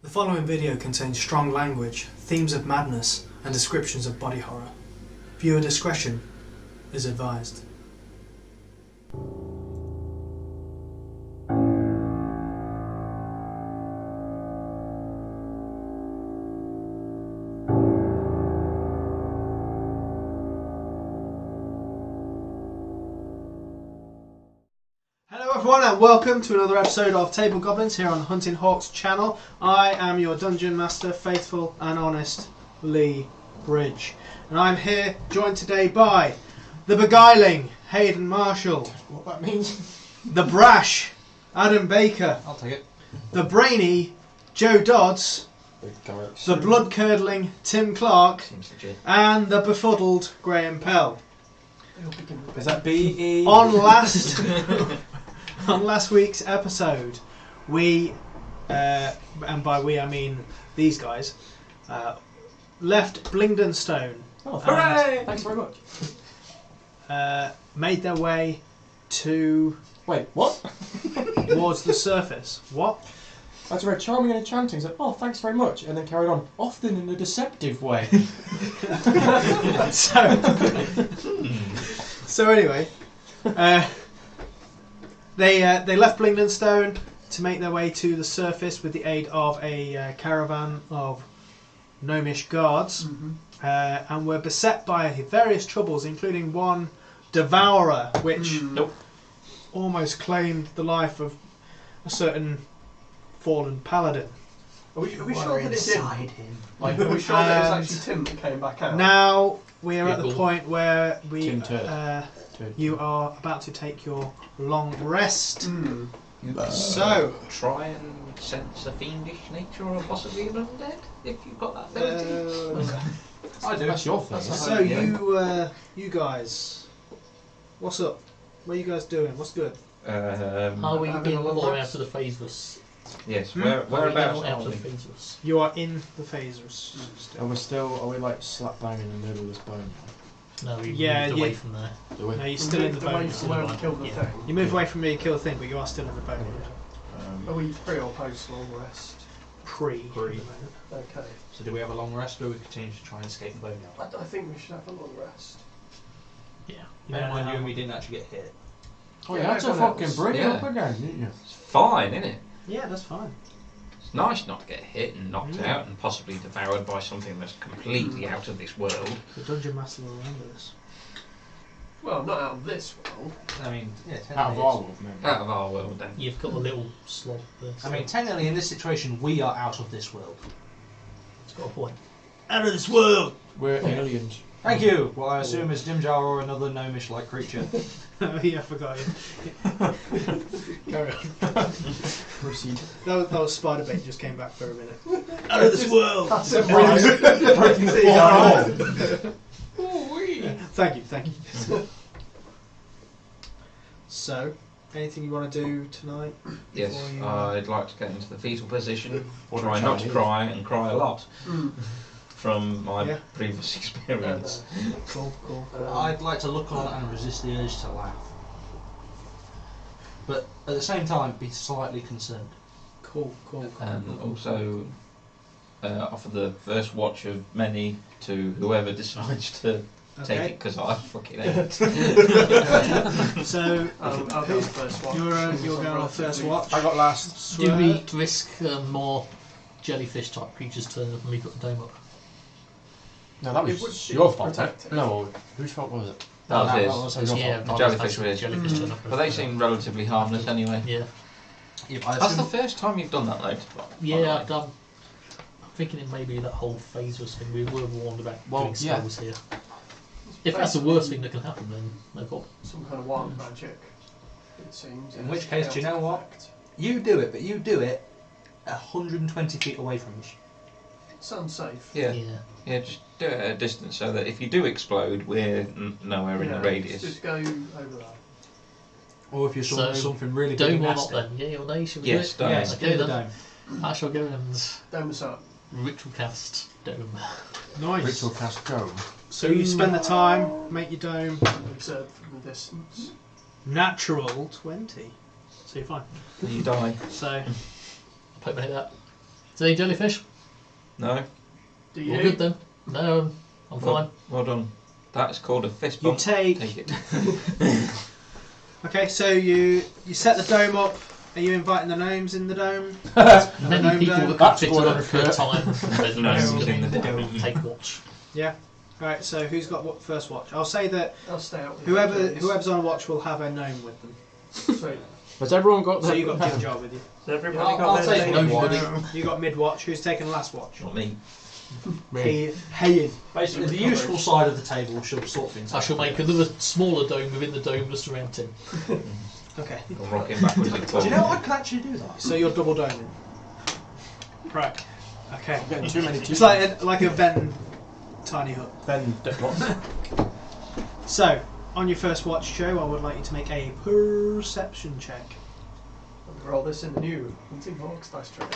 The following video contains strong language, themes of madness, and descriptions of body horror. Viewer discretion is advised. Hello everyone and welcome to another episode of Table Goblins here on the Huntinghawks channel. I am your Dungeon Master, faithful and honest Leigh Bridge. And I'm here joined today by the beguiling Hayden Marshall. What that means? The brash Adam Baker. I'll take it. The brainy Joe Dodds. The blood-curdling Tim Clark. Seems legit. And the befuddled Graham Pell. Is that B-E? On last week's episode, we, and by we I mean these guys, left Blingdenstone. Oh, hooray! Thanks very much. Made their way to Wait, what? towards the surface. What? That's very charming and enchanting. So, oh, thanks very much. And then carried on, often in a deceptive way. So anyway, they left Blingdenstone to make their way to the surface with the aid of a caravan of gnomish guards, and were beset by various troubles, including one devourer, which almost claimed the life of a certain fallen paladin. Are we sure that it's inside him? Like, are we sure that it was actually Tim that came back out? Now we are at the point where Tim you are about to take your long rest. You So try and sense a fiendish nature or possibly an undead if you've got that ability. I do. That's your thing. So you guys, what's up? What are you guys doing? What's good? Are we Having in a long or rest? out of the phaseless? Yes, Hmm? whereabouts Out are of we? the phaseless. You are in the phasers. Are we like slap bang in the middle of this bone? No, we Yeah, moved away you- from there. Do we? No, you're still in the away bone. from where we killed the Yeah. thing. You moved away from me and kill the thing, but you are still in the bone. Are we pre or post long rest? Pre. Pre. Okay. So do we have a long rest, or do we continue to try and escape the boneyard? I think we should have a long rest. Yeah. And mind you, and we didn't actually get hit. Oh, Yeah, you had to everyone fucking else. bring it Yeah. up again, didn't you? It's fine, isn't it? Yeah, that's fine. It's nice not to get hit and knocked out and possibly devoured by something that's completely out of this world. The Dungeon Master will remember this. Well, not out of this world. I mean, yeah, technically. Out of our world, maybe. Out of our world, then. You've got a little slob there. I mean, technically, in this situation, we are out of this world. it's got a point. Out of this world! We're aliens. Thank you. Well, I assume it's Dimjar or another gnomish-like creature. Oh yeah, I forgot you. Carry on. Proceed. That was Spider-Bait just came back for a minute. Out of this world! That's it, breaking the Thank you. So, anything you want to do tonight? Yes, Before you, I'd like to get into the fetal position, Or try not to Chinese. cry and cry a lot Mm. from my Yeah. previous experience. Cool. I'd like to look on and resist the urge to laugh. But at the same time, be slightly concerned. Cool. And also offer the first watch of many to whoever decides to take it, because I fucking hate it. So, I'll go first one. you're going on first watch. I got last. Do we risk more jellyfish type creatures turning up and we put the dome up? No, that It would was be your fault. protected. No, whose fault was it? That was his. your fault. Yeah, The jellyfish that's was. jellyfish turn up. But they seem relatively harmless anyway. Yeah. Yeah, I That's the assume- first time you've done that, though. Yeah, I'm thinking it may be that whole phaseless thing. We were warned about doing spells here. If that's the worst thing that can happen, then no problem. Some kind of wild magic, it seems. In which case, do you know what? You do it, but you do it 120 feet away from us. Sounds safe. Yeah, just do it at a distance so that if you do explode, we're nowhere in the radius. Just go over there. Or if you saw So, something really big Dome and or not nasty. then? Yeah, or no, should we Yes, do it? dome. Yes, Okay do the then. dome. I shall go and Dome us up. ritual cast dome. Nice. Ritual cast dome. So you spend the time, make your dome. Observe from the distance. Natural 20. So you're fine. You die. So Poke my head out. Is there any jellyfish? No. Do you? All good then? No, I'm fine. Well done. That's called a fist You bump. take. it. Okay, so you set the dome up. Are you inviting the gnomes in the dome? Many Gnome people dome? that That's can fit what on I for a prefer. time. Then No, gnomes it's in the can dome. take watch. Yeah. Right. So who's got what first watch? I'll say that I'll stay out with whoever's on watch will have a gnome with them. Sweet. Has everyone got So their... you got Jim Jar with you. Has everybody I'll got their take name? one. You got mid watch. Who's taking last watch? Not me. Hayden. Basically, the useful side of the table shall sort things I out. shall make another smaller dome within the dome just around him. Okay. I'll rock him backwards and Do you forwards. know what? I could actually do that. So you're double doming. Right. Okay. I'm getting too many It's like a Venn tiny hut. Then what? So on your first watch, Joe, I would like you to make a perception check. Roll this in the new Huntinghawks dice tray.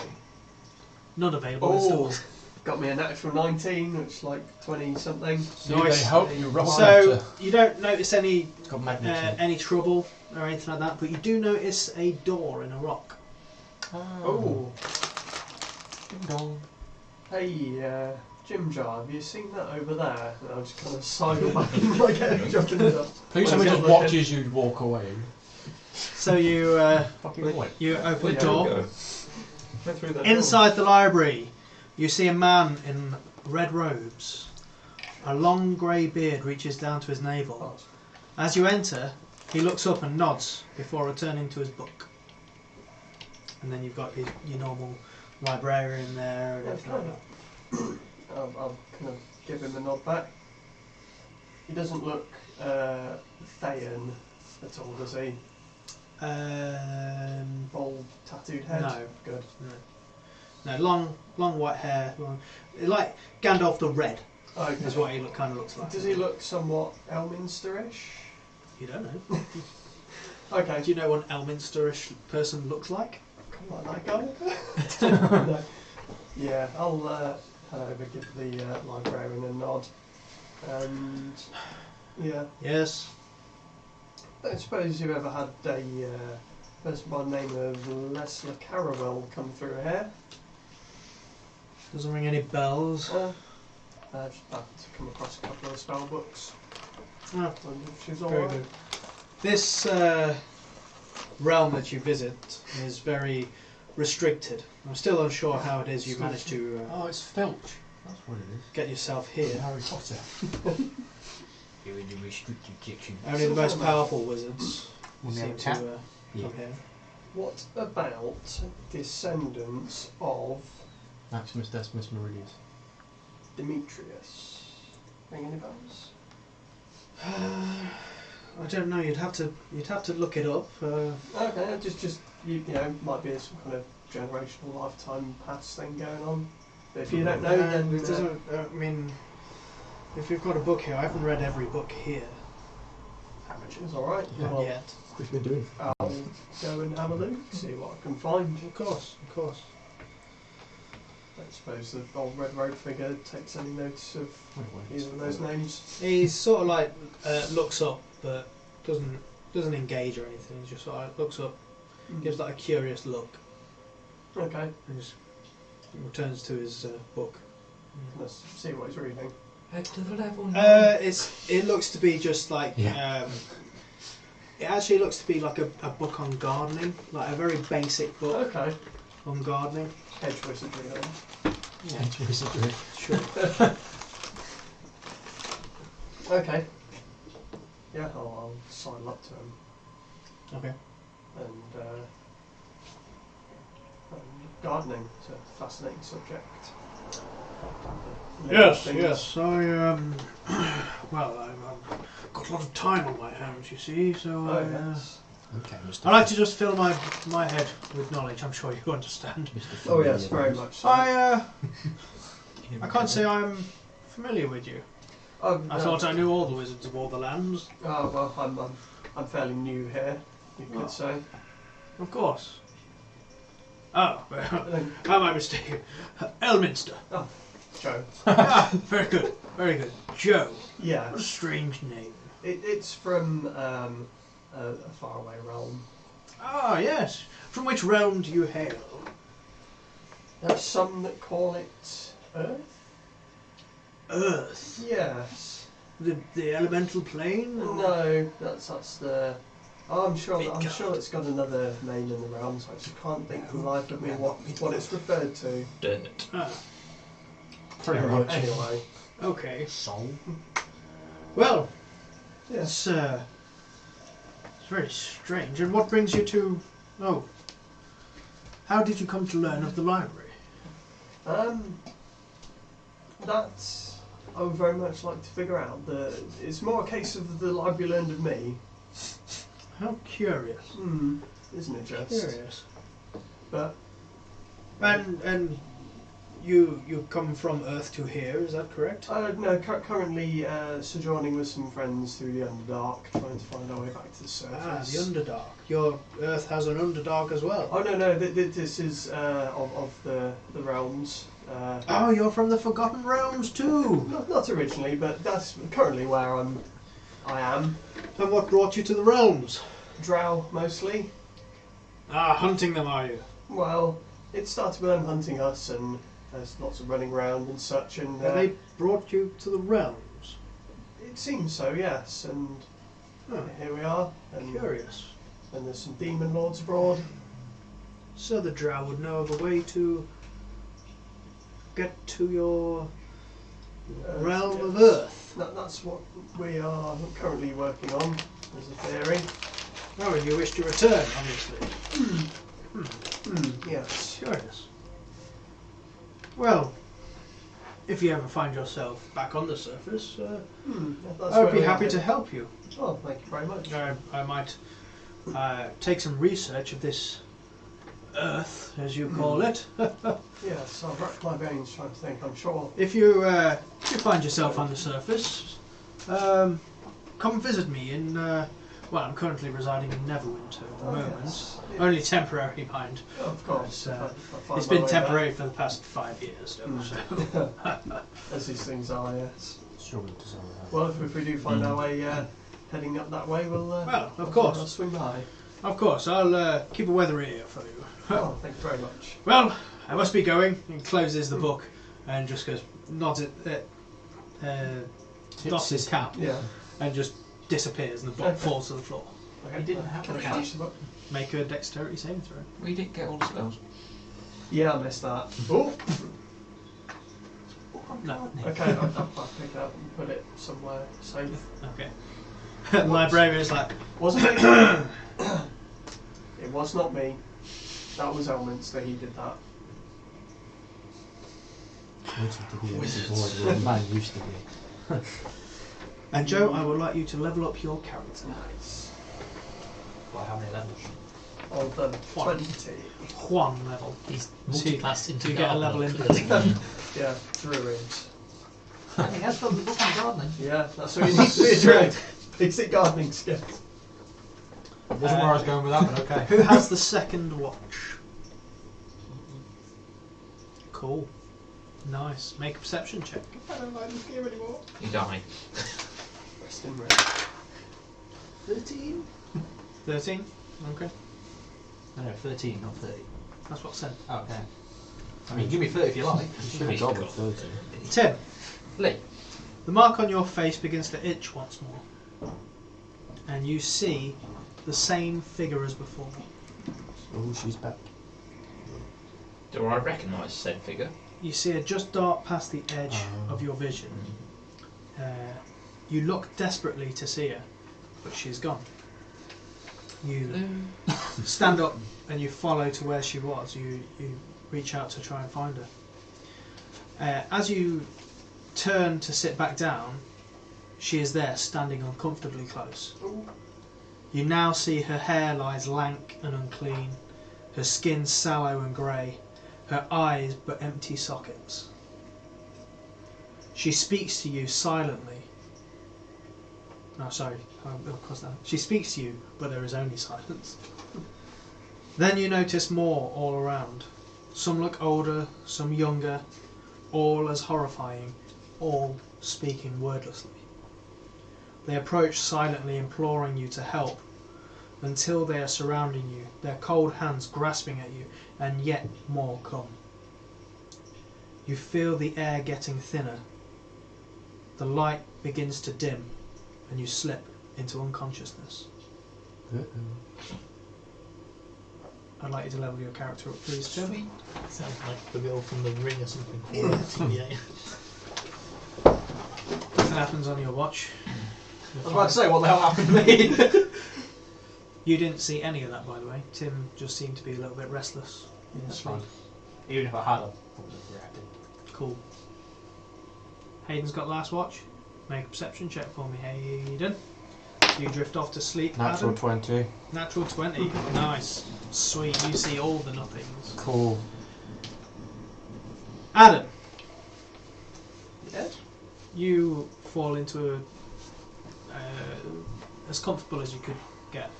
None available. in Oh, stores. got me a natural 19, which is like 20 something. Nice. They hope you roll So better. you don't notice any It's got magnets any trouble or anything like that, but you do notice a door in a rock. Oh, Ding dong. hey, Jim Jar, have you seen that over there? And I'll just kind of sidle back and like jumping it up. Please Well, somebody it's just not watches you walk away. So you Fucking wait. you open the Yeah, door. Go. Went through that Inside the library, you see a man in red robes. A long grey beard reaches down to his navel. As you enter, he looks up and nods before returning to his book. And then you've got your normal librarian there and everything like that. I'll kind of give him a nod back. He doesn't look Thayan at all, does he? Bald, tattooed head? No. Good. No, long white hair. Like Gandalf the Red Okay. is what he kind of looks like. Does he look somewhat Elminster-ish? You don't know. Okay. Do you know what an Elminster-ish person looks like? Kind of like that guy? No. Yeah, I'll head over, give the librarian a nod. And yeah, Yes. I suppose you've ever had a person by the name of Leslie Carawell come through here. Doesn't ring any bells. Just happened to come across a couple of spell books. Oh, Wonder if she's very alright. good. This realm that you visit is very restricted. I'm still unsure how it is you managed to Oh, it's Filch. That's what it is. get yourself here. Harry Potter. You're in the restricted section. Only the most powerful wizards When they have seem a to cat. come here. What about descendants of Maximus Decimus Meridius. Demetrius? Ring any bells? I don't know. You'd have to look it up. Okay, just you know, might be some kind of generational lifetime past thing going on. But if you don't know, then it doesn't. I mean, if you've got a book here, I haven't read every book here. it's all right. Not Well, yet. What's he been doing? I'll go and have a look, see what I can find. Of course, of course. I suppose the old Red Road figure takes any notice of either of those names. He's sort of like looks up, but doesn't engage or anything. He just sort of looks up, gives like a curious look, Okay, and just returns to his book. let's see what he's reading. Head to the level now. It looks to be just like Yeah. it actually looks to be like a book on gardening, like a very basic book Okay, on gardening. hedge wizardry then. Yeah, It's wizardry. sure. Okay. Yeah, I'll sidle up to him Okay. and gardening. It's a fascinating subject. Yes, Things. yes. Well, I've got a lot of time on my hands, you see, so Oh, yes. Okay, Mr. I like to just fill my head with knowledge. I'm sure you understand. Mr. Oh yes, very much so. I can't say I'm familiar with you. I thought I knew all the wizards of all the lands. Oh well, I'm fairly new here, you could say. Of course. Oh, well, how am I mistaken? Elminster. Joe. Very good, very good. Joe. Yeah, What a strange name. it's from a faraway realm. Ah, yes. From which realm do you hail? There are some that call it Earth. Earth? Yes. The elemental plane? No, that's the. Oh, I'm sure Midgard. it's got another name in the realms. I just can't think for the life of me what it's referred to. Dirt. Ah, Pretty much. Anyway, okay. Soul. Well, yes. it's very strange. And what brings you to... Oh. How did you come to learn of the library? That's I would very much like to figure out. It's more a case of the library learned of me. How curious. Isn't it just? Curious. But And you come from Earth to here, is that correct? no, currently sojourning with some friends through the Underdark, trying to find our way back to the surface. Ah, the Underdark. Your Earth has an Underdark as well. Oh no, this is of the realms. Oh, you're from the Forgotten Realms too. Not originally, but that's currently where I am. And what brought you to the realms? Drow mostly. Ah, hunting them, are you? Well, it started with them hunting us, and there's lots of running around and such. And Have they brought you to the realms? it seems so, yes. And Oh, here we are. And curious. and there's some demon lords abroad. So the Drow would know of a way to get to your realm of Yes. Earth. That's what we are currently working on, as a theory. Oh, and you wish to return, obviously. Yes. Curious. Well, if you ever find yourself back on the surface, That's I would where be we are happy to headed. help you. Oh, thank you very much. I might take some research of this Earth, as you call it. Yes, I've racked my brains trying to think. I'm sure. If you find yourself on the surface, come visit me in. Well, I'm currently residing in Neverwinter at the moment. Yes. Only temporary, mind. Oh, of course. But, if I find It's my been way temporary for the past 5 years, though. So. back. As these things are, yes. Sure, it doesn't matter. Well, if we do find our way heading up that way, we'll. Well, of course. I'll swing by. Of course, I'll keep a weather ear for you. Oh, thank you very much. Well, I must be going. He closes the book and just goes, nods it, doffs his cap, Yeah. and just disappears, and the book falls to the floor. Okay. You didn't have Can I the catch the book? Make a dexterity saving throw. We didn't get all the spells. Yeah, I missed that. Oh. No. Okay, I'll pick it up and put it somewhere safe. Okay. The librarian is like, Wasn't it? It was not me. That was Elminster. He did that. Wizard to be avoid where a man used to be. and Joe, I would like you to level up your character. Nice. Well, how many levels? Well done. One. 20. 1 level. He's multi-classed into you get a level in gardener. Yeah, druid. He has got the book on gardening. Yeah, that's what you need to be a druid. Basic gardening skills. Wasn't where I was going with that, but okay. Who has the second watch? Cool. Nice. Make a perception check. I don't like this game anymore. You die. Rest in rest. 13. 13? Okay. No, 13, not 30. That's what I said. Oh, okay. I mean, give me 30 if you like. You should have gone with 30. Tim, Leigh. the mark on your face begins to itch once more. And you see the same figure as before. Oh, she's back. Do I recognise said figure? You see her just dart past the edge of your vision. You look desperately to see her, but she's gone. You stand up and you follow to where she was. You reach out to try and find her. As you turn to sit back down, she is there, standing uncomfortably close. You now see her hair lies lank and unclean, her skin sallow and grey, her eyes but empty sockets. She speaks to you silently. No, sorry, I'll cross that. She speaks to you, but there is only silence. Then you notice more all around. Some look older, some younger, all as horrifying, all speaking wordlessly. They approach silently, imploring you to help, until they are surrounding you, their cold hands grasping at you, and yet more come. You feel the air getting thinner. The light begins to dim, and you slip into unconsciousness. I'd like you to level your character up, please, Tim. Sweet. Sounds like the girl from The Ring or something. Yeah. TVA. Nothing happens on your watch. I was about to say, what the hell happened to me? You didn't see any of that, by the way. Tim just seemed to be a little bit restless. That's fine. Even if I had, I probably reacted. Cool. Hayden's got last watch. Make a perception check for me, Hayden. You drift off to sleep. Natural Adam. 20. Natural 20. Nice. Sweet. You see all the nothings. Cool. Adam. Yes? You fall into a as comfortable as you could get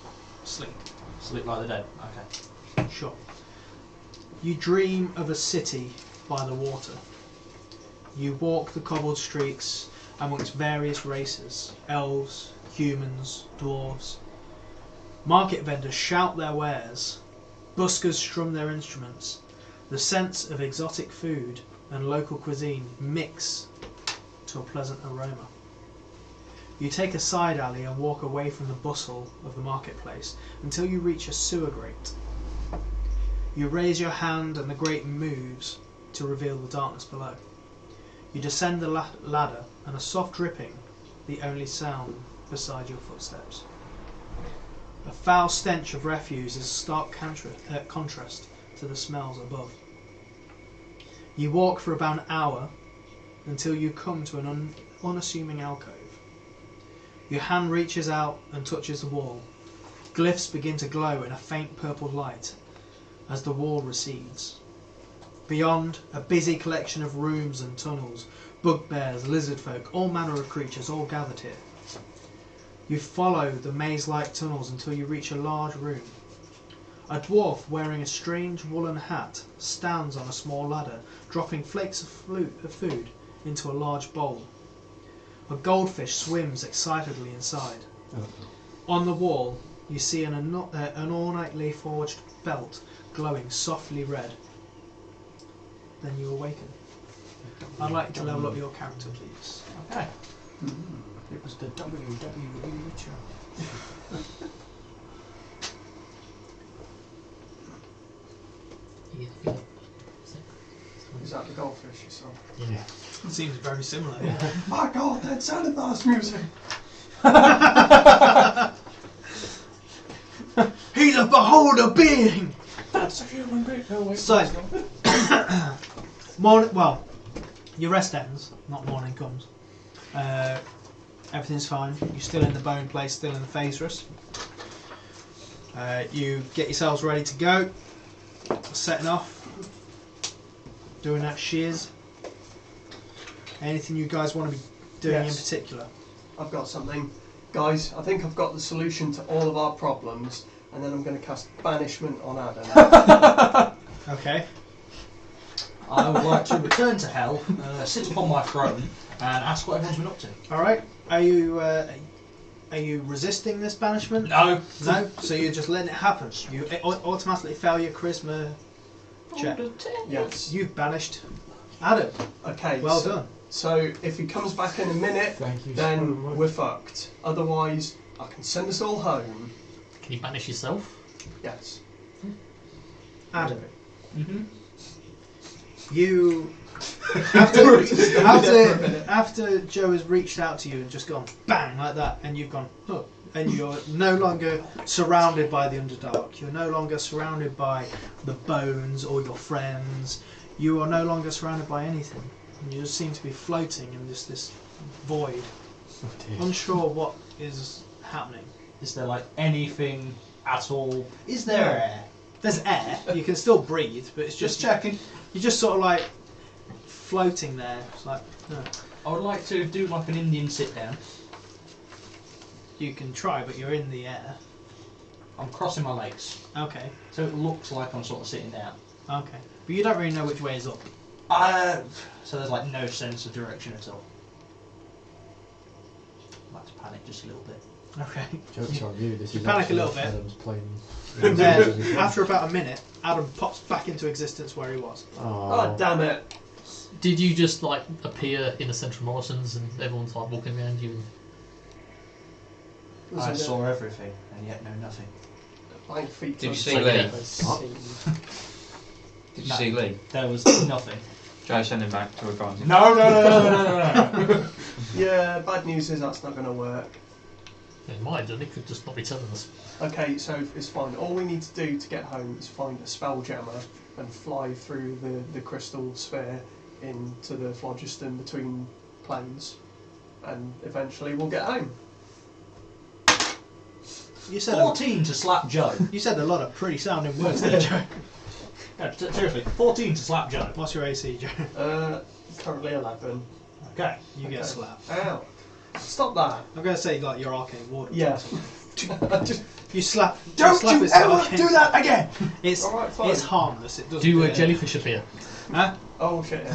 sleep. Sleep like the dead. Okay. Sure. You dream of a city by the water. You walk the cobbled streets amongst various races, elves, humans, dwarves. Market vendors shout their wares, buskers strum their instruments. The scents of exotic food and local cuisine mix to a pleasant aroma. You take a side alley and walk away from the bustle of the marketplace until you reach a sewer grate. You raise your hand and the grate moves to reveal the darkness below. You descend the ladder and a soft dripping, the only sound beside your footsteps. A foul stench of refuse is a stark contrast to the smells above. You walk for about an hour until you come to an unassuming alcove. Your hand reaches out and touches the wall. Glyphs begin to glow in a faint purple light as the wall recedes. Beyond, a busy collection of rooms and tunnels, bugbears, lizard folk, all manner of creatures, all gathered here. You follow the maze-like tunnels until you reach a large room. A dwarf wearing a strange woolen hat stands on a small ladder, dropping flakes of food into a large bowl. A goldfish swims excitedly inside. On the wall, you see an ornately forged belt glowing softly red. Then you awaken. I'd like you to level up your character, please. Okay. It was the WWE champ. Yeah. Is that the goldfish you saw? Yeah. It seems very similar. My god, that sounded nice music! He's a beholder being! That's a human being. No, wait. So, morning. Well, your rest ends, not morning comes. Everything's fine. You're still in the bone place, still in the Phaserus. You get yourselves ready to go. Setting off. Doing that shiz. Anything you guys want to be doing in particular? I've got something. Guys, I think I've got the solution to all of our problems, and then I'm going to cast Banishment on Adam. Okay. I would like to return to hell, sit upon my throne, and ask what everyone's been up to. Alright. Are you resisting this banishment? No. No? So you're just letting it happen. You automatically fail your charisma check. Yes. You've banished Adam. Okay. Well so, done. So if he comes back in a minute, Thank you so then much. we're fucked. Otherwise, I can send us all home. Can you banish yourself? Yes. Adam. Mm-hmm. You after Joe has reached out to you and just gone bang like that, and you've gone huh, and you're no longer surrounded by the Underdark. You're no longer surrounded by the bones or your friends. You are no longer surrounded by anything. And you just seem to be floating in just this void, unsure what is happening. Is there like anything at all? Is there air? There's air. You can still breathe, but it's Just just checking. you're just sort of like floating there. It's like I would like to do like an Indian sit down. you can try, but you're in the air. I'm crossing my legs, Okay, so it looks like I'm sort of sitting down. okay, but you don't really know which way is up. So there's like no sense of direction at all. I like to panic just a little bit. Okay. Joke's on you. This is panic a actually little bit. Adam's plane. And then after about a minute, Adam pops back into existence where he was. Oh, damn it. Did you just like appear in the central Morrison's and everyone's like walking around you? And... I saw everything and yet know nothing. 5 feet. Did you plus see height. Leigh? Did you No. see Leigh? There was nothing. Joe, send him back to advantage. No. Yeah, bad news is that's not going to work. It might, and it could just not be telling us. Okay, so it's fine. All we need to do to get home is find a spelljammer and fly through the crystal sphere into the phlogiston between planes, and eventually we'll get home. You said 14 to slap Joe. you said a lot of pretty sounding words there, Joe. No, seriously, 14 to slap Joe. What's your AC, Joe? Currently 11. Okay. You get Okay. slapped. Ow! Stop that! I'm going to say like your arcane ward. or Yeah. something. Just, You slap. Don't slap you its ever arcane- do that again! It's Alright, fine. it's harmless. It doesn't. Do a it? jellyfish appear? Huh? oh shit.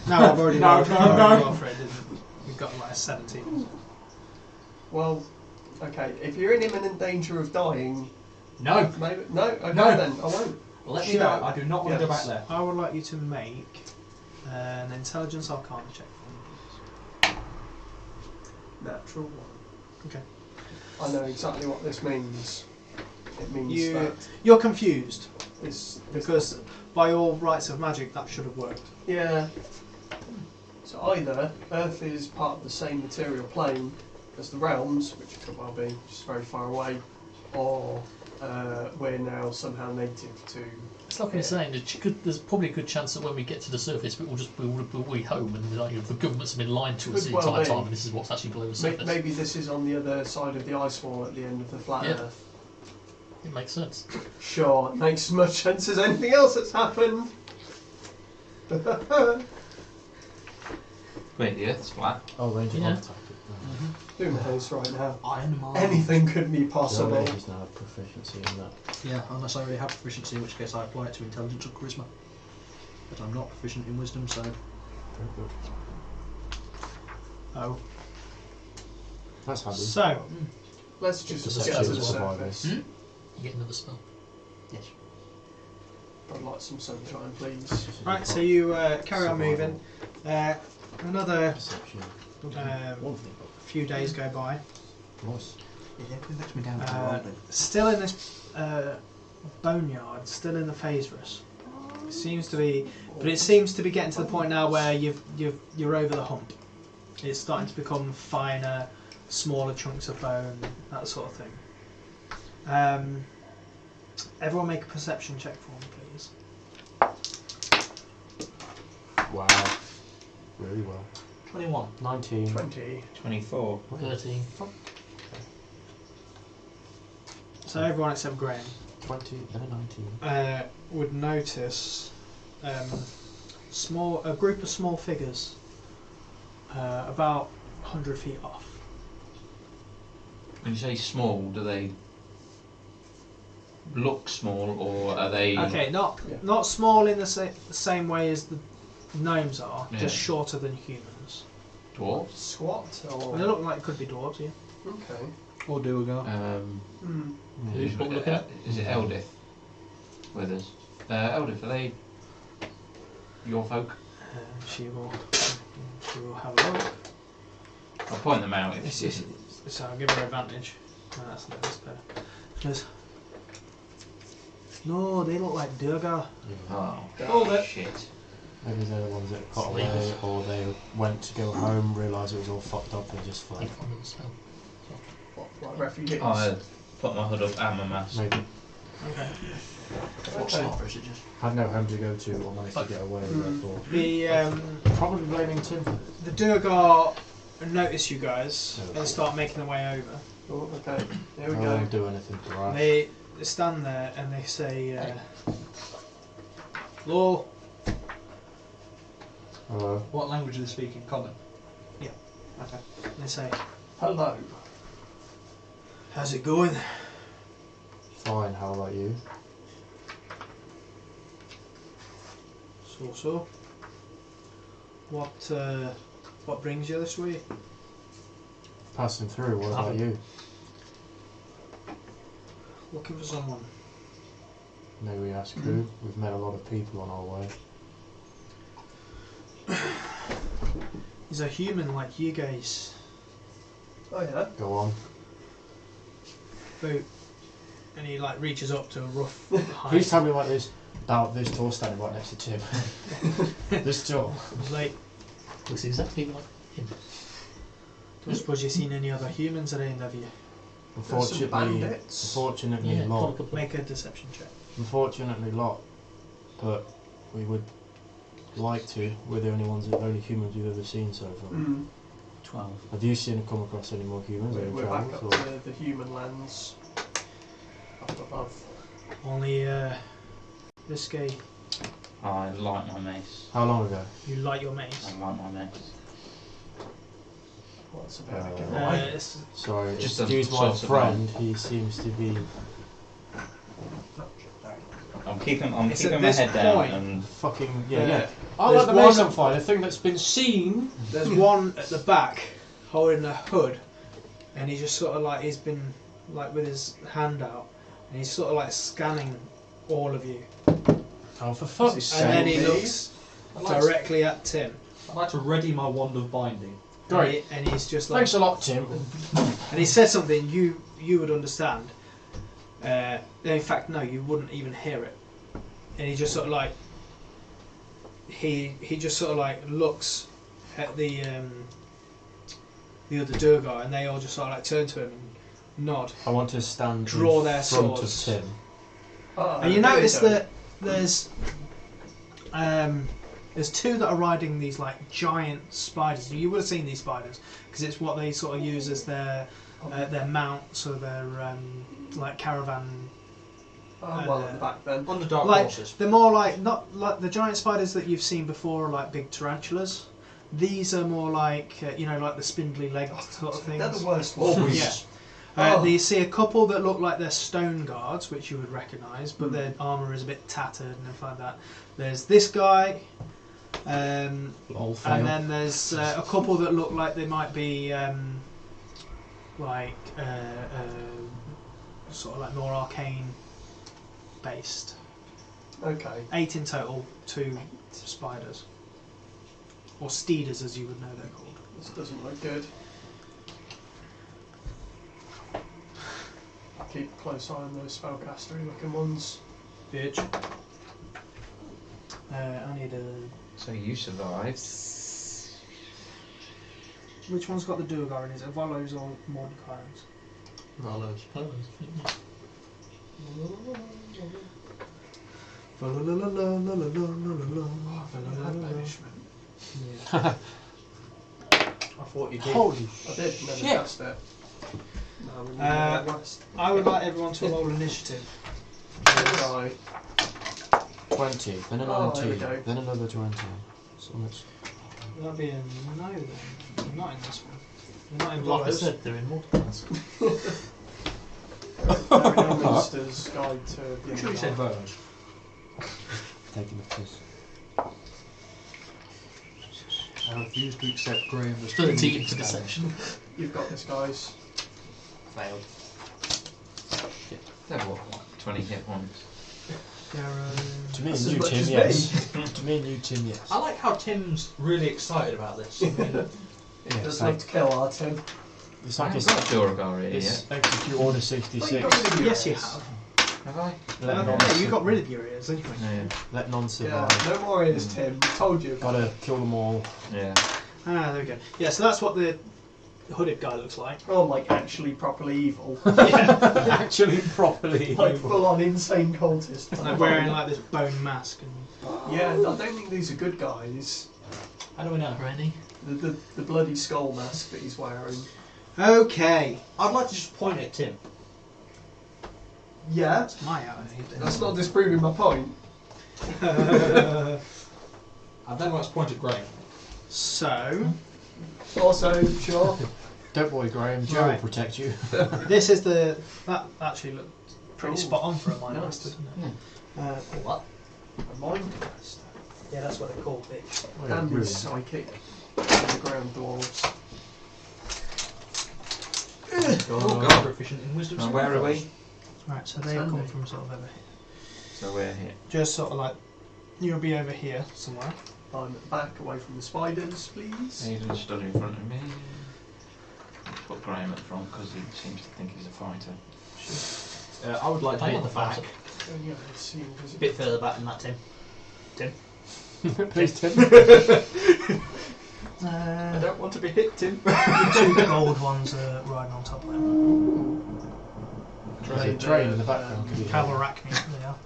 No, I've already. No, I've no, already no. rolled for it. We've got like a 17. Well, okay. If you're in imminent danger of dying, No. maybe no. Okay, No. then I won't. Let me Sure. know. I do not want to go back Yes. there. I would like you to make an intelligence arcana check for me, Natural one. Okay. I know exactly what this means. It means You- that You're confused it's because by all rights of magic that should have worked. yeah. So either Earth is part of the same material plane as the realms, which could well be just very far away, or we're now somehow native to. It's like I was saying, there's probably a good chance that when we get to the surface, we'll be home, and the governments have been lying to us Could the well entire be. time, and this is what's actually below the surface. Maybe this is on the other side of the ice wall at the end of the flat Yeah. Earth. It makes sense. Sure, it makes as much sense as anything else that's happened. Wait, the Earth's flat. Oh, range of Yeah. contact. Who knows right now? Iron Man. Anything could be possible. Ladies now have proficiency in that. Yeah, unless I already have proficiency, in which case I apply it to intelligence or charisma. But I'm not proficient in wisdom, so. Very good. Oh. That's handy. So Let's just Deception get to is the survivors. surface. You get another spell. Yes. I'd like some sunshine, please. right, so you carry on moving. Another Perception. um, One thing. few days go by. Nice. Yeah, that lets me down to Uh, still in this boneyard, still in the Phaserus. It seems to be, but it seems to be getting to the point now where you're over the hump. It's starting to become finer, smaller chunks of bone, that sort of thing. Everyone make a perception check for me, please. Wow. Really well. 21. 19. 20. 24. 13. So everyone except Graham 20. No, 19. would notice a group of small figures about 100 feet off. When you say small, do they look small, or are they? Okay, not Yeah. not small in the same way as the gnomes are, Yeah. just shorter than humans. Dwarves? Squat or. They look like could be dwarves, yeah. Okay. Or do a go. Hmm. Who's what we're looking at? Is it Eldith with us? Eldith, are they your folk? She will have a look. I'll point them out. It's just, so I'll give her advantage. No, that's better. She goes, no, they look like Durga. Oh, Hold it. shit. Maybe they're the ones that got away, Sleepers. or they went to go home, realised it was all fucked up, and just fled. If another spell. What, like refugees? I put my hood up and my mask. Maybe. Okay. What slot is it just? Had no home to go to, or managed to get away, Mm. therefore. The Probably blaming Tim for this. the Durga notice you guys Oh. and start making their way over. Oh, okay. Here we I go. won't do anything to Rash. They stand there and they say, "Law." Hello. What language do they speak in common? Okay. They say, Hello. "How's it going?" Fine, how about you? So. What brings you this way? Passing through, what about you? Looking for someone. May we ask who? We've met a lot of people on our way. He's a human like you guys. Oh yeah. Go on. Boot. And he like reaches up to a rough height. Please tell me what this about this door standing right next to Tim. This door. He's like, Looks exactly like him. don't suppose you've seen any other humans around, have you? Some bandits. Unfortunately Yeah, not. got a couple of- Make a deception check. Unfortunately not. But we would like to. We're the only humans we've ever seen so far. 12. Have you come across any more humans? We're back up to the human lands. Up above. Only this guy, I like my mace. How long ago? you light your mace. I like my mace. What's a bit of a good Uh, lie? It's, Sorry, Just excuse a my sort of friend. He seems to be I'm keeping It's my at this head down point- and fucking yeah. I There's like the mace one- on fire. The thing that's been seen. there's one at the back holding a hood, and he just sort of like he's been like with his hand out, and he's sort of like scanning all of you, Oh, for fuck's sake! and then he me? looks I'd like, directly at Tim, I'd like to ready my wand of binding. Great. and he's just like, Thanks a lot, Tim. and he says something you would understand. In fact, no, you wouldn't even hear it. And he just sort of like he just sort of like looks at the other Durgar, and they all just sort of like turn to him and nod. I want to stand Draw in their front swords. of Tim. Oh, And you there notice go. that there's two that are riding these like giant spiders. You would have seen these spiders because it's what they sort of use as their mounts or their like caravan. Oh, well, at the back then. On the dark Like horses. they're more like not like the giant spiders that you've seen before, are like big tarantulas. These are more like like the spindly legged sort of things. They're the worst Oh, ones. Yeah. Oh. You see a couple that look like they're stone guards, which you would recognise, but their armour is a bit tattered and stuff like that. There's this guy, Lol, fail. and then there's a couple that look like they might be sort of like more arcane based. Okay. 8 in total, 2 spiders. Or steeders as you would know they're called. This doesn't look good. Keep a close eye on those spellcastery looking ones. Bitch. I need a... so you survived. Which one's got the Durgar in? Is it Volos or Mordecai's? Rallos. Clovers, I think, yeah. Yeah. I thought you did. Holy I did, never shit! cast it. No, we need that last. I would like everyone to roll initiative. Right. 20, then a Oh, there we 19, go. then another 20. So much. That'd be a no then. You're not in this one. You're not in Like I Volos. said, they're in Mordecai's. Ariel Minster's Guide to the I'm sure you said Underdark. Volos. Taking the piss. I refuse to accept Graham as 13 for deception. You've got this, guys. Failed. They're what, 20 hit points. To me That's and as you, much Tim, as yes. To me and you, Tim, yes. I like how Tim's really excited about this. I mean, It Yeah, does it's love like, to kill our Tim. it's I like haven't got Durgar here it's yet. execute order Oh, you 66. got rid of your Yes, you ears. have. Have I? Let none, Yeah, you got rid of your ears anyway. Yeah. let none Yeah, survive. no more ears, Tim. Told you. Gotta kill them all. Yeah. Ah, there we go. Yeah, so that's what the hooded guy looks like. Oh, like actually properly evil. Actually, properly. Like full on insane cultist. Like wearing like this bone mask and Yeah, I don't think these are good guys. how do we know? Rennie. The bloody skull mask that he's wearing. okay. I'd like to just point at Tim. Yeah, That's my attitude. that's not disproving my point. I'd then like to point at Graham. So Also, sure. Don't worry, Graham. Joe Right. will protect you. this is the that actually looked pretty Ooh, spot on for a mind nice. master, doesn't it? What? A mind quest. Yeah, that's what they're called, bitch. Oh, yeah, And really. he's psychic. Underground dwarves. Oh, God. Proficient in wisdom. Now, where are we? Right, so they That's come handy. from sort of over here. So we're here. Just sort of like you'll be over here somewhere I'm at the back, away from the spiders, please. Hayden stood in front of me. Put Graham at the front because he seems to think he's a fighter. I would like to I be am at the the back. fighter. Yeah, let's see, was A it- bit further back than that, Tim. Please, Tim. I don't want to be hit, Tim. The two gold ones are riding on top of him. There's a train in the background. could you hear? Cavalrachni, they are.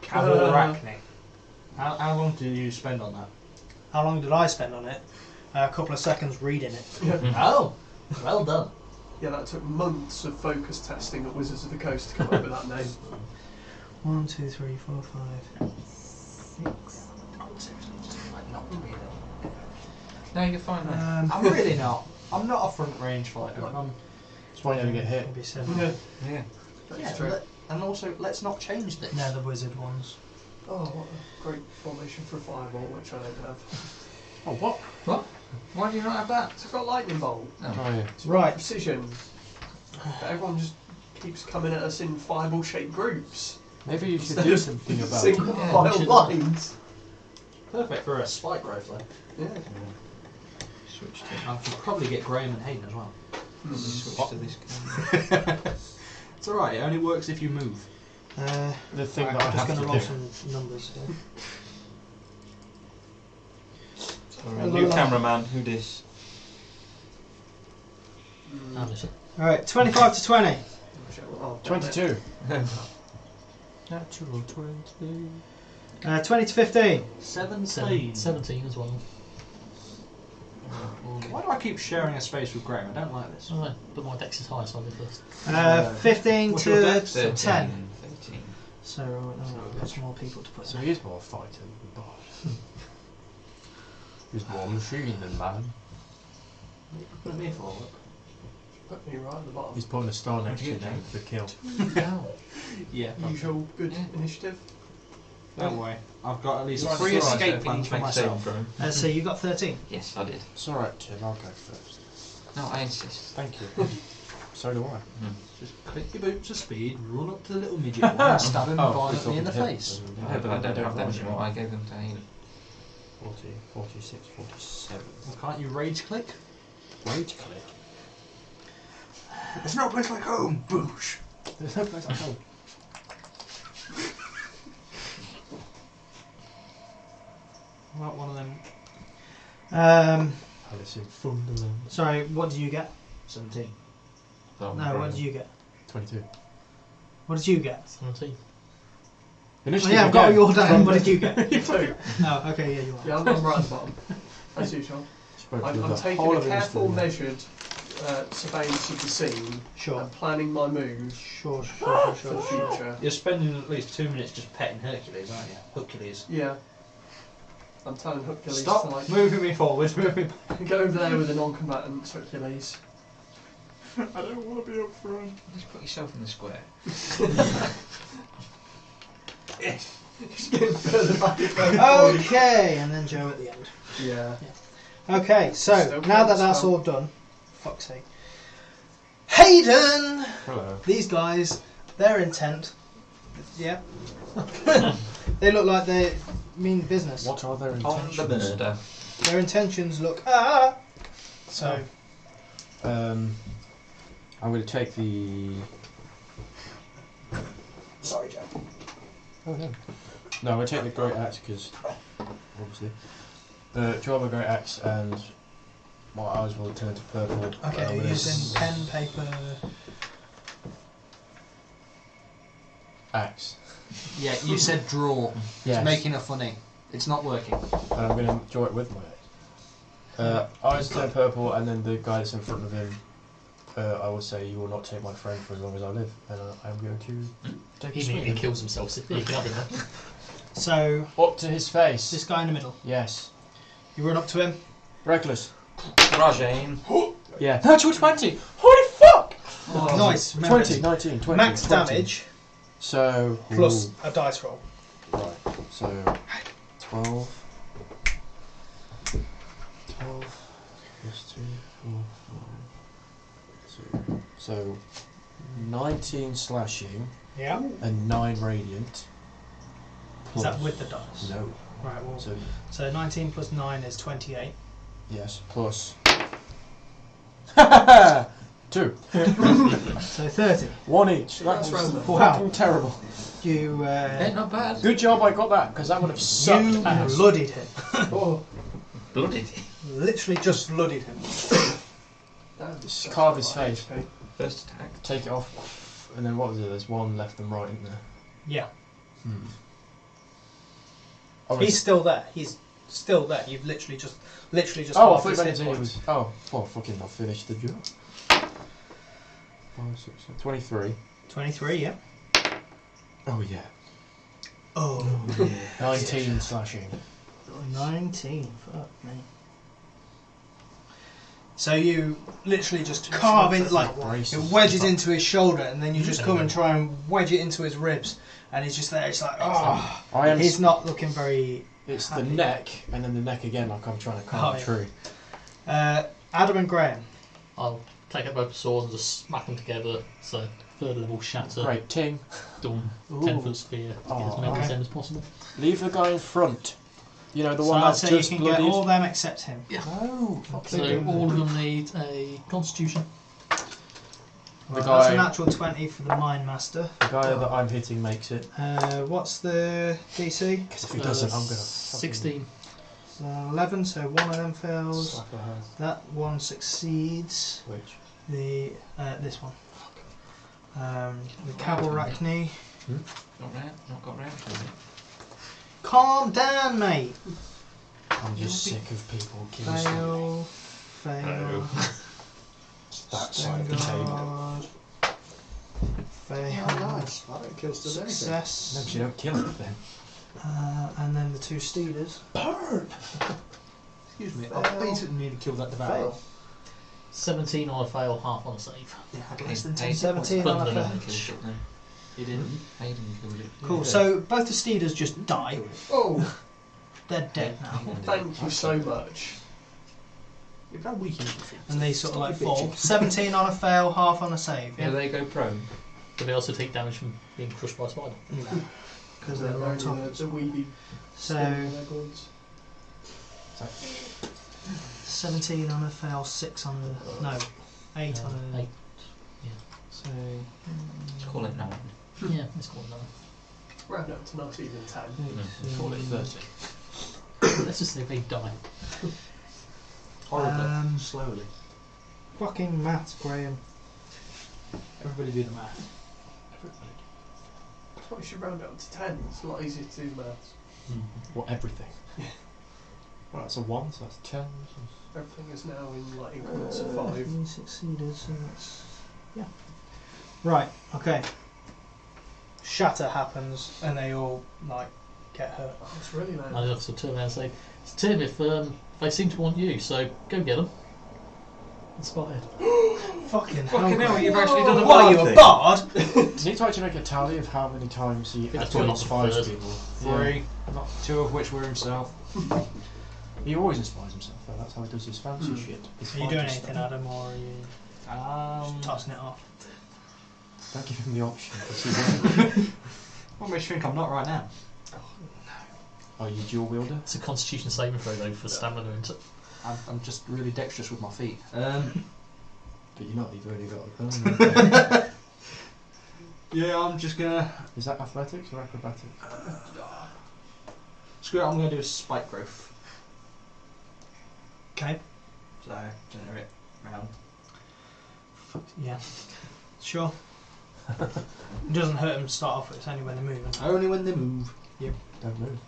Cavalrachni. How long did you spend on that? How long did I spend on it? A couple of seconds reading it. Oh, well done. Yeah, that took months of focus testing at Wizards of the Coast to come up with that name. 1, 2, 3, 4, 5. 6. Oh, seriously, just like not to be there. No, you're fine. mate. I'm really not. I'm not a front range fighter. That's why you're going to get hit. Maybe 7. Yeah, Yeah. that's true. And also, let's not change this. They're the wizard ones. Oh, what a great formation for a fireball, which I don't have. Oh, what? Why do you not have that? So I've got lightning bolt. No. Oh, yeah. It's Right. precision. But everyone just keeps coming at us in fireball-shaped groups. Maybe you should Instead do of something about single Yeah, file we should- lines. Perfect for a spike rifle. Yeah. Switch to, I could probably get Graham and Hayden as well. switch to this guy. It's alright, it only works if you move. the thing Right, that I I'm just have going to to roll do. some numbers here. Sorry, new cameraman, who dis? Ah, listen. Alright, 25 to 20. Oh, damn it. 22. Natural 20. 20 to 15. 17. 17 as well. Why do I keep sharing a space with Graham? I don't like this. Alright, but my dex is higher, so I'll go first. 15 What's your to dex? 10. 13. So, I've got some more people to put So in. he is more fighter than boss. He's more machine than man. Put me forward. Put me right at the bottom. He's putting a star next to you What'd now you for the kill. Down. Yeah. Usual good Yeah. initiative. Don't worry. I've got at least It's 3 alright, so escape if you plans need to for make a saving myself. throw. So you got 13. Yes, I did. It's alright, Tim, I'll go first. No, I insist. Thank you. So do I. Just click your boots of speed, run up to the little midget one and stab him violently in the face. No, but I don't have them anymore. I gave them to Hayden. 40, 46, 47. Well, can't you rage click? Rage click. There's no place like home, boosh. There's no place like home. What about one of them? Alice in Sorry, what did you get? 17. No, what did you get? 22. What did you get? 17. Oh, yeah, I've got your down. What did you get? You too. Oh, okay, yeah, you are. Yeah, I'm right at the bottom. As usual. I'm taking a careful, measured surveillance of the scene Sure. and planning my moves Sure. for the future. You're spending at least 2 minutes just petting Hercules, aren't you? Hercules. Yeah. I'm telling Hercules Stop to like moving me forward, move me back. go over there with a non-combatant Hercules. I don't want to be up front. Just put yourself in the square. Just getting further back. Okay, and then Joe at the end. Yeah. Okay, so Still now that close, that's though. all done, fuck's sake. Hayden! Hello. These guys, their intent, yeah, they look like they mean business. What are their On intentions? the murder. Their intentions look So I'm going to take the. sorry, Joe. Oh no. No, I'm going to take the great axe because, obviously, draw my great axe and my eyes will turn to purple. Okay, I'm you're gonna using pen, paper. axe. Yeah, you said draw. Yes. It's making it funny. It's not working. And I'm going to draw it with my axe. Eyes turn purple, and then the guy that's in front of him, I will say, "You will not take my friend for as long as I live," and I'm going to take He a swing immediately at him. kills himself, so you can have him there. So Up to his face. this guy in the middle. Yes. You run up to him. Reckless. Rajane. Yeah. Natural 20. Holy fuck! Oh, Nice. Remember 20, 19, 20. Max 20. damage So. plus a dice roll. Right. So 12. 12 plus 2, 4, 5, 2. So 19 slashing Yeah. and 9 radiant. Is Plus, that with the dice? No. Right, well, So so 19 plus 9 is 28. yes, plus 2. So 30. 1 each. That's That's random. fucking terrible. You Not bad. Good job I got that, because that would have sucked you ass. bloodied him. Oh, Blooded. Literally just bloodied him. damn, Just that's carve his quite face. HP. First attack. Take it off, and then what was it? There's one left and right, isn't there? Yeah. Oh, He's still there. He's still there. You've literally just oh, I halved thought you his meant hit to say it points. was. Oh, well, fucking, I'll finish the job. 23. 23, yeah. Oh, yeah. Oh. 19 slashing. 19. Fuck me. So you literally just carve in, like, it wedges into his shoulder, and then you just come and try and wedge it into his ribs, and he's just there. It's like, oh, I am. he's not looking very. It's the happy. neck, and then the neck again, like I'm trying to carve Oh, a tree. Adam and Graham. I'll take out both swords and just smack them together. So third level shatter, Right, ting. done. Ooh. 10-foot spear. Get as many okay. of them as possible. Leave the guy in front. You know, the So one I'd that's say you just can bloodied. get all them except him. No, fuck So it. all of them need a Constitution. Right, guy- that's a natural 20 for the Mine Master. The guy that I'm hitting makes it. What's the DC? Because if he doesn't, I'm going to 16. 11, so one of them fails. slap her hand. That one succeeds. Which? The this one. The Cavalrachni. Not got round to it. Calm down, mate. I'm just sick of people killing me. Fail. That side of the table. Fail. Nice. I don't kill still anything. Success. No, 'cause you don't kill it then. And then the two Steeders. Excuse me, I've basically nearly killed that devourer. Fail. 17 on a fail, half on a save. Yeah, I had less than 10 Hayden- 17 But on a no, no, fail. no. Killed it then. You didn't? Hayden killed it. Cool. So both the Steeders just die. Oh, They're dead now. thank you so much. You're very weak in your feet. And they sort of like Stop fall. bitching. 17 on a fail, half on a save. Yeah, Yeah. they go prone. But they also take damage from being crushed by a spider. Because they're on top. The weedy So leghorns. 17 on a fail, 6 on a no, 8 on a 8. so Let's call it 9. Yeah, let's call it 9. Round up to not even 10. Call it 30. Let's just say they die. Horribly. Slowly. fucking maths, Graham. Everybody do the math. I thought you should round up to 10. It's a lot easier to do maths. What, everything? Right, that's a 1, so that's 10. Everything is now in like increments of 5. You succeeded, so that's yeah. Right, okay. Shatter happens and they all like get hurt. Oh, it's really And loud. I also turn around and say, Tim, if they seem to want you, so go get them. Inspired. Fucking Fucking hell, Graham. you've actually done a What are you, bard a thing. bard? Do you need to actually make a tally of how many times he It's actually not the inspires first. people? 3, not 2 of which were himself. He always inspires himself, though. That's how he does his fancy shit. His Are you doing fighter anything, stuff. Adam, or are you just tossing it off? Don't give him the option. 'cause he won't. What makes you think I'm not right now? Are you dual wielder? It's a Constitution saving throw though for stamina, isn't it? I'm just really dexterous with my feet. But you're not. You've already got a gun. Yeah, I'm just gonna... Is that athletics or acrobatics? Screw it, I'm gonna do a spike growth. Okay. So, generate round. Yeah. Sure. It doesn't hurt them to start off with, it's only when they move. Isn't it? Only when they move. Don't move.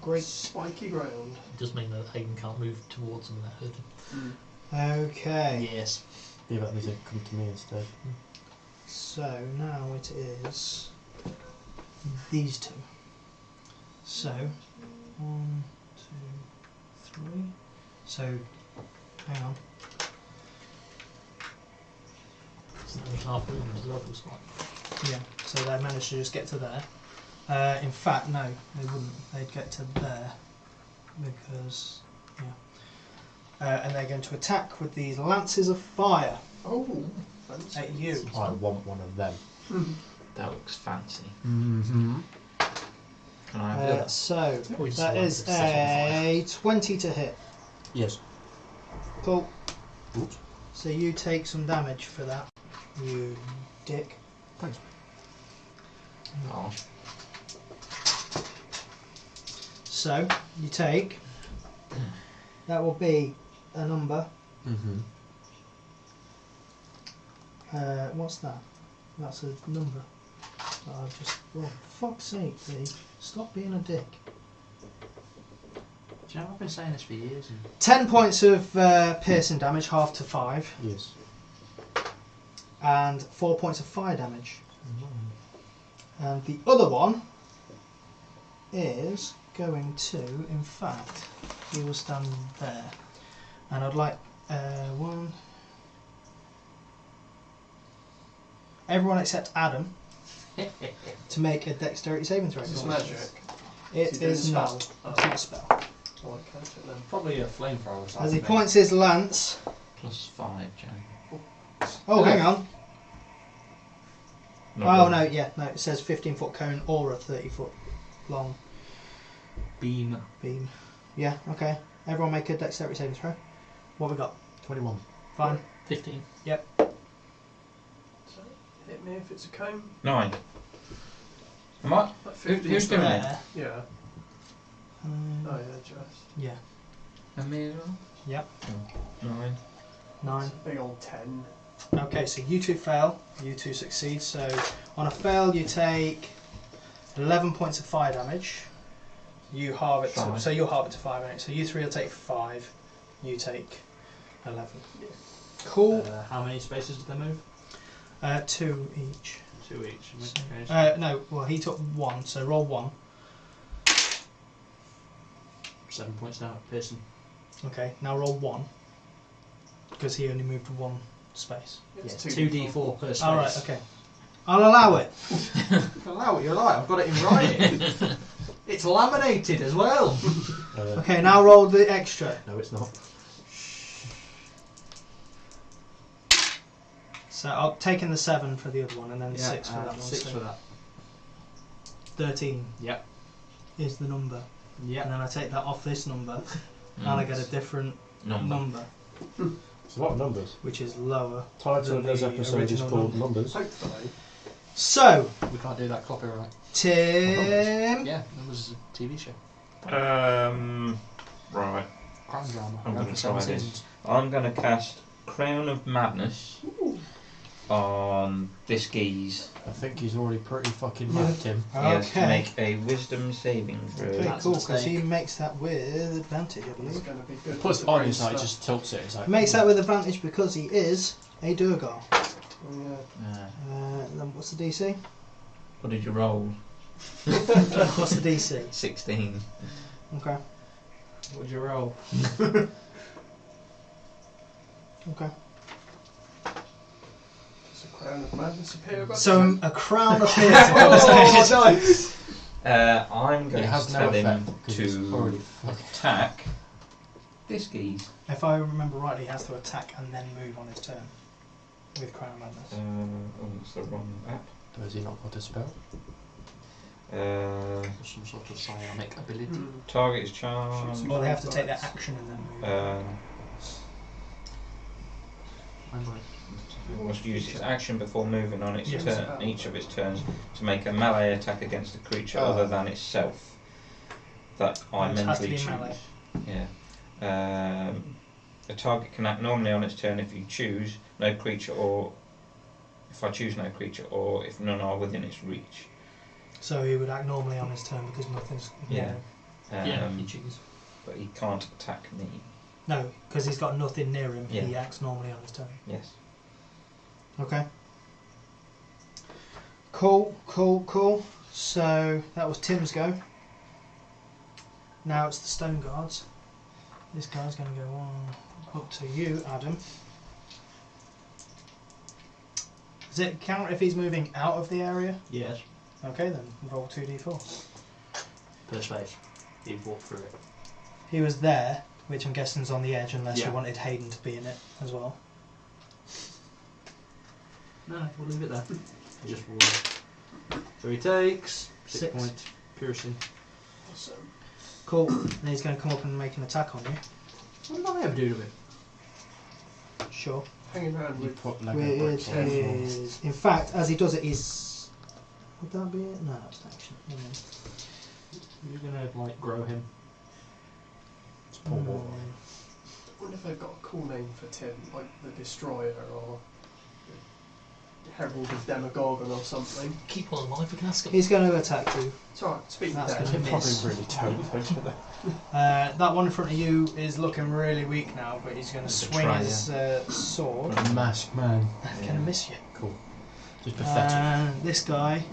Great spiky ground. It does mean that Hayden can't move towards them without hurting. Okay. Yes. Yeah, but they said come to me instead. So now it is these two. So 1, 2, 3. So hang on. So only half movement as well for a spike. Yeah. So they managed to just get to there. In fact, no, they wouldn't. They'd get to there because yeah. And they're going to attack with these lances of fire Oh, fancy. at you. I want one of them. That looks fancy. Mm-hmm. Can I have the other? So Or you that select is the second a 20 to hit. Yes. Cool. Oops. So you take some damage for that, you dick. Thanks. Gosh. So you take. That will be a number. Mm-hmm. What's that? That's a number. Oh, for fuck's sake, Leigh. Stop being a dick. Do you know, I've been saying this for years. And 10 points of piercing damage, half to 5, Yes. and 4 points of fire damage. And the other one is going to, in fact, he will stand there. And I'd like one. Everyone except Adam to make a dexterity saving throw. Is this magic? It Is he doing is a not. spell? It's not a spell. Oh, I catch it then. probably a flamethrower or something. As he points his lance. +5, Joe. Oh, hang on. Not Oh one. no, yeah, no. It says 15-foot cone or a 30-foot long beam. beam. Yeah, okay. Everyone make a dexterity saving throw. What have we got? 21. Fine. 15. So, hit me if it's a cone. 9. Am I? Like Who's doing it? There. Yeah. Um, Oh yeah, just. yeah. And me as well? Yep. 9. 9. It's a big old 10. Okay, so you two fail, you two succeed. So on a fail, you take 11 points of fire damage. You halve it, to, 5. so you'll halve it to 5. Right? So you three will take 5. You take 11. Cool. How many spaces did they move? 2 each. 2 each. In which case, No, well he took 1, so roll 1. 7 points down at Pearson. Okay, now roll 1 because he only moved 1 space. It's Yeah, 2d4. 2d4 per space. All right, okay. I'll allow it. Allow it, you're right. I've got it in writing. It's laminated as well. Okay, now roll the extra. No, it's not. So I've taken the 7 for the other one and then Yeah, 6 for that one. 6 so for that. 13 Yep. is the number. And Yep. then I take that off this number and I get a different number, It's a lot of numbers. which is lower. Title of this The episode is original called number. Numbers. Hopefully. So, We can't do that copyright. Tim. Yeah, that was a TV show. Right. Crime drama. I'm Ran gonna for 7 try this. seasons. I'm going to cast Crown of Madness on this geese. I think he's already pretty fucking mad, Tim. He has to Okay. make a wisdom saving throw. Okay, That's a cool, because he mistake. makes that with advantage, I It's believe. going to be good. Plus, with the on brain his side, stuff. just tilts it. It's like, He makes that with advantage because he is a Durgar. Yeah. Then what's the DC? What did you roll? What's the DC? 16. Okay. What'd you roll? Okay. Does a crown of madness appear above So him? a crown appears. Oh, nice! I'm going it to has no tell him effect because he's already to fucking. attack this geese. If I remember rightly, he has to attack and then move on his turn with Crown of Madness. Oh, it's the wrong app. Has he not got a spell? Some sort of psionic ability. Target is charmed. Or they have to take their action and then move. Must use its action before moving on its Yes. turn, each of its turns, to make a melee attack against a creature Oh. other than itself that I It has to mentally be choose. melee. Yeah. A target can act normally on its turn if you choose no creature, or if I choose no creature, or if none are within its reach. So he would act normally on his turn because nothing's. Yeah. Yeah, you choose. But he can't attack me. No, because he's got nothing near him. He Yeah. acts normally on his turn. Yes. Okay. Cool. So that was Tim's go. Now it's the Stone Guards. This guy's going to go on up to you, Adam. Does it count if he's moving out of the area? Yes. Okay, then roll 2d4. Per space. You walk through it. He was there, which I'm guessing is on the edge, unless Yeah. you wanted Hayden to be in it as well. No, we'll leave it there. He just rolled. So he takes 6 Six. points piercing. Awesome. Cool. And he's going to come up and make an attack on you. What did I ever do to him? Sure. Hanging around You with. put Lego Which bricks on the floor. is, in fact, as he does it, he's. Would that be it? No, that's an action. You're gonna like grow him. It's pour water on. I wonder if they've got a cool name for Tim, like the Destroyer or the Herald of Demogorgon or something. Keep on alive, we can ask him. He's going to attack you. It's alright, speaking That's of gonna that. hit. Probably Miss. really don't. That one in front of you is looking really weak now, but he's going to swing try, his sword. Mask man. That's going to miss you. Cool. Just pathetic. And this guy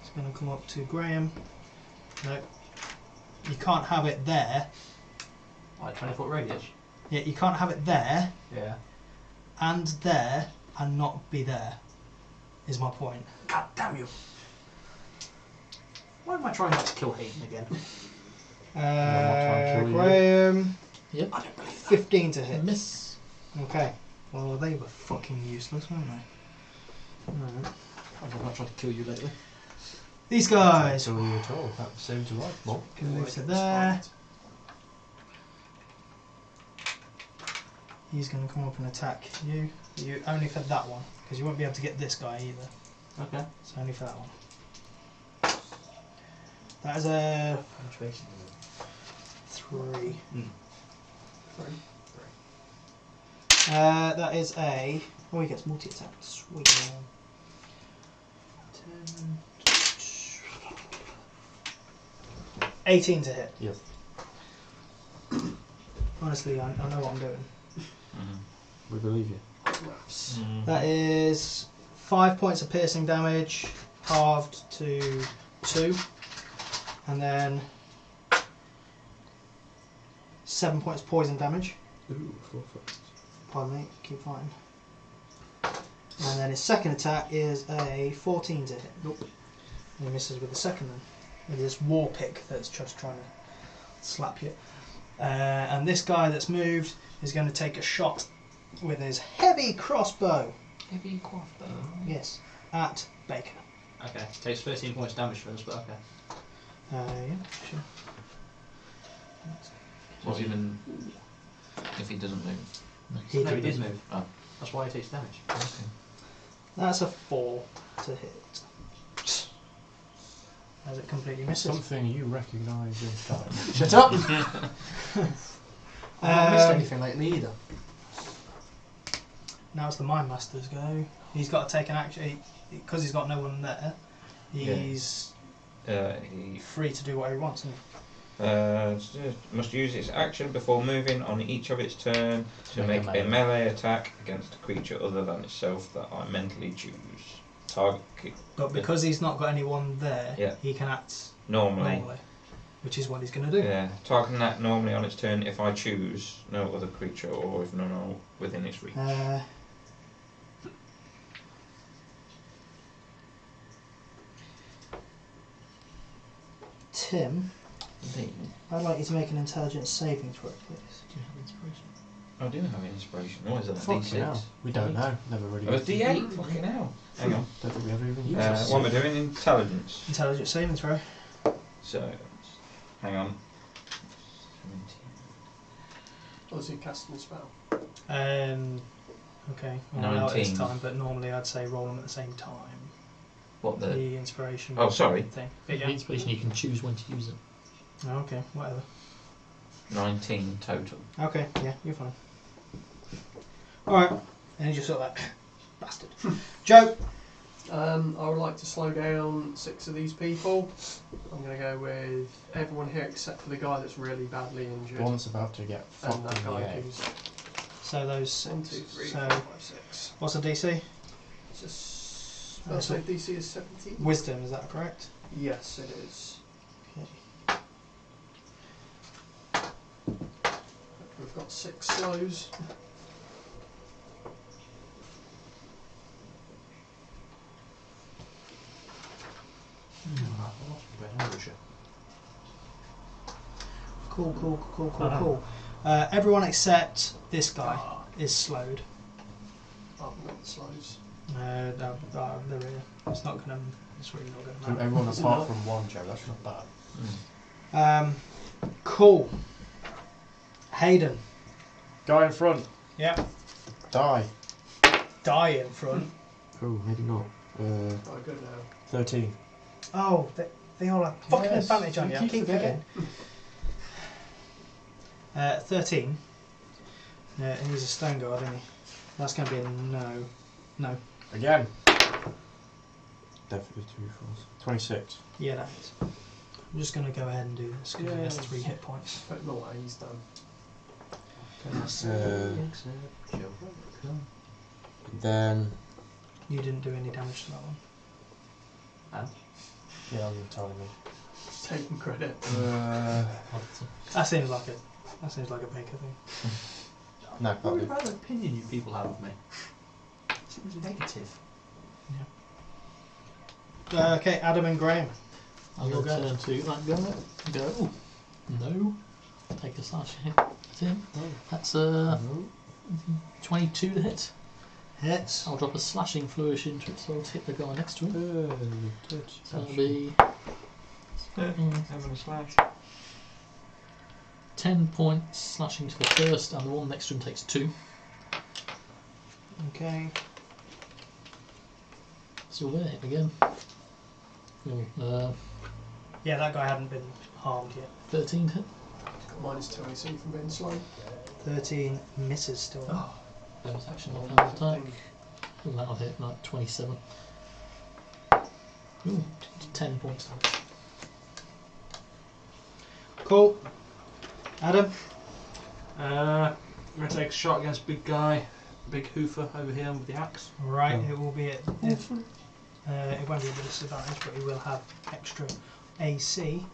is going to come up to Graham. No, you can't have it there. Like 20-foot radius. Yeah, you can't have it there Yeah. and there and not be there. Is my point. God damn you! Why am I trying not to kill Hayden again? trying to kill you. Graham, Yep. I don't believe that. 15 to hit. Miss. Okay. Well, they were fucking useless, weren't they? Alright. I've not tried to kill you lately. These guys Don't kill you at all. That saved your life, Mom. can move to there. He's going to come up and attack you. You only for that one, because you won't be able to get this guy either. Okay. It's only for that one. That is a 3. That is a. Oh, he gets multi attack. Sweet. 10. 18 to hit. Yes. Honestly, I know what I'm doing. We believe you. Maps. That is 5 points of piercing damage, halved to 2, and then 7 points of poison damage. Ooh, 4 foot. Pardon me, keep fighting. And then his second attack is a 14 to hit. Nope. And he misses with the second one. With this war pick that's just trying to slap you. And this guy that's moved is going to take a shot with his heavy crossbow. Heavy crossbow. Yes, at Baker. Okay. Takes 13 points damage first, but okay. Yeah, sure. What even if he doesn't move? He No, he did did move. Oh. That's why he takes damage. Okay. That's a 4 to hit. As it completely misses. Something you recognise in time. Shut up! I've not missed anything lately either. Now it's the Mind Master's go. He's got to take an action because he's got no one there. He's He free to do whatever he wants. Isn't he? must use its action before moving on each of its turn to Make make a a melee attack against a creature other than itself that I mentally choose. Target But because he's not got anyone there, Yeah. he can act normally. normally, which is what he's going to do. Yeah, targeting that normally on its turn if I choose no other creature or if none are within its reach. Tim, Leigh, I'd like you to make an intelligence saving throw, please. Do you have inspiration? I do have inspiration. What is that? Fucking D6? hell. We don't know. Never really. Oh, it's D8. Fucking hell. Hang on. Don't think we ever even used What am I doing? Intelligence. Intelligence saving throw. So, hang on. Or is he casting a spell? Okay. Well, not at this 19. time, but normally I'd say roll them at the same time. What the? The inspiration. Oh, sorry. Thing. The inspiration, you can choose when to use it. Oh, okay, whatever. 19 total. Okay, yeah, you're fine. Alright, and he just sort of like, bastard. Joe! I would like to slow down 6 of these people. I'm going to go with everyone here except for the guy that's really badly injured. One's about to get and fucked that in the guy egg. who's So those 1, 2, 3, so 4, 5, 6. what's the DC? It's just spell save DC is 17. Wisdom, is that correct? Yes, it is. Okay. We've got 6 slows. Cool. Everyone except this guy is slowed. Oh, not the slows. They're here. It's not going to It's really not going to From matter. everyone Is it apart not? from one, Joe. That's not bad. Cool. Hayden. Guy in front. Yeah. Die. Die in front. Oh, maybe not. Oh, good now. 13. Oh, they all have fucking Yes, advantage on you you. I keep keep forgetting. forgetting. 13. He's a stone guard, isn't he? That's going to be a no. No. Again. Definitely 2 falls. 26. Yeah, that is. I'm just going to go ahead and do this because he has 3 hit points. But no way, he's done. Then. You didn't do any damage to that one. Yeah, I'm telling me. Just taking credit. That seems like a Baker thing. No, What that'll do. about the opinion you people have of me? Seems negative. Okay, Adam and Graham. I'm You'll going to go. turn to that guy. Go. No. Take a slash hit at him. That's 22 to hit. Hits. I'll drop a slashing flourish into it, so I'll hit the guy next to him. So that'll be Having a slash. 10 points slashing to the first, and the one next to him takes 2. Okay. Still there, hit again. Yeah, that guy hadn't been harmed yet. 13 to hit. Got -2 AC from being slow. 13 misses still. Oh, Bonus action, offhand attack. Ooh, that'll hit like 27. Ooh, 10 points damage. Cool. Adam. I'm going to take a shot against big guy, big hoofer over here with the axe. Right, it will be at. It won't be a disadvantage, but he will have extra AC.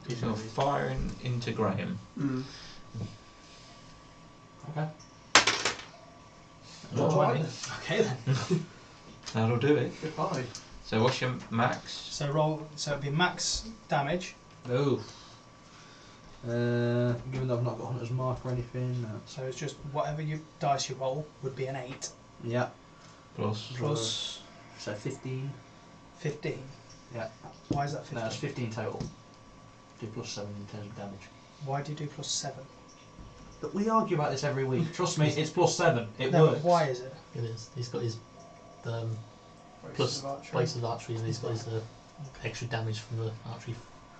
He's sort of firing into Graham. Mm. Okay. All right. Okay then. That'll do it. Goodbye. So what's your max? So roll. So it'll be max damage. Oh. Given that I've not got Hunter's Mark or anything. So it's just whatever you dice you roll would be an 8 Yeah. Plus. plus So 15. 15. Yeah. Why is that 15? No, it's 15 total. Do +7 in terms of damage. Why do you do plus 7? But we argue about this every week. Trust me, it's +7. It No, works. but why is it? It is. He's got his plus Braces of archery. place of archery, and he's got his extra damage from the archery.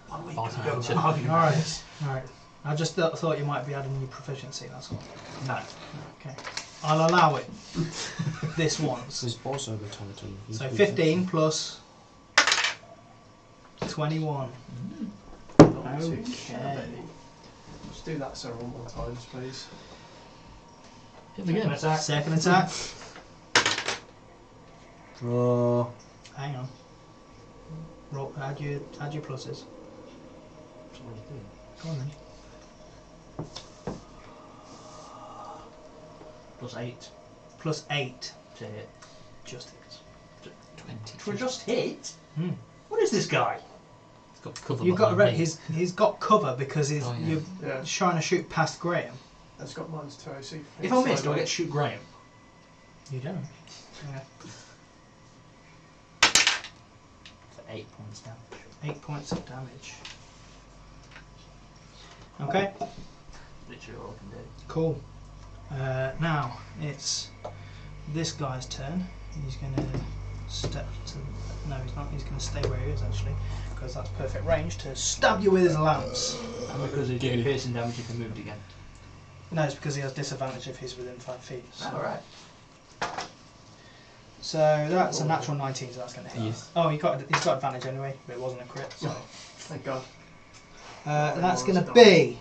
1 week Fighting ago, nature. we argued about Alright. this. Alright. I just thought you might be adding new proficiency, that's all. No. Okay. I'll allow it. This once. There's also the time to. So 15 plus 21. Okay. Let's do that several more times, please. Hit him again. Attack. Second attack. Draw. Hang on. Roll, add your pluses. Go on then. +8 Plus 8. to hit. Just hits. 20. For just hit? Hmm. What is this guy? He's got cover. You've got behind me. he's got cover because Oh, yeah. you're Yeah. trying to shoot past Graham. It's got -2 AC. If I miss, do I get to shoot Graham? You don't. Yeah. For 8 points damage. 8 points of damage. Okay. Literally all I can do. Cool. Now it's this guy's turn. He's going to step to. No, he's not. He's going to stay where he is actually, because that's perfect range to stab you with his lance. And because he did piercing damage, he can move it again. No, it's because he has disadvantage if he's within 5 feet. So, Alright. so that's a natural 19, so that's going to hit. Yes. Oh, he's got advantage anyway, but it wasn't a crit. So. Thank God. That's going to be.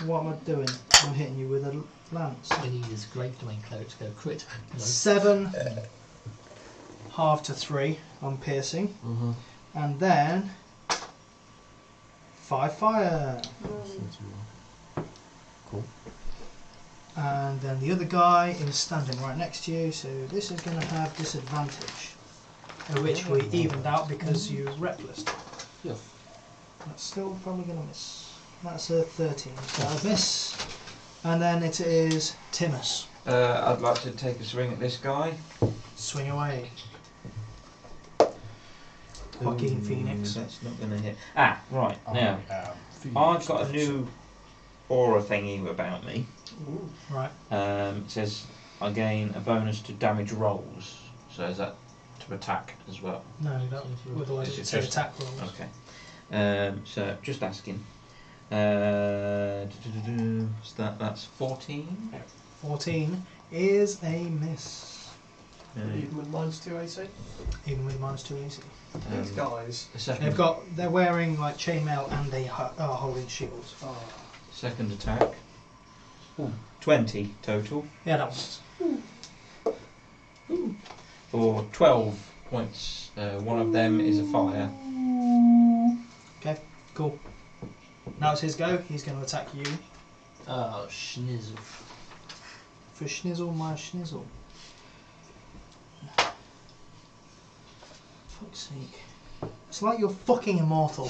What am I doing? I'm hitting you with a lance. We need his Grave Domain Cleric to go crit. No. 7 half to 3 on piercing, Mm-hmm. and then 5 fire. Cool. And then the other guy is standing right next to you, so this is going to have disadvantage, which we evened out because you reckless. Yeah. That's still probably going to miss. That's a 13, so I'll miss. And then it is Timus. I'd like to take a swing at this guy. Swing away. Joaquin Phoenix. That's not going to hit. Ah, right. Now, I've got a new aura thingy about me. Ooh. Right. It says I gain a bonus to damage rolls. So is that to attack as well? No, that otherwise Is it it's say just- attack rolls. Okay. So just asking. So that's 14. 14 is a miss, Even with -2 AC. even with -2 AC. These guys. The second, They're wearing like chainmail and they are holding shields. Oh, second attack. 20 total. Yeah, that was. For 12 points. One of them is a fire. Cool. Now it's his go. He's going to attack you. Oh, schnizzle. For schnizzle, my schnizzle. Fuck's sake. It's like you're fucking immortal.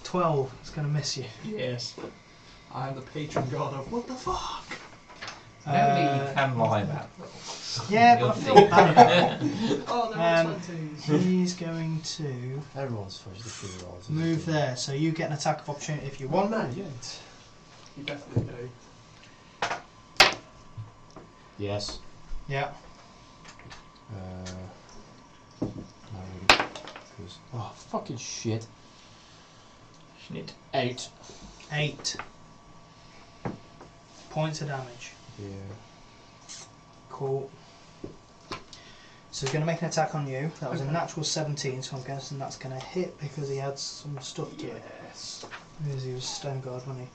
12 is going to miss you. Yes. I am the patron god of what the fuck? Maybe you can lie about that. Yeah, but I feel bad. oh they're all 20s. He's going to Everyone's supposed to shoot rolls. move there, so you get an attack of opportunity if you want. No, you definitely do. Yes. Yeah. No, really. 'Cause- oh, fucking shit. Schnit. 8. 8 points of damage. Yeah. Cool. So he's going to make an attack on you. That was a natural 17, so I'm guessing that's going to hit because he had some stuff to it. Yes. Because he was stone guard, wasn't he?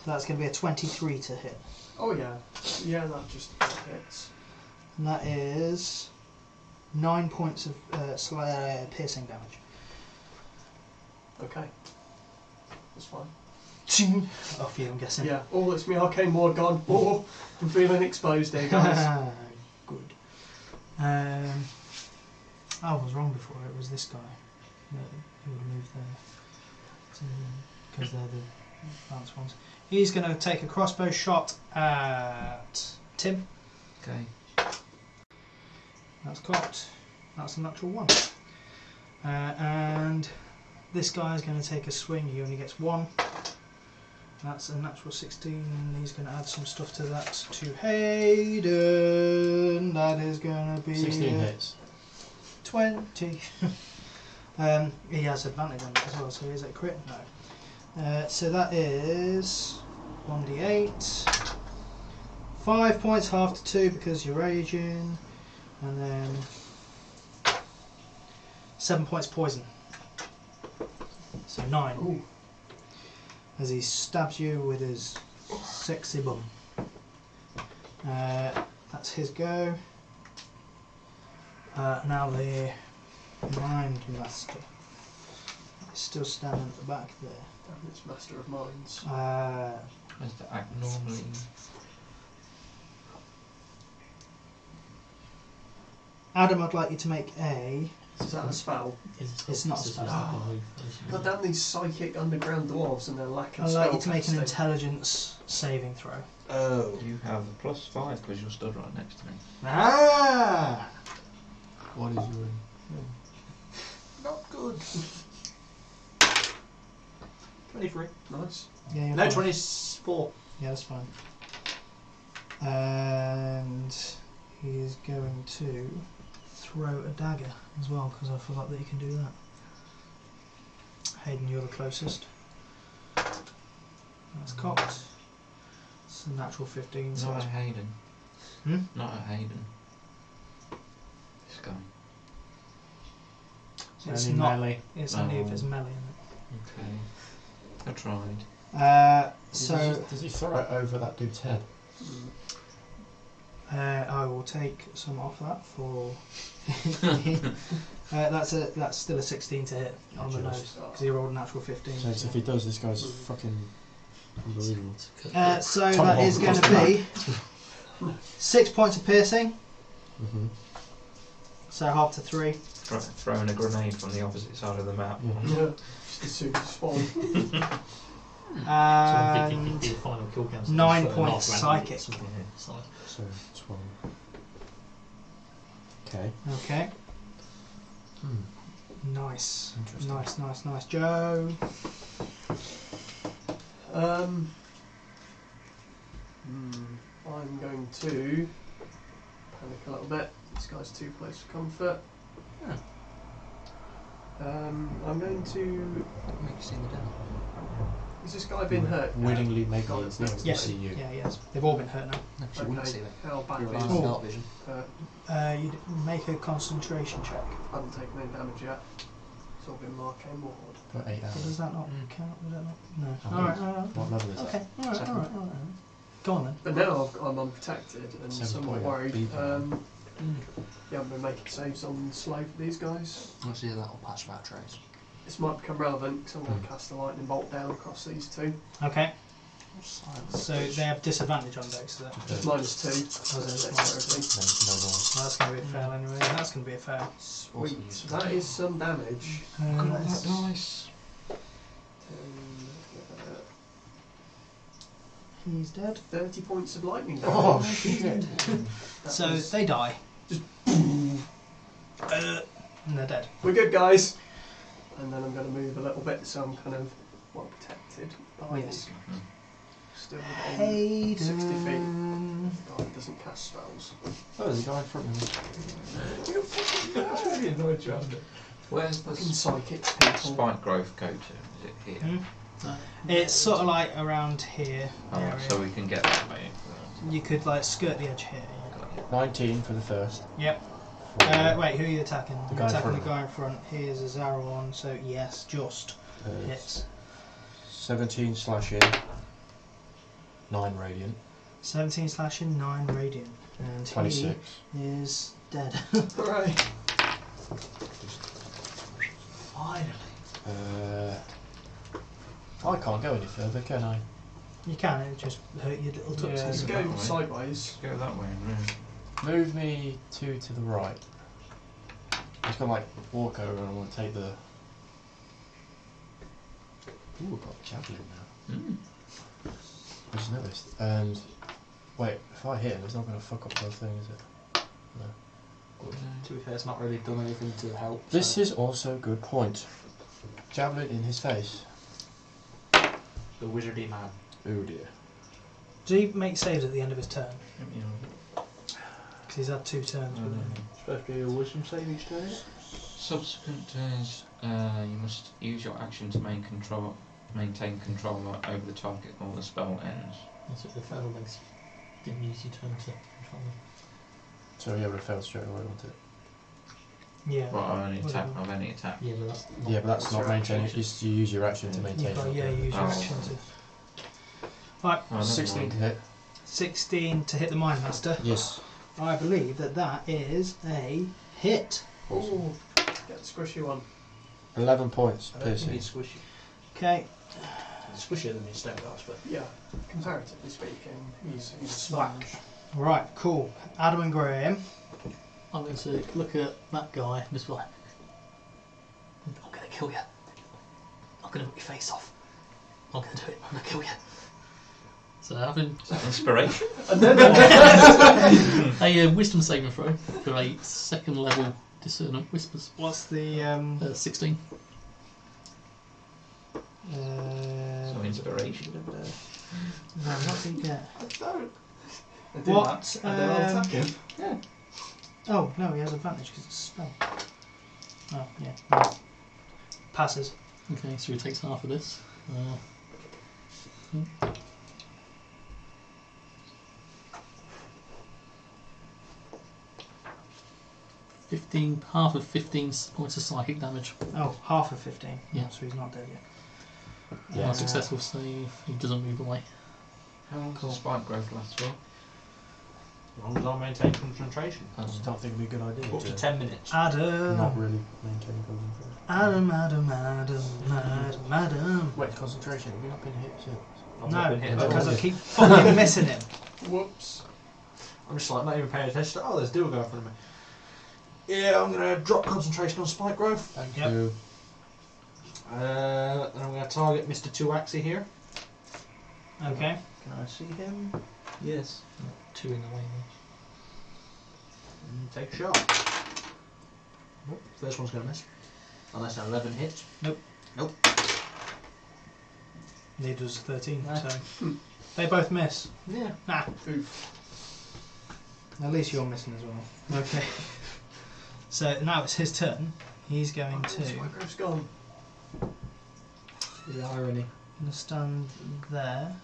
So that's going to be a 23 to hit. Oh yeah. Yeah, that just hits. And that is 9 points of piercing damage. Okay. That's fine. Off you, I'm guessing. Yeah. Oh, it's me arcane ward gone. Oh, I'm feeling exposed here, guys. Good. I was wrong before. It was this guy. No, he would have moved there. Because they're the advanced ones. He's going to take a crossbow shot at Tim. Okay. That's cocked. That's a natural 1. And this guy is going to take a swing. He only gets 1. That's a natural 16, and he's going to add some stuff to that to Hayden. That is going to be 16 hits. 20. He has advantage on it as well, so is it a crit? No. So that is 1d8. 5 points, half to 2 because you're raging, and then 7 points poison. So 9. Ooh. As he stabs you with his sexy bum. That's his go. Now the Mind Master is still standing at the back there. Damn, it's Master of Minds. Has to act normally. Adam, I'd like you to make a... Is that a spell? It's not a spell. God damn these psychic underground dwarves and their lack of I'd spell like you to make an casting. intelligence saving throw. Oh. You have a +5 because you're stood right next to me. Ah! What is your... Not good. 23. Nice. Yeah, you're No, fine. 24. Yeah, that's fine. And he's going to throw a dagger as well, because I forgot that you can do that. Hayden, you're the closest. That's cocked. It's a natural 15. So Not at that's- Hayden. Hmm? Not at Hayden. This guy. it's only not. melee. It's only if Oh. it's melee. Isn't Okay. I tried. it? So Does he throw it over that dude's head? I will take some off that for. That's still a 16 to hit on the nose because he rolled a natural 15. So if he does, this guy's fucking unbelievable. So Tom that is Holland going to across be 6 points of piercing. Mm-hmm. So half to 3. Throwing a grenade from the opposite side of the map. Yeah. Just as soon as spawn. And the final kill count. 9 points psychic. So 12. Okay. Okay. Hmm. Nice. Interesting. Nice. Joe. I'm going to panic a little bit. This guy's too close for comfort. Yeah. I'm going to. Make you see the demo. Has this guy been hurt? Willingly make God, me it's able next to Yes. see you. Yeah, yes. They've all been hurt now. No, she wouldn't see Okay. it. How bad You're is on Oh. dark vision. hurt? You'd make a concentration check. I haven't taken any damage yet. It's all been arcane ward. For 8 Or hours. does that not count? Does that not? No. Oh, Alright. What level is Okay. that? Alright. Go on then. But now I'm unprotected and 7 somewhat point worried. beacon. Yeah, I'm going to make saves on slow for these guys. Let's see if that'll pass without trace. This might become relevant because I'm going to cast a lightning bolt down across these two. Okay. Silence. So they have disadvantage on dex, is that? Just -2. Oh, there's Dexterity. Then no noise. Well, that's going to be a fail anyway. That's going to be a fail. Sweet. That is some damage. Nice. He's dead. 30 points of lightning damage. Oh shit. That So was- they die. Just and they're dead. We're good, guys. And then I'm going to move a little bit so I'm kind of well protected. Yes. Still within 60 feet. Hayden. God doesn't cast spells. Oh, there's a guy in front of me. Where's the Fucking psychic people. spike growth go to? Is it here? It's sort of like around here. Alright, area. so we can get that way. You could like skirt the edge here. 19 for the first. Yep. For, Wait, who are you attacking? The You're guy in attacking front. the guy in front. Here's a Zaron, so yes, just uh, hits. 17 slashing. 9 radiant. 17 slashing, 9 radiant. And 26. he is dead. Alright. Finally. I can't go any further, can I? You can, it just hurt your little Yeah. tootsies. Just go that way. sideways. Go that way and round. Move me 2 to the right. I'm just gonna like walk over and I want to take the. Ooh, I've got a javelin now. I just noticed. And wait, if I hit him, it's not gonna fuck up the whole thing, is it? No. To be fair, it's not really done anything to help. This so. is also a good point. Javelin in his face. The wizardy man. Oh dear. Does he make saves at the end of his turn? Let me know. Because he's had 2 turns with him. Supposed to be a wisdom save each turn. Subsequent turns, you must use your action to maintain control over the target while the spell ends. That's what the feral links didn't use your turn to control them. So he would have failed straight away, wouldn't it? Yeah. Well, I've only Whatever. attacked. Yeah, but that's not, Yeah, but that's not your maintaining. action. You use your action to You've maintain. got, it. yeah, use your Oh. action to. Oh, never 16 mind. to hit. 16 to hit the Mind Master. Yes. I believe that is a hit. Ooh. Get the squishy one. 11 points I don't think piercing. he's squishy. Okay. It's squishier than his stone guys, but Yeah. Comparatively speaking, he's a sponge. Right, cool. Adam and Graham. I'm going to look at that guy and just be like, I'm going to kill you. I'm going to rip your face off. I'm going to do it. I'm going to kill you. So having Is that inspiration? And then a wisdom saving throw for a 2nd level discernment whispers. What's the 16. So inspiration. No, what did he get? I don't. I did What, that, and then I'll attack him. Oh no, he has advantage because it's a spell. Oh yeah, no. Passes. Okay, so he takes half of this. 15, half of 15 points of psychic damage. Oh, half of 15. Yeah. So he's not dead yet. Yeah. Successful save. He doesn't move away. How long does the spike growth last for? as long as I maintain concentration. I just don't think it'd be a good idea. Up to 10 minutes. Not Adam. really maintain concentration. Adam. Wait, concentration. Have you not been hit since? I've not No, been hit at because all. I keep fucking missing him. Whoops. I'm just like not even paying attention. Oh, there's Duo going in front of me. Yeah, I'm going to drop concentration on spike growth. Thank Yep. you. And I'm going to target Mr. Tuaxi here. Okay. Can I see him? Yes. 2 in the way. And take a shot. Oh, first one's going to miss. Unless an 11 hits. Neither was 13, No. so they both miss. Yeah. Nah, Oof. at least you're missing as well. Okay. So now it's his turn. He's going to Spygrove's gone. The irony. stand there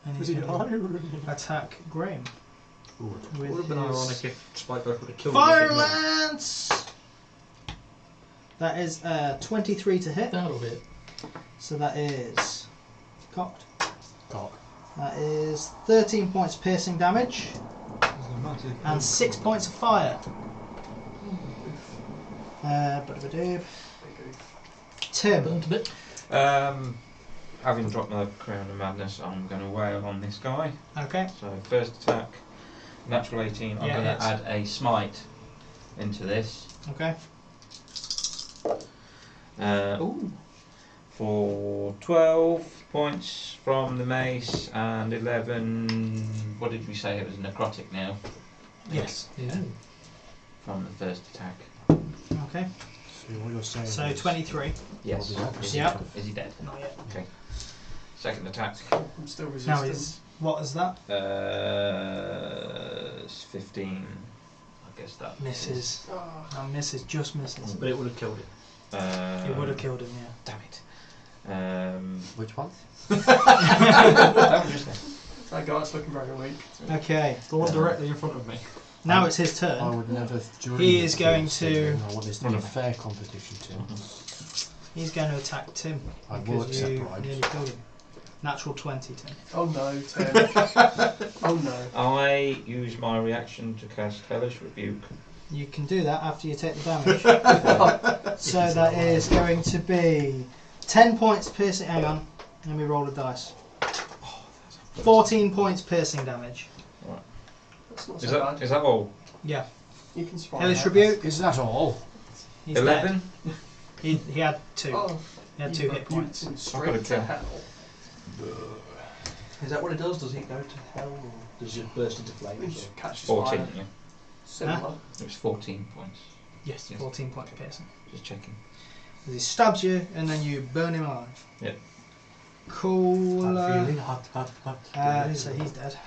and he's The going to irony. attack Graham. It with would have been his ironic if Spygrove would have killed Fire him. Lance! That is 23 to hit. That'll hit. So that is cocked. Cock. That is 13 points piercing damage and 6 points of fire. Ba-da-ba-doob. Tim. Burnt a bit. Having dropped my Crown of Madness, I'm going to wail on this guy. Okay. So first attack, natural 18. I'm Yeah, going hits. to add a smite into this. Okay. Ooh. For 12 points from the mace and 11. What did we say? It was necrotic now Yes. Yeah. from the first attack. Okay. So what you're saying So is 23. Yes. Well, the Is he, Yep. is he dead? Not yet. Okay. Second attack. I'm still resistant. Now is what is that? It's 15. I guess that Misses. Ah, That misses. Just misses. But it would have killed him. It would have killed him. Yeah. Damn it. which one? That was just that guy's looking very weak. Okay. The one directly in front of me. Now it's his I turn. would never. Dream He is of going saying, to- I want this to be a fair competition, Tim. He's going to attack Tim I will because accept you bribes. nearly killed him. Natural 20, Tim. Oh no, Tim. Oh no. I use my reaction to cast Hellish Rebuke. You can do that after you take the damage. So that is going to be 10 points piercing. Hang on, let me roll the dice. 14 points piercing damage. That's not Is so that bad. is that all? Yeah. You can survive. Hellish that. Rebuke. Is that all? He's 11. dead. He had 2. Oh, He had you 2 hit rebuked points. him I've got straight a to kill. hell. Is that what it does? Does he go to hell or does he just burst into He flames? just catches 14. fire. Yeah. Similar. It was 14 points. Yes, Yes. 14 points piercing. Just checking. He stabs you and then you burn him alive. Yep. Cool. Feeling hot. So he's dead.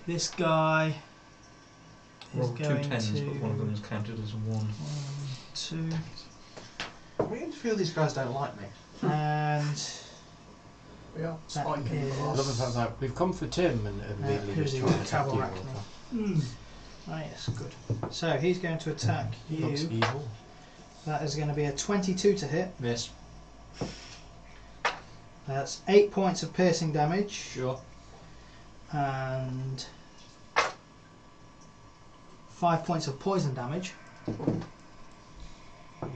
This guy is Rolled two going 10s, to. but one of them was counted as a 1. 1, 2, I really feel these guys don't like me. and We are That spiking is- I love the fact that we've come for Tim and immediately who's just he trying to with? attack you. Cavalry. Oh yes, good. So he's going to attack He looks you. evil. That is going to be a 22 to hit. Miss. That's 8 points of piercing damage Sure. and 5 points of poison damage.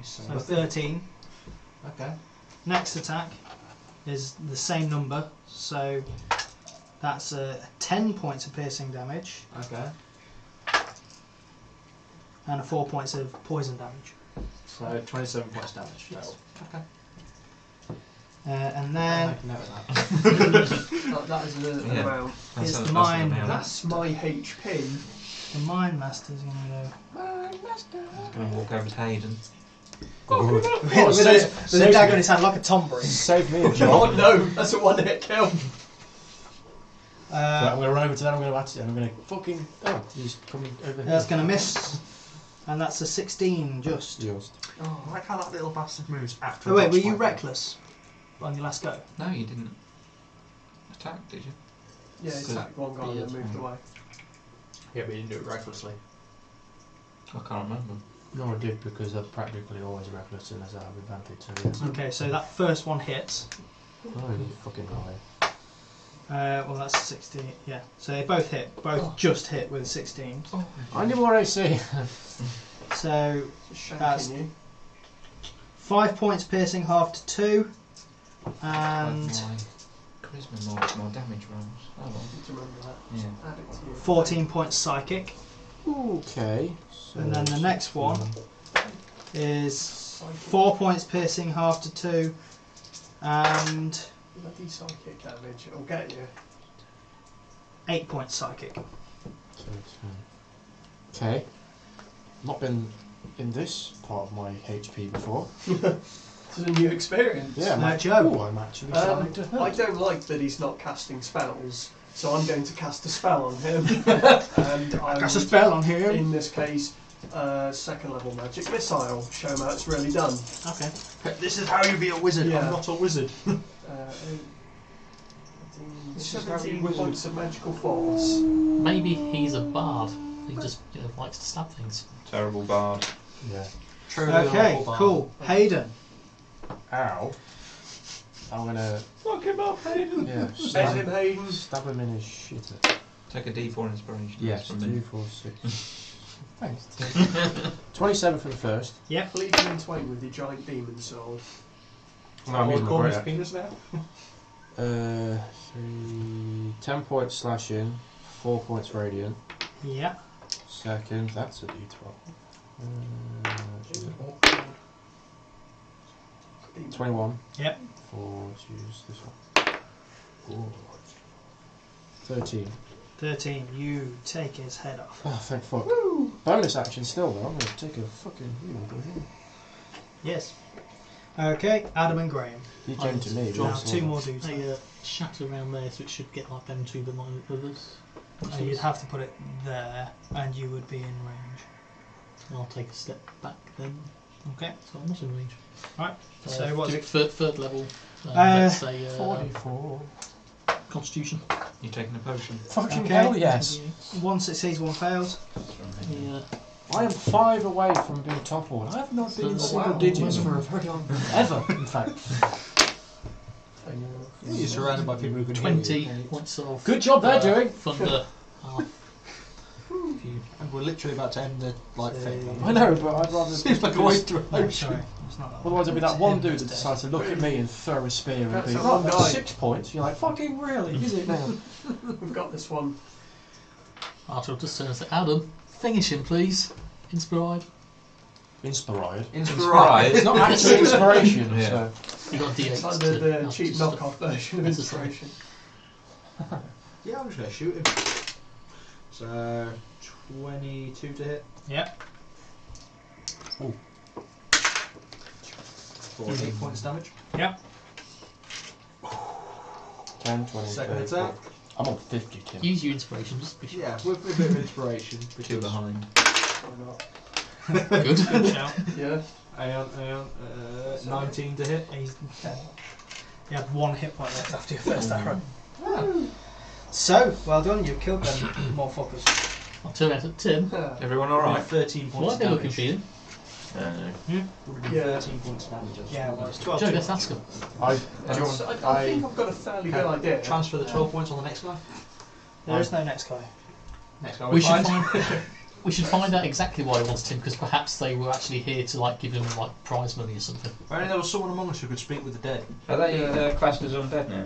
So 13. Okay. Next attack is the same number, so that's 10 points of piercing damage Okay. and 4 points of poison damage. So 27 points damage. Yes. Okay. And I'll then make a note of that is the Yeah. amount. Is That's the a- mine- that's That's my HP. the Mine Master's going to going to walk over to Hayden. go Oh, with save- a dagger in his hand like a tomboy. Save me a Oh job. no, that's a one-hit kill. Right, I'm going to run over to that. I'm going to actually. I'm going to fucking. Oh, he's coming over here. That's going to miss, and that's a 16 just. Just. Oh, I like how that little bastard moves after. Oh wait, were Dodge you Spike. reckless on your last go? No, you didn't attack, did you? Yeah, he Good. attacked one guy and then moved away. Yeah, but you didn't do it recklessly. I can't remember. No, I did because they're practically always reckless unless I have advantage. So yes. Okay, so that first one hits. Oh, you fucking lie. Well, that's 16. Yeah, so they both hit. Both just hit with 16. I knew what I say. So Just That's- shanking you. 5 points piercing, half to 2, and my charisma marks my damage rolls. Oh well. Need to remember that. Yeah. Add it to your 14 points psychic. Okay. So And then the next one is psychic. 4 points piercing, half to 2, and Bloody psychic damage. It'll get you. 8 points psychic. Okay. Not been in this part of my HP before. This is a new experience. Yeah, Joe. I'm actually starting to hurt. I don't like that he's not casting spells, so I'm going to cast a spell on him. And Cast a spell on him. In this case, second level magic missile. Show him how it's really done. Okay. This is how you be a wizard. Yeah. I'm not a wizard. 17 points of magical force. Maybe he's a bard. He just likes to stab things. Terrible bard. Yeah. Okay, cool. Hayden. Ow. I'm gonna. Fuck him up, Hayden. Yeah. Send him, Hayden. Stab him in his shit. Take a D4 inspiration. Yes. From 2, me. 4, 6. Thanks. 27 for the first. Yep. Cleave him in twain with your giant demon sword. No, I'm using call my his great penis now. 10 points slashing, 4 points radiant. Yep. Second, that's a d12. 21. Yep. For use this one. 13. 13. You take his head off. Oh, thank fuck. Woo! Bonus action still though. I'm gonna take a fucking heal. Yes. Okay, Adam and Graham. He came to me. Now but 2 more dudes. A shatter around there, so it should get like them two, but not the others. You'd have to put it there, and you would be in range. I'll take a step back then. Okay. So I'm not in range. Right. So what's it? Third level. Let's say 44. Constitution. You taking a potion? Fucking Okay. hell yes. One succeeds, one fails. Yeah. I am 5 away from being toppled. I have not been in single digits for a very long ever, in fact. You're surrounded by people who can 20 heal you. points of Good job they're doing. thunder. Half. And we're literally about to end the thing. I know, but I'd rather. Seems like a waste of No, sorry. It's not that. Otherwise, there'd be that one dude that decides to look at me and throw a spear and That's be, a oh, long that's guy. 6 points. You're like, fucking really? Is it now? We've got this one. Archer will just turn and say, Adam, finish him, please. Inspired. Inspired. Inspired. It's not actually inspiration, Yeah. so. You got D8. It's like to- the no, cheap just- knockoff version of necessary. inspiration. Yeah, I'm just going to shoot him. So, 22 to hit. Yep. 8 points damage. Yep. 10, 20, Second 30, attack. I'm on 50, Tim. Use your inspiration, just be sure. Yeah, with a bit of inspiration. Two behind. Why not? Good. Good shout. Yeah. Hang on. 19 to hit. He's dead. You have 1 hit point left after your first arrow. So, well done, you've killed them motherfuckers. I'll turn out at Tim. Everyone alright? 13 Why points are they looking damage. for you? Would have been Yeah. 13 points damage. Yeah, well, it's 12. Joe, let's ask him. I think I've got a fairly good idea. Transfer the 12 points on the next guy. There is no next guy. Next guy We should we should find out exactly why he wants Tim, because perhaps they were actually here to like give him like prize money or something. Apparently there was someone among us who could speak with the dead. Are they classed as undead now?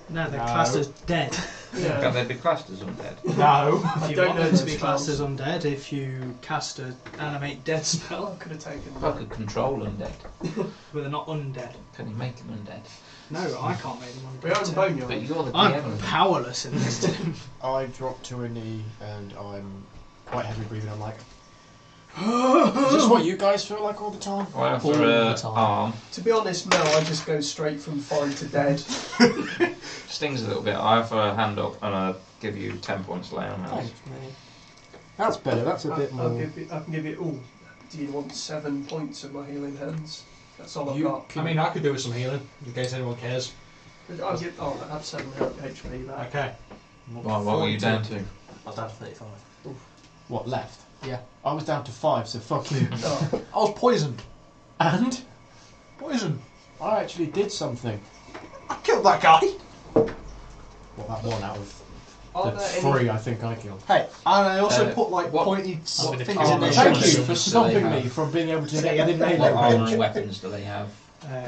No, they're No. classed as dead. Yeah. Can they be classed as undead? No. If you don't want know them to be those classed as spells. undead, if you cast a animate dead spell, I could have taken I could control undead. but they're not undead. Can you make them undead? No, I can't make them We are in the undead. boneyard. But you're the DM I'm of them. powerless in this team. I drop to a knee and I'm quite heavy breathing. I'm like, is this what you guys feel like all the time? Well, All for the time. arm, To be honest, no, I just go straight from fine to dead. stings a little bit. I have a hand up and I give you 10 points lay on hands. Thanks, mate. That's better. That's a bit more. I can give you. Oh, do you want 7 points of my healing hands? That's all I've You got. can- I mean, I could do with some healing, in case anyone cares. I'll give. Oh, I have 7 HP back. Okay. Well, what were you down to? I was down to 35. What, left? Yeah. I was down to 5, so fuck you. Oh, I was poisoned. And Poison. I actually did something. I killed that guy. Well, that one out of are the there 3 any? I think I killed. Hey, and I also Uh, put like what- pointy I'm gonna fingers kill in their you. Thank shoulders. you for stopping me from being able to get within melee What armour range. and weapons do they have?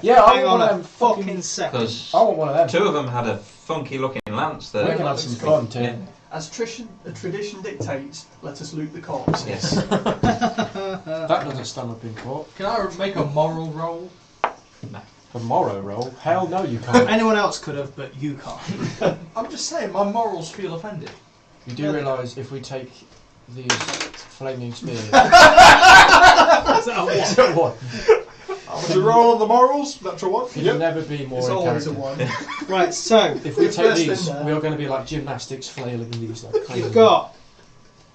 Yeah, I hang want on one a of them fucking. fucking second. Because I want one of them. 2 of them had a funky looking lance We're that. gonna have some fun, Tim. As tradition dictates, let us loot the corpses. Yes. That doesn't stand up in court. Can I make a moral roll? A morrow roll? Hell no, you can't. Anyone else could have, but you can't. I'm just saying, my morals feel offended. You do realise if we take these flaming spears. Is that a one? Was it roll on the morals? Natural one? Could never be more It's in always character. a one. Right, so If we You're take first in these, there. we are going to be like gymnastics flailing these like crazy. you've got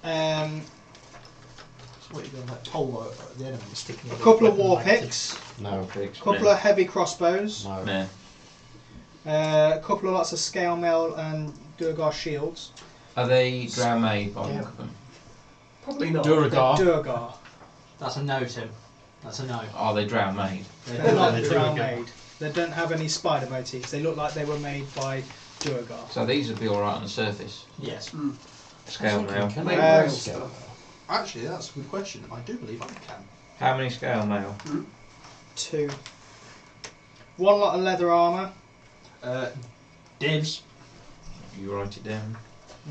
What are you doing? Like polo at the enemy? Sticking a couple of war picks, No. a couple of heavy crossbows, No. Nah. a couple of lots of scale mail and Durgar shields. Are they drow made by the look of them? Probably not. Duragar. Durgar. That's a no, Tim. That's a no. Are they drow made? They're not They're drow Durgar. made. They don't have any spider motifs. They look like they were made by Durgar. So these would be alright on the surface. Yes. Mm. Scale mail. Can Make I real scale? stuff. Actually, that's a good question. I do believe I can. How many scale mail? 2. 1 lot of leather armour. Dibs. You write it down.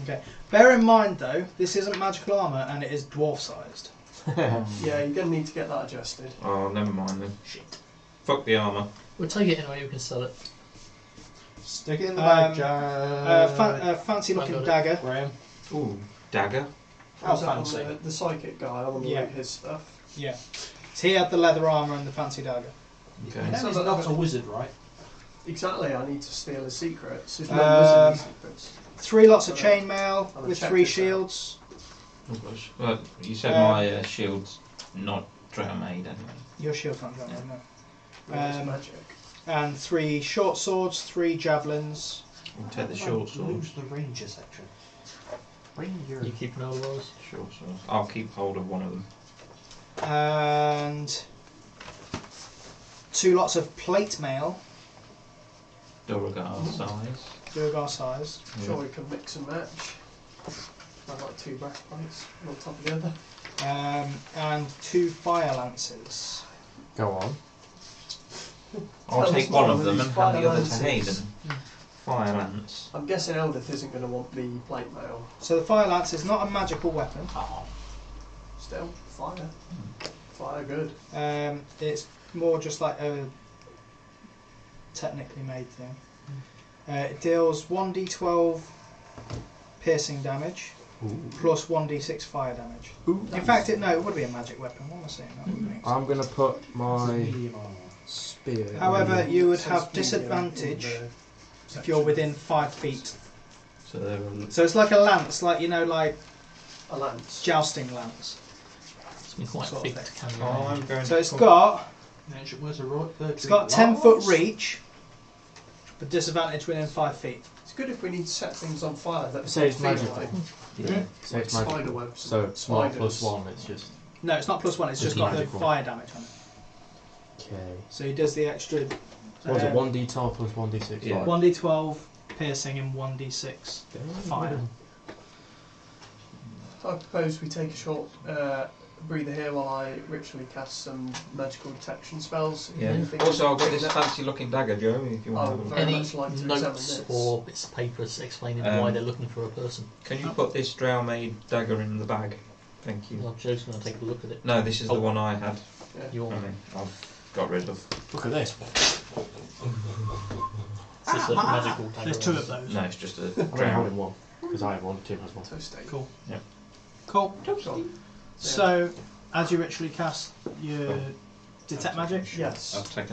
Okay. Bear in mind though, this isn't magical armour and it is dwarf sized. Yeah, you're going to need to get that adjusted. Oh, never mind then. Shit. Fuck the armour. We'll take it anyway, we can sell it. Stick it in the bag, Fancy looking got it. dagger. Graham. Ooh, dagger. How Was that on fancy. the psychic guy? I want to Yeah. loot his stuff. Yeah. So he had the leather armour and the fancy dagger. Okay. That Sounds is like not that- a wizard, right? Exactly, I need to steal his secrets. His Um, no wizardly secrets. 3 lots of chainmail I'll with check 3 this out. shields. Oh gosh. Well, you said my shield's not drow made anyway. Your shield's not going no. It's um, magic. And 3 short swords, 3 javelins. We'll take the short sword. Lose the ranger section. Ranger. You keeping all of those? Short sword. I'll keep hold of one of them. And 2 lots of plate mail, Duragar size. Durgar size. Sure, we can mix and match. I've got 2 breastplates on top of the other. And 2 fire lances. Go on. I'll Tell take us one more of with them these and hand the other to fire Hayden. lances. Fire lance. I'm guessing Eldith isn't going to want the plate mail. So the fire lance is not a magical weapon. Oh. Still, fire. Fire good. It's more just like a technically made thing. It deals 1d12 piercing damage plus 1d6 fire damage. In fact, it would be a magic weapon. What am I saying? That wouldn't make sense. I'm going to put my Medium armor. spear. However, in. you would Says have medium disadvantage in the if you're section. within 5 feet. So they're a So it's like a lance, like like A lance. jousting lance. It's been quite Sort of thick to thing. carry Oh, around. I'm going So to it's put- got Ancient words are right. it's got 10-foot reach, but disadvantage within 5 feet. It's good if we need to set things on fire that Say it's feel magical. like Yeah. So it's spider magical. webs. So and it's not spiders. +1. It's just No, it's not +1. It's It's just got the magical. fire damage on it. okay. So he does the extra. So was it 1d12 plus 1d6? Yeah. Right. 1d12 piercing and 1d6 fire. I propose we take a short breather here while I ritually cast some magical detection spells. Yeah. Anything Also, I've got this that- fancy looking dagger, Joe, if you Oh, want to have a very Any much like to notes examine this. or bits of papers explaining why Um, they're looking for a person? Can you put this drow made dagger in the bag? Thank you. Well, Joe's going to take a look at it. No, this is the Oh. one I had. Yeah. Your, I mean, I've got rid of. Look at this. it's just a magical dagger. There's 2 of those. No, it's just a I'm only drow. holding one because I have one. Tim has one. Toasty. Cool. Yeah. Cool. Cool. So, as you ritually cast your detect magic, Yes. I've taken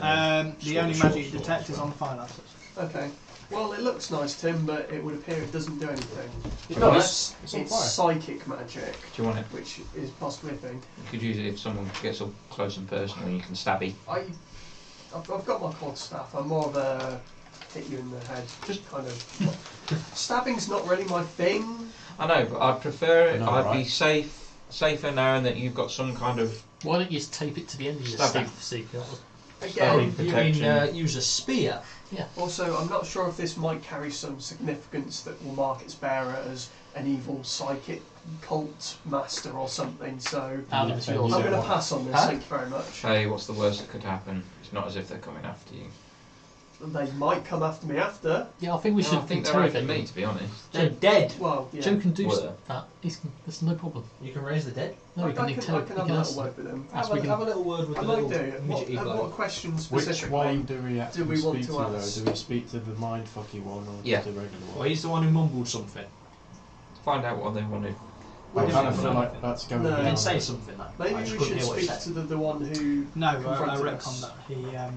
the only magic you detect is on the fire lances. Okay. Well, it looks nice, Tim, but it would appear it doesn't do anything. It Unless does. It's on it's fire. psychic magic, Do you want it? which is possibly a thing. You could use it if someone gets up close and personal and you can stabby. I've got my quad staff. I'm more of a hit you in the head, just kind of. Stabbing's not really my thing. I know, but I'd prefer it. I know, I'd be right? safer knowing that you've got some kind of. Why don't you just tape it to the end of your Stabbing. staff so you can... Again, You Protection. mean use a spear? also, I'm not sure if this might carry some significance that will mark its bearer as an evil psychic cult master or something. So Out of Yeah, yours. I'm you going to don't pass on this. Huh? Thank you very much. Hey, what's the worst that could happen? It's not as if they're coming after you. They might come after me after. Yeah, I think we Well, should I think they're after interrogate me, them. to be honest. They're dead. Well, yeah. Joe can do Were. that. There's no problem. You can raise the dead. No, I we can can interrogate. have a little word with them. As we Have can, a little word with I the might little do. midgety What bloke. questions Which specifically? one do we actually we want speak to to though? ask? Do we speak to the mindfucky one or Yeah. just the regular Well, one? he's the one who mumbled something. Find out what they wanted. I kind of feel like that's going No. You down. didn't say something though. Maybe I just we couldn't should hear what you speak said. to the one who No, I confronted retconned us. that.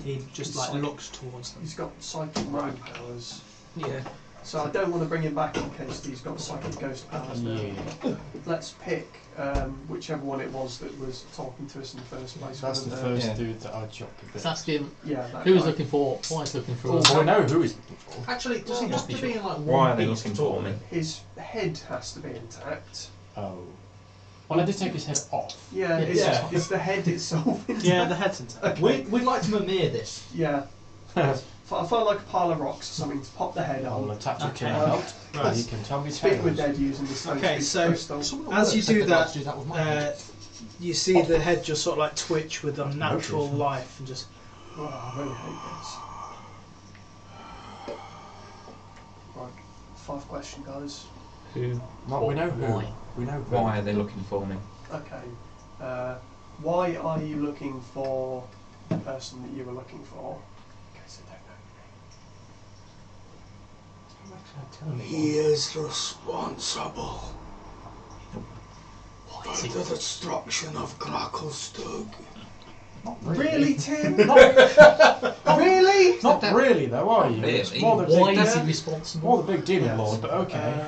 He just like Psychic. looked towards them. He's got psychic mind powers. Yeah. So I don't want to bring him back in case he's got psychic ghost powers now. Yeah. Let's pick whichever one it was that was talking to us in the first place. That's the wasn't it? first Yeah. dude that I chopped a bit. So that's the Yeah, that who is guy. looking for. Why is looking for? Oh, Well, we know who he's looking for. Actually, does Well, he have to be in like one Why are they piece looking at all? for me? His head has to be intact. Oh. Well, I did take his head off. Yeah, Yeah. it's the head itself. intact? Yeah, the head's intact. We'd like to mimir this. Yeah. I find like a pile of rocks or something to pop the head I'll on. attach a Okay. killer belt. Right. He can tell me Speak with tales. dead using the stone Okay, speak so- crystal. Someone As at you work said do they'd like that, to do that with my head. You see the head just sort of like twitch with unnatural Motive. life and just. Oh, I really hate this. Right, 5 question, guys. Who? Well, we know who. Why? We know who. Why are they looking for me? Okay. Why are you looking for the person that you were looking for? In case I don't know. He is responsible Why for is he? the destruction of Gracklestug. Not Really, Tim? Not Really? Not really, though, are you? Really? It's more the Why big, is he more responsible? the big demon Yes. lord, but okay.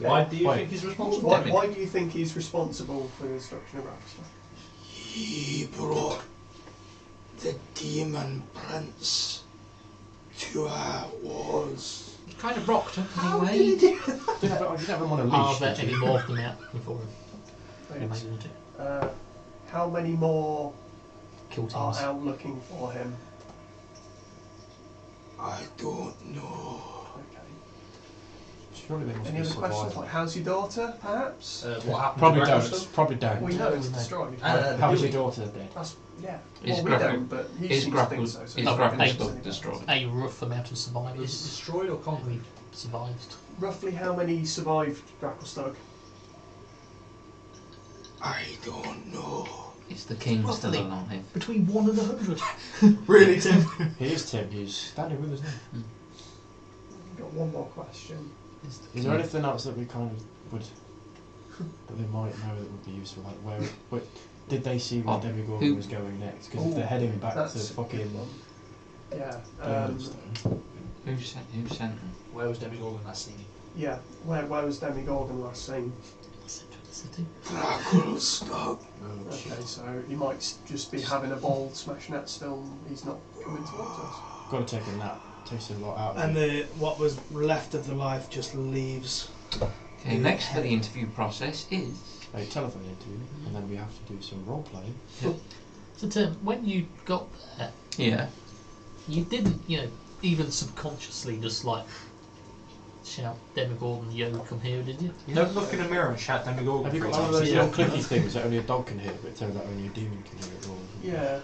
Why do you Wait. think he's responsible? Why do you think he's responsible for the destruction of Raptor? He brought the demon prince to our walls. He kind of rocked him How anyway. did he do You never have him on a Are leash. there did any you? more of them out before him? that? Imagine to How many more kill are teams. out looking for him? I don't know. Okay. Surely they must Any be other questions? survivors. Like, how's your daughter, perhaps? What happened Probably to don't. Gracklestug? Probably don't. We know it's no. destroyed. How's your daughter dead? That's, yeah. Is Well, we Grackle- don't, but he is seems to Grackle- think so. so is he's not Grackle gonna Grackle say anything. destroyed? A rough amount of Is it survivors destroyed or conquered? survived. Roughly how many survived Gracklestug? I don't know. Is the king still Roughly. alive? Between 1 and 100. Really, Tim? He is Tim. He's standing with us now. We've got one more question. Is there anything else that we kind of would that they might know that would be useful? Like where did they see where Oh, Demigorgon who- was going next? Because if Ooh, they're heading back to That's a good fucking one. Yeah. Burnstone. Who sent them? Where was Demigorgon last seen? Yeah. Where was Demigorgon last seen? Centre of the city. Gracklestug. Okay, so he might just be having a ball, smashing at still. He's not coming towards us. Got to take a nap. Takes a lot out of And it. what was left of the life just leaves. Okay, next for the interview process is. A telephone interview, and then we have to do some role playing. So Tim, when you got there, Yeah. you didn't, even subconsciously just like shout Demogorgon, yo, come here, did you? Don't look in a mirror and shout Demigorgon Have you 3 got one of times. those Yeah. little clicky things that only a dog can hear, but it turns out only a demon can hear it all? Yeah.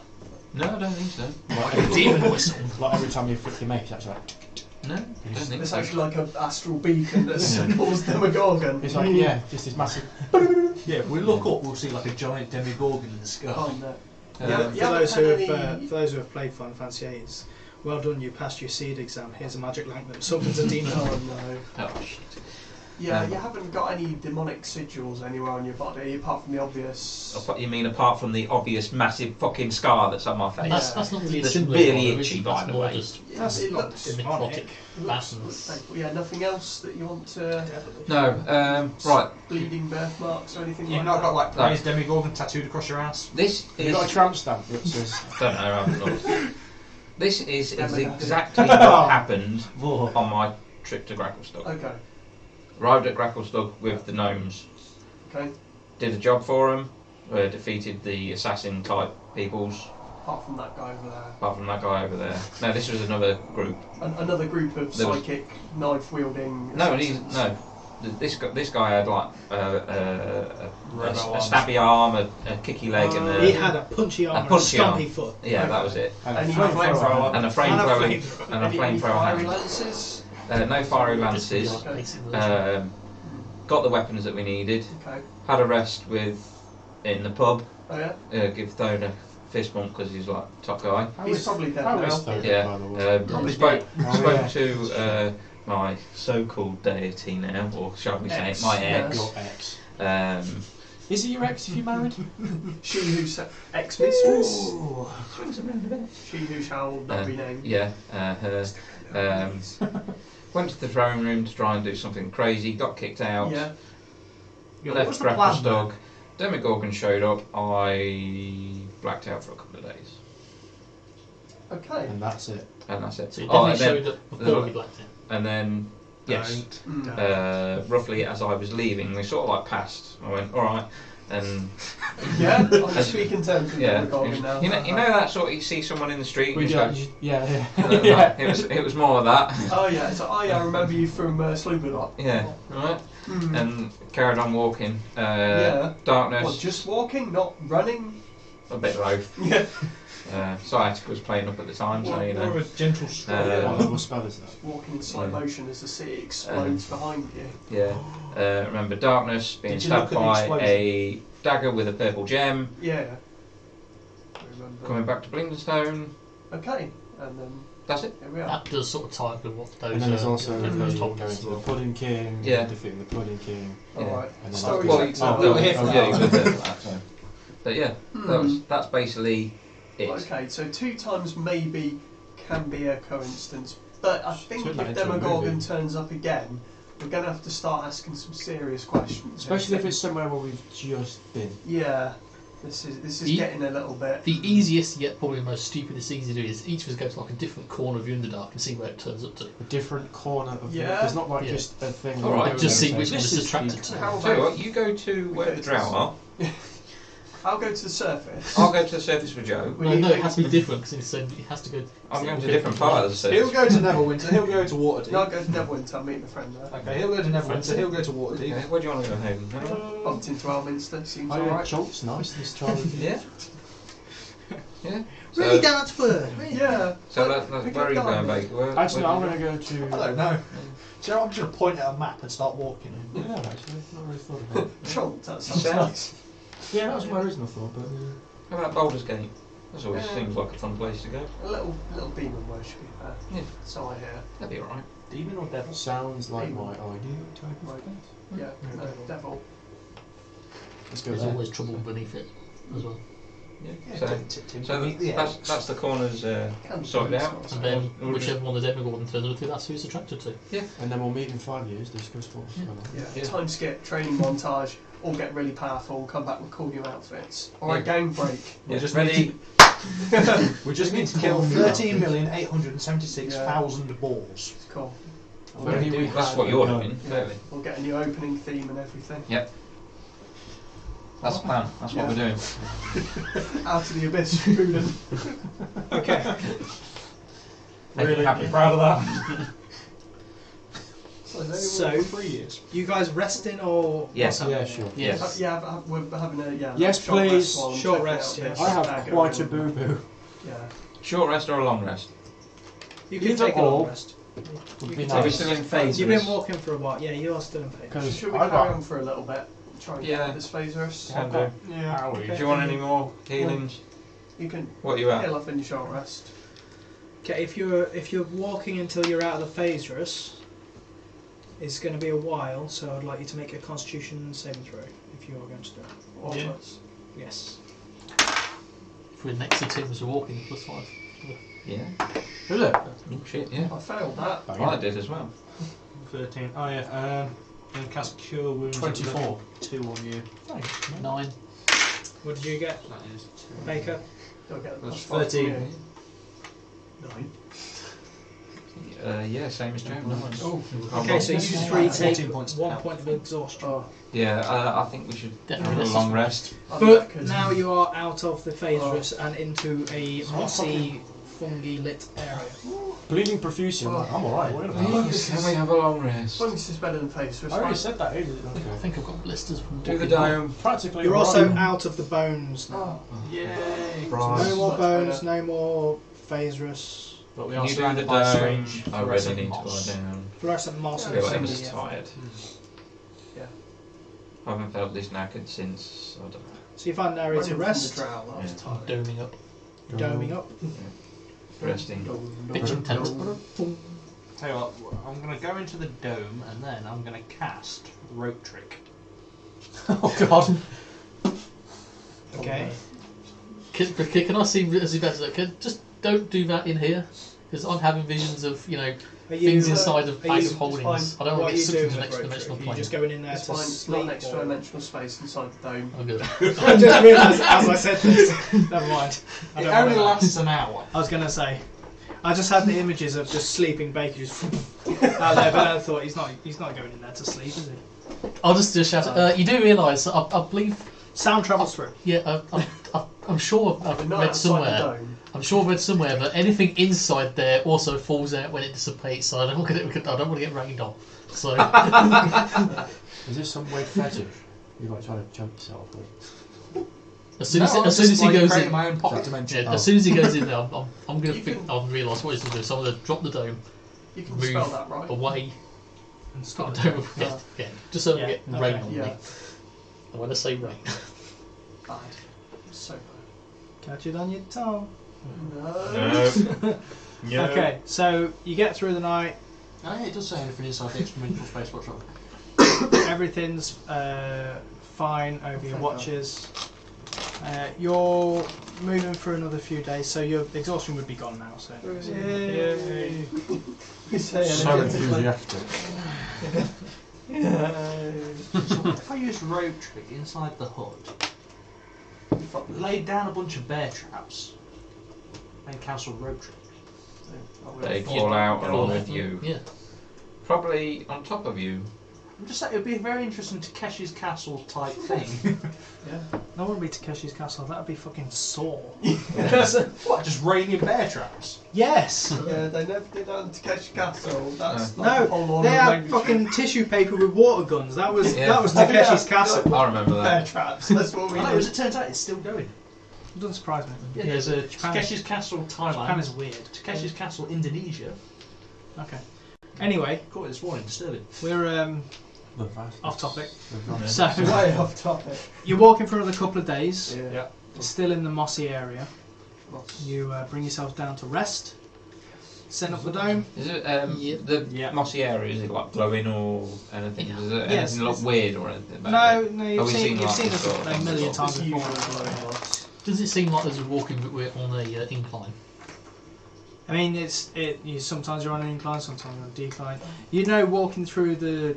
No, I don't think so. Like A demon whistle. Like every time you flick your make, it's actually like. No, I don't think It's so. actually like an astral beacon that signals Demogorgon. It's like, yeah, just this massive. Yeah, if we look up, we'll see like a giant Demigorgon in the sky. Oh no. Um, Yeah, For any- those who have played Final Fantasy VIII, well done, you passed your seed exam. Here's a magic lamp that summons a demon. Oh no. Oh shit. Yeah, you haven't got any demonic sigils anywhere on your body apart from the obvious. You mean apart from the obvious massive fucking scar that's on my face? That's not really That's similar. really though, is itchy, it? by That's the more way. just That's it not looks, the demonic. necrotic looks patterns. yeah, nothing else that you want to. No. Right. Bleeding birthmarks or anything You've like not that? got like No. praise Demigorgon tattooed across your ass? This Have you is. got a tramp stamp that says. Don't know. I haven't looked. This is Damn it, exactly what happened on my trip to Gracklestug. Okay. Arrived at Gracklestug with the gnomes. Okay. Did a job for them. Defeated the assassin type peoples. Apart from that guy over there. Apart from that guy over there. No, this was another group. Another group of There was- psychic knife wielding. No, assassins. This guy had like a stabby arm, a kicky leg, and He a had a punchy arm and a punchy arm. stompy foot. yeah, that was it. And Any a flamethrower. And a flamethrower and a Any flamethrower fiery hand. lances? No fiery lances. Just basic version. Got the weapons that we needed. Okay. Had a rest in the pub. Oh yeah. Give Thone a fist bump because he's like top guy. He's probably dead How now. is Thone, Yeah. by the way? Spoke Oh, yeah. to my so-called deity now, or shall we say Ex, my yes. ex. Your ex. Is it your ex if you married? She who ex-mistress. Swings around a bit. She who shall not be named. Yeah, her. Went to the throne room to try and do something crazy, got kicked out, Yeah. left Grappa's dog, Demogorgon showed up, I blacked out for a couple of days. Okay. And that's it. And that's it. So you Oh, definitely and showed up before you blacked out. And then, yes, Mm. roughly as I was leaving, they sort of like passed. I went, alright, and Yeah, I'm speaking terms with yeah, Demogorgon now. you know that sort of, you see someone in the street and We you do, go, yeah. it was more of that. Oh yeah, so I remember you from Slooberlock. Yeah, right. Mm. And carried on walking. Yeah. Darkness, What, just walking, not running? a bit of both. Yeah. Sciatica was playing up at the time, so you More of know. a gentle stroll. What level spell is that? Walking in slow Yeah. motion as the city explodes behind you. Yeah. Remember Darkness being Did you stabbed look at the by explosion? a dagger with a purple gem, Yeah. I remember. coming back to Blingstone. Okay, and then That's it. here we are. That does sort of tie up with what those. And then there's also those going topics. to the Pudding King, Yeah. defeating the Pudding King. Yeah. Alright. And then Story Well, checks oh, out. we were here for yeah, that. you were there for that, so. But yeah, Hmm. that's basically it. Okay, so 2 times maybe can be a coincidence, but I think Turn that if into a Demogorgon movie. turns up again, we're going to have to start asking some serious questions. Especially if it's somewhere where we've just been. Yeah, this is The- getting a little bit. The easiest yet probably the most stupidest thing to do is each of us go to like a different corner of you in the dark and see where it turns up to. A different corner of the... Yeah. It's not like Yeah. just a thing... All where right, we just go see and which say, one "This is is attracted the-" to. How Tell you about what, you go to where the drow are. I'll go to the surface. I'll go to the surface with Joe. No, it has to be different because it has to go. I'm going to a different part of the He'll surface. go to Neverwinter, he'll go to Waterdeep. No, I'll go to Neverwinter, I'll meet my friend there. Okay, he'll go to Neverwinter, he'll go to Waterdeep. Okay, where do you want to go, Hayden? Anyone? Bumped into Elminster, seems Oh, yeah, alright. Chalk's nice, this child. Yeah. Yeah. Really So, down to earth. Really. Yeah. so that's Pick where are you up going, garden. Baker? Where, Actually, where I'm do going to go to... I don't know. Do you know, I'm just going to point at a map and start walking. Yeah, actually, not really thought about it. Chult, that sounds South. nice. Yeah, that was my original thought, but... How about Baldur's Gate? That always Yeah. seems like a fun place to go. A little demon worship there. Yeah. So I hear. That'd be alright. Demon or devil? Sounds like Demon. my ideal type of Right. place. Yeah, no, devil. Let's go There's there. always trouble beneath it as well. Yeah. So that's the corners sorted out. And then We'll just- whichever one the Demogorgon turns up to, that's who it's attracted to. And then we'll meet in 5 years, discuss what's going on. Yeah. Yeah. Time skip, training montage, all get really powerful, come back with cool new outfits. Or a Yeah. gang break. Yeah, just ready. We just need to kill 13,876,000 balls. It's cool. Very we That's had what you're a gun. doing, clearly. We'll get a new opening theme and everything. That's the plan. That's what Yeah. we're doing. Out of the abyss, Rudin. Okay. Really happy. proud of that. So- 3 years. You guys resting or? Yes. Yeah, sure. Yes. We're having a Yes, short please. rest while I'm Short checking rest, out yeah. this I have dagger quite a and- boo-boo. Yeah. Short rest or a long rest? You can Either take a long or. rest. Would You be can Are we take nice. still in phases? You've been walking for a while. Yeah, you are still in phase. Because Should we I carry got... on for a little bit? Try and Yeah. get this phase rest. Can do. Yeah. Do you want any more healings? You can What are you at? heal off in your short rest. Okay, if you're walking until you're out of the phase rest, it's going to be a while. So I'd like you to make a Constitution saving throw if you are going to do it. All Yeah. of us. Yes. If we're next to Tim as we're walking, +5. Yeah. Is it? Oh shit, yeah. I failed that. I did as well. 13. Oh yeah, and cast Cure Wounds. 24. 2 on you. 9. What did you get, That is 2. Baker? Don't get That's plus 5 from 13. you. 9. Yeah, same as Joe. Nice. Oh. Okay, so you That's three fine. take 14 points 1 out. point of exhaustion. Oh, Yeah, I think we should Definitely have a this long is- rest. I But reckon. now you are out of the phase Oh. rest and into a mossy, fungi lit area. Bleeding profusely. I'm like, I'm alright. What about Please. Can we have a long rest? Fungus is better than phase rest. I already right? said that ages I ago. think I've got blisters from Do the walking. dome. Practically You're right. also out of the bones now. Oh, Yay! Right. No more Much bones, better. no more phase rest. But we Can are you do the surrounded by dome? strange I really fluorescent need to moss. lie down. Fluorescent moss I and feel Yeah. ever fungi, so yeah. tired. Yeah. I haven't felt this knackered since, I don't know. So you find an area to Running from rest, the drow, that was Yeah. tired. Doming up. doming up. Resting. Pitching tent. Tell you what, I'm going to go into the dome and then I'm going to cast Rope Trick. Oh god. Okay. Can I see as he better? Just don't do that in here, because I'm having visions of things inside of bags of holdings. I don't want to get sucked into the next dimensional Are you plane. just going in there It's to fine. It's sleep? not an extra dimensional space inside the dome. I'm good. I just realised as I said this. Never mind. I It don't only wanna know. lasts an hour. I was going to say. I just had the images of just sleeping Baker just out there, but I thought he's not going in there to sleep, is he? I'll just shout. You do realise that I believe. Sound travels through. Yeah, I'm sure I've We're not read outside somewhere. the dome. I'm sure I've read somewhere that anything inside there also falls out when it dissipates. So I don't want to get rained on. So Is this some weird fetish? You like trying to jump yourself? Or... as soon as he goes in, my own pocket dimension. as soon as he goes in there, I'm going to I'll realise what he's going to do. So I'm going to drop the dome You can Move spell that right. away. And The start dome just so I don't Yeah, get rain okay, on yeah. me. And when I say rain, Bad. So bad. Catch it on your tongue. No. No. Okay, so you get through the night. Oh, yeah, it does say anything inside the extra-dimensional space workshop. Everything's fine over your watches. You're moving for another few days, so your exhaustion would be gone now. So, yay! You say So energetically. enthusiastic. So if I use Rope Trick inside the hood, laid down a bunch of bear traps, and cancel Rope Trick. They fall out fall along off with them. you. Yeah. Probably on top of you. I'm just saying, it would be very interesting Takeshi's Castle type thing. That wouldn't be Takeshi's Castle. That'd be fucking Saw. What, just raining bear traps? Yes. Yeah, they never did that in Takeshi Castle. That's No, like a whole lot they of had language. fucking tissue paper with water guns. That was Yeah. Takeshi's Yeah. Castle. I remember bear that. traps. That's what we I know, did. as it turns out, it's still going. It doesn't surprise me. Yeah, there's a Japan- Takeshi's Castle Japan Thailand, is weird. Takeshi's Castle Indonesia. Okay. Anyway, Caught it this morning, disturbing. we're The vast. off topic. The vast- So Way off topic. you're walking for another couple of days. Yeah. Still in the mossy area. You bring yourself down to rest. Set up the dome. Is it Yeah. the Yeah. mossy area? Is it like glowing or anything? Yeah. Is it Yes, anything look it's- weird or anything? About No, it? no, Have you've we seen like this sort of a million sort of- times before. Does it seem like as we're walking, but we're on a incline? I mean, you sometimes you're on an incline, sometimes on a decline. You know, walking through the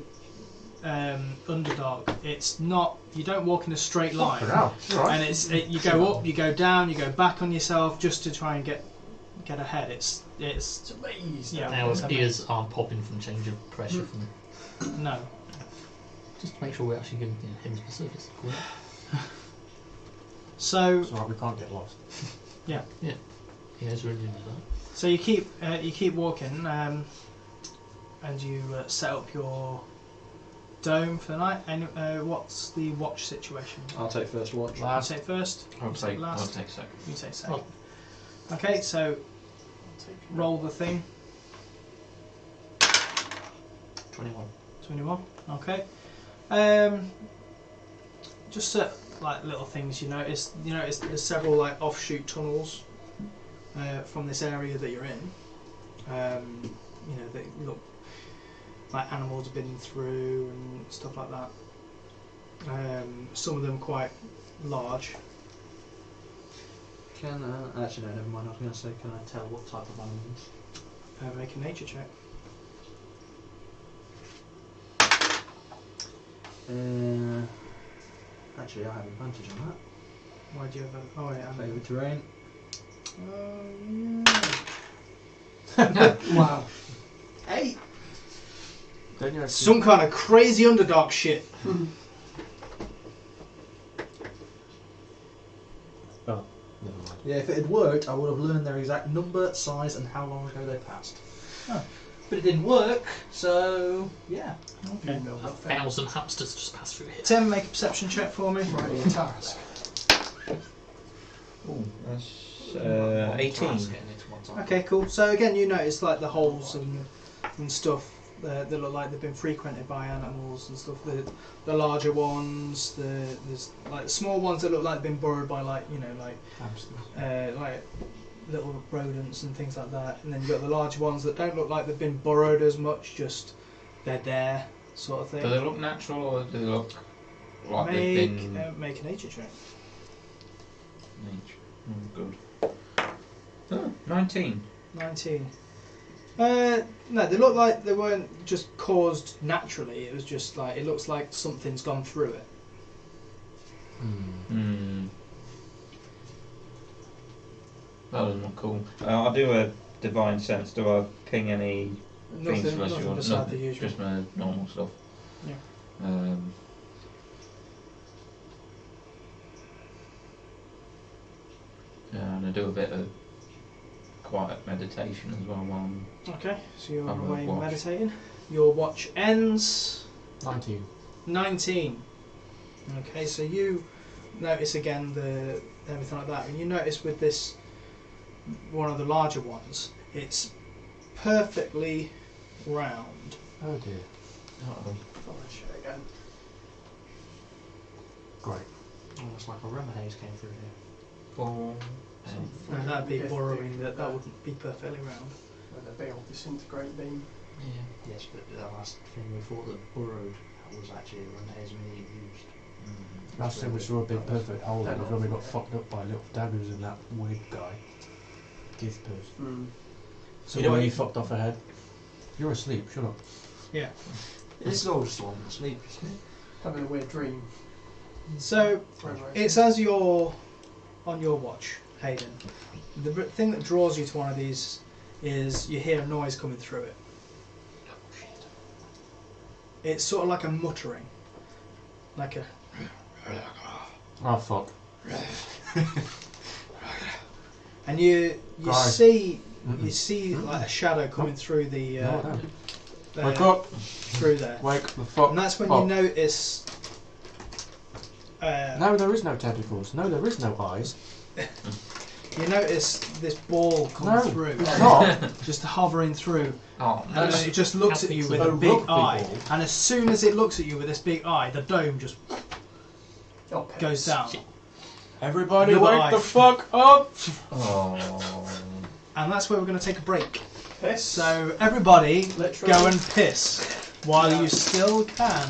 Underdark, it's not. You don't walk in a straight line, Fucking hell, you're right. and you go up, you go down, you go back on yourself just to try and get ahead. It's amazing. yeah. Our it's amazing. ears aren't popping from change of pressure from. No. Just to make sure we're actually giving him specifics. So It's alright, we can't get lost. He knows we're doing that. so you keep walking, and you set up your dome for the night. And what's the watch situation? I'll take first watch. You take first. I'll take Last. a second. You take second. Okay, so roll the thing. 21. 21. Okay. Just like little things you notice. You notice there's several like offshoot tunnels from this area that you're in. You know, they look like animals have been through and stuff like that. Some of them quite large. Can actually no, never mind. I was going to say, can I tell what type of animals? Make a nature check. Actually, I have advantage on Why do you have a? Oh yeah. that. Favourite terrain. Wow. 8. Don't you actually... Some kind of crazy Underdark shit. Oh, never mind. Yeah, if it had worked, I would have learned their exact number, size, and how long ago they passed. Oh. But it didn't work, so yeah. Okay. 1,000 hamsters just passed through here. Tim, make a perception check for me. Right, your task. Ooh, that's One 18. task getting it one time. Okay, cool. So again, you notice like the holes and stuff that look like they've been frequented by animals and stuff. The larger ones, there's like the small ones that look like they've been burrowed by like Hamsters. like little rodents and things like that. And then you've got the large ones that don't look like they've been burrowed as much, just they're there, sort of thing. Do they look natural or do they look like make, they've been make a nature check. nature? Good. Oh, 19. 19. No, they look like they weren't just caused naturally. It was just like, it looks like something's gone through it. That was not cool. I'll do a divine sense. Do I ping any things Nothing, unless you nothing want? beside Nothing, the usual. just my normal stuff. Yeah. And I do a bit of quiet meditation as well while I'm Okay, so you're I'm gonna away watch. meditating. Your watch ends 19. 19. Okay, so you notice again the everything like that, and you notice with this one of the larger ones, it's perfectly round. Oh dear. Flash it again. Great. Almost like a rummer haze came through here. 4. And that'd be borrowing that wouldn't be perfectly round. With a big old disintegrate beam. Yeah. Yes, but the last thing we thought that burrowed was actually a rummer haze we used. Last time we saw a big perfect hole in was when we got fucked up by little daggers and that weird guy. Gizpers. So you know when you fucked off a head? You're asleep, shut up. Yeah. It's all just one sleep. Having a weird dream. So it's as you're on your watch, Hayden. The thing that draws you to one of these is you hear a noise coming through it. It's sort of like a muttering, like a. Oh fuck. And you Guys. see like a shadow coming through the No, no. Wake up! through there, Wake the fuck and that's when up. you notice. No, there is no tentacles. No, there is no eyes. You notice this ball coming No, through, it's not. just hovering through, Oh, and no. then it just looks at you with A a big rugby eye. ball. And as soon as it looks at you with this big eye, the dome just Okay. goes down. Everybody Another wake eye. the fuck up! Oh. And that's where we're going to take a break. Piss. So everybody, Literally. go and piss while Yeah. you still can.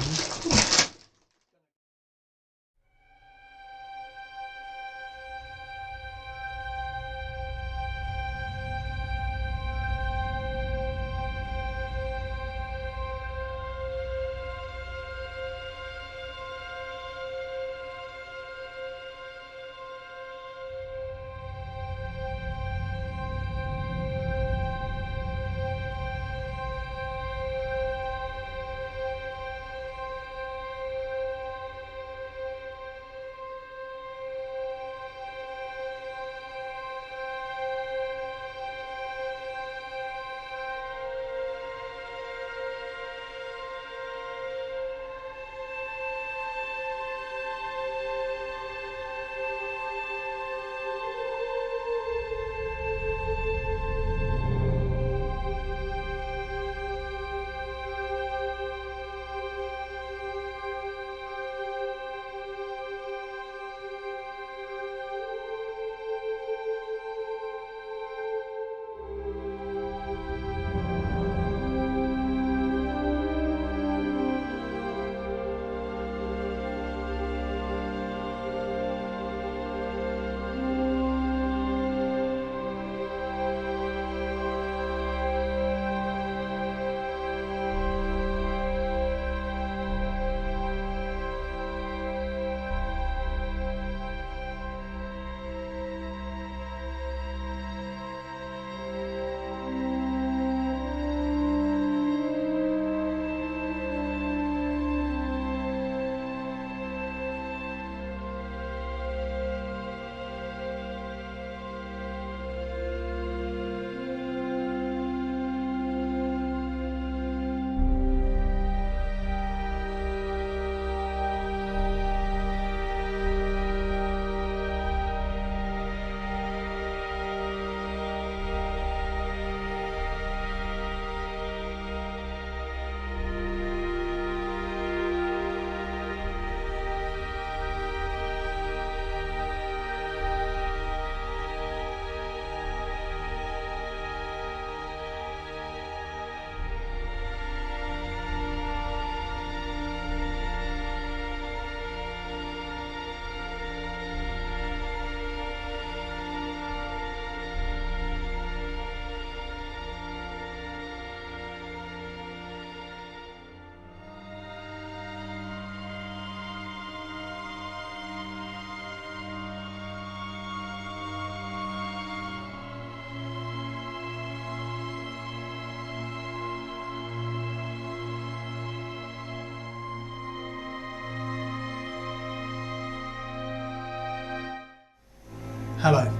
Hello.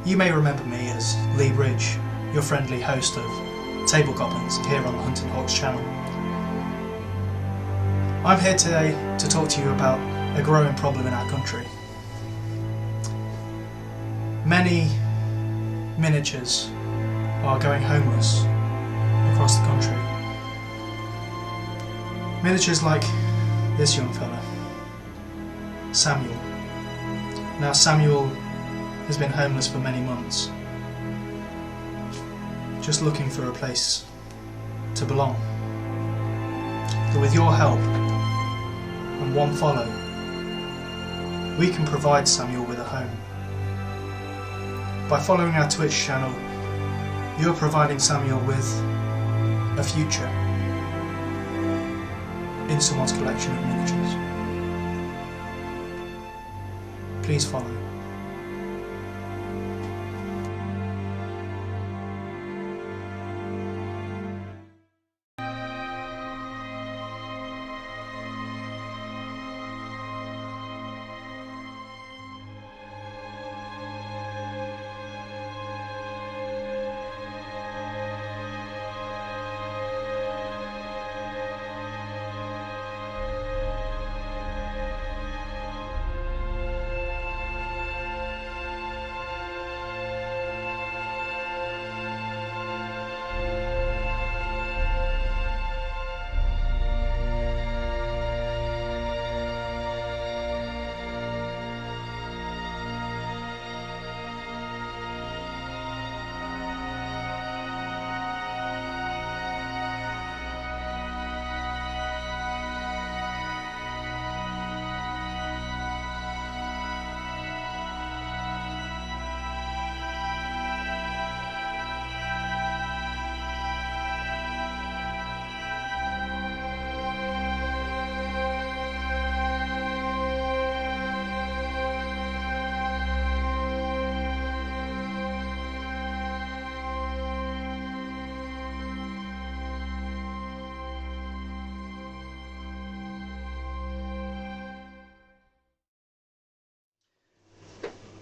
You may remember me as Leigh, your friendly host of Table Goblins here on the Huntinghawks channel. I'm here today to talk to you about a growing problem in our country. Many miniatures are going homeless across the country. Miniatures like this young fella, Samuel. Now Samuel has been homeless for many months, just looking for a place to belong. But with your help and one follow, we can provide Samuel with a home. By following our Twitch channel, you're providing Samuel with a future in someone's collection of miniatures. Please follow.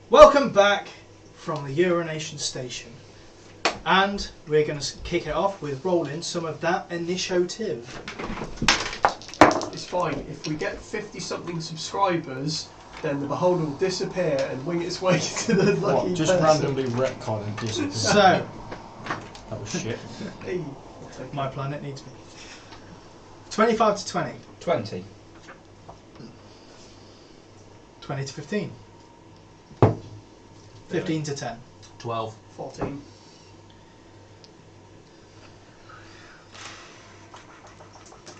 Welcome back from the urination station, and we're going to kick it off with rolling some of that initiative. It's fine. If we get 50-something subscribers, then the beholder will disappear and wing its way to the lucky Just person. randomly retcon and disappear. So, That was shit. Hey, I'll take my planet needs me. 25 to 20. 20. 20 to 15. 15 to 10. 12. 14.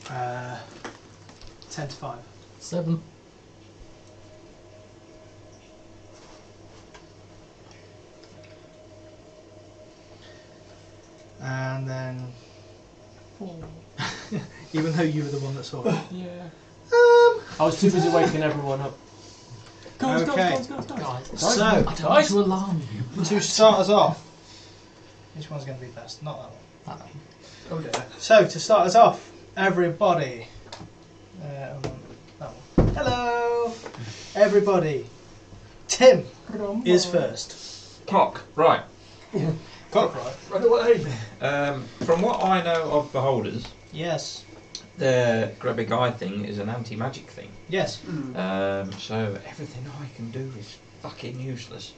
Uh, 10 to 5. 7. And then, 4. even though you were the one that saw it. Yeah. I was too busy waking everyone up. Okay. Guys, So, I don't want to alarm you. to start us off, which one's going to be best? Not that one. That Oh dear. So, to start us off, everybody. Hold on, that one. Hello, everybody. Tim is first. Clock. Right. Cockroach. Run away. From what I know of beholders, Yes. the grubby guy thing is an anti-magic thing. Yes. So everything I can do is fucking useless.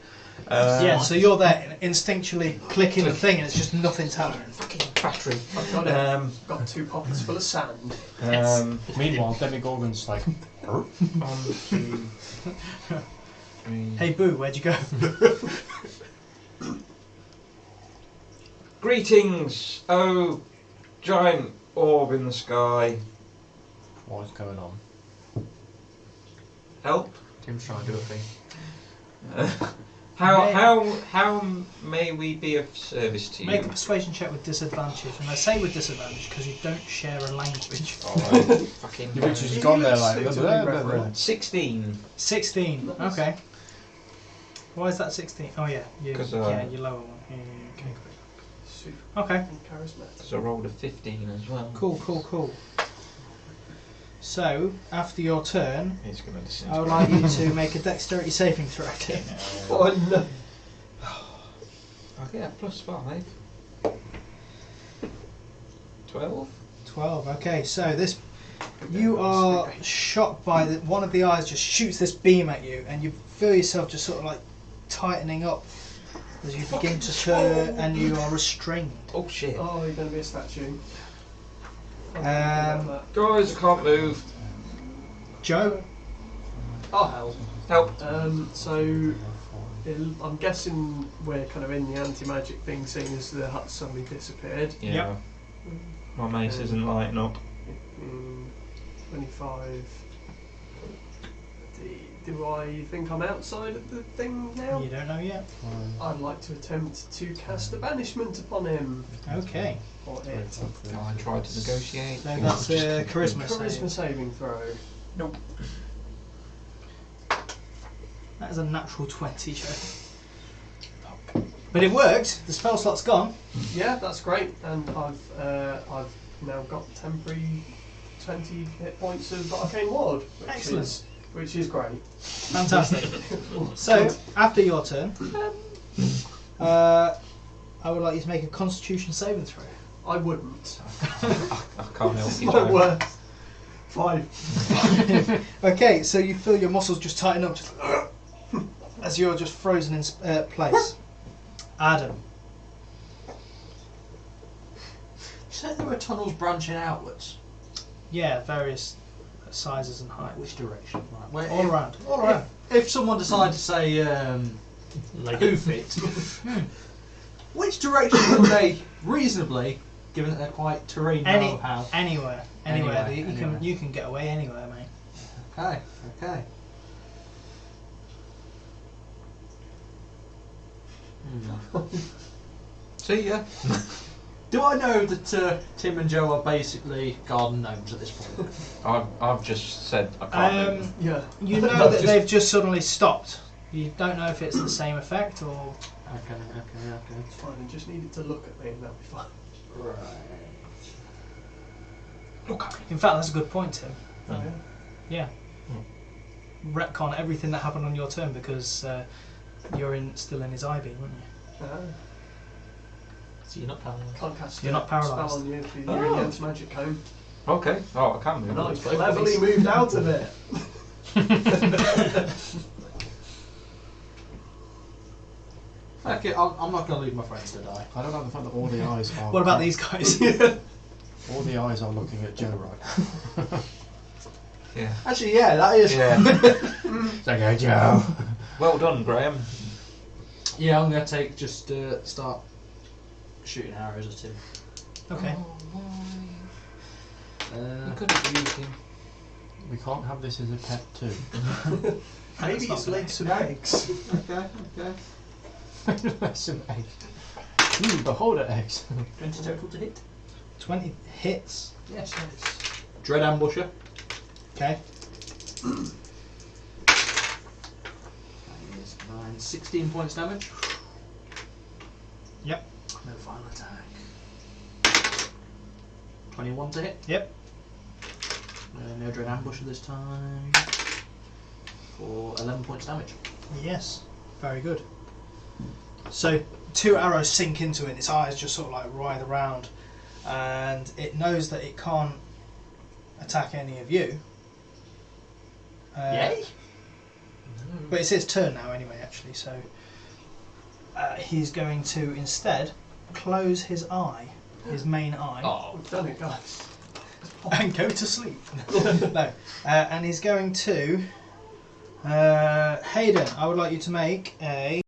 Yeah. So you're there instinctually clicking the thing, and it's just nothing's happening. Fucking battery. I've got it. Got 2 pockets full of sand. Meanwhile, Demigorgon's like, 1, 2, 3. Hey Boo, where'd you go? Greetings, oh giant orb in the sky. what is going on? Help. Tim's trying to do a thing. How may we be of service to you? Make a persuasion check with disadvantage, and I say with disadvantage because you don't share a language. Alright, fucking Which has gone there like, Suitably blah, blah, blah, reverent. blah. 16. 16. Nice. Okay. Why is that 16? Oh yeah, you, 'Cause, yeah, your lower one. Yeah, okay, Super okay. charismatic. Because I rolled a 15 as well. Cool. So, after your turn, He's going to listen. I would like you to make a dexterity saving throw. Oh no. I'll get a +5. 12. 12. Okay, so this, you are shocked by one of the eyes just shoots this beam at you, and you feel yourself just sort of like tightening up as you begin to turn, and you are restrained. Oh shit. Oh, you're going to be a statue. Guys, I can't move. Joe? Oh hell. Help. So I'm guessing we're kind of in the anti-magic thing, seeing as the hut suddenly disappeared. Yeah. Yep. My mace isn't lighting up. 25. Do I think I'm outside of the thing now? You don't know yet. I'd like to attempt to cast a banishment upon him. Okay. Or it. I tried to negotiate. So that's a charisma Charisma save. saving throw. That is a natural 20, Joe. But it worked. The spell slot's gone. Yeah, that's great. And I've now got temporary 20 hit points of arcane ward, which is great. Fantastic. So, after your turn, I would like you to make a Constitution saving throw. I wouldn't. I can't help It's you. my though. worst. 5. Okay, so you feel your muscles just tighten up just as you're just frozen in place. Adam. You said there were tunnels branching outwards. Yeah, various sizes and heights. Which direction? Right. Where, All around. All around. If someone decided to say hoof it, which direction would they reasonably, given that they're quite terrain know-how? Anywhere. Anywhere, You can get away anywhere, mate. Okay, okay. See ya. Do I know that Tim and Joe are basically garden gnomes at this point? I've just said I can't move. Yeah. You know that they've just suddenly stopped. You don't know if it's the same effect or... Okay. It's fine. I just needed to look at me and that'll be fine. Right. In fact, that's a good point, Tim. Oh, Yeah. Retcon everything that happened on your turn because you're still in his eye beam, aren't you? So you're not paralysed. Can't cast You're a not paralysed. spell on you if you're in the anti-magic cone. Okay. Oh, I can move. Nice. Cleverly moved out of it. Okay, I'm not going to leave my friends to die. I don't like the fact that all the eyes are. What about these guys? All the eyes are looking at Joe right. Yeah. Actually, yeah, that is. Yeah. It's okay, Joe. Well done, Graham. Yeah, I'm going to take start shooting arrows at him. Okay. You could have used him. We can't have this as a pet too. Maybe not it's laid nice. some eggs. Okay. Some eggs. Beholder eggs. 20 total to hit. 20 hits. Yes, it's Dread Ambusher. Okay. 16 points damage. Yep. No final attack. 21 to hit. Yep. No Dread Ambusher this time. For 11 points damage. Yes. Very good. So 2 arrows sink into it, its eyes just sort of like writhe around, and it knows that it can't attack any of you. Yay! But it's his turn now anyway, actually, so he's going to instead close his eye, his main eye, We've done it, guys. and go to sleep. No. And he's going to... Hayden, I would like you to make a...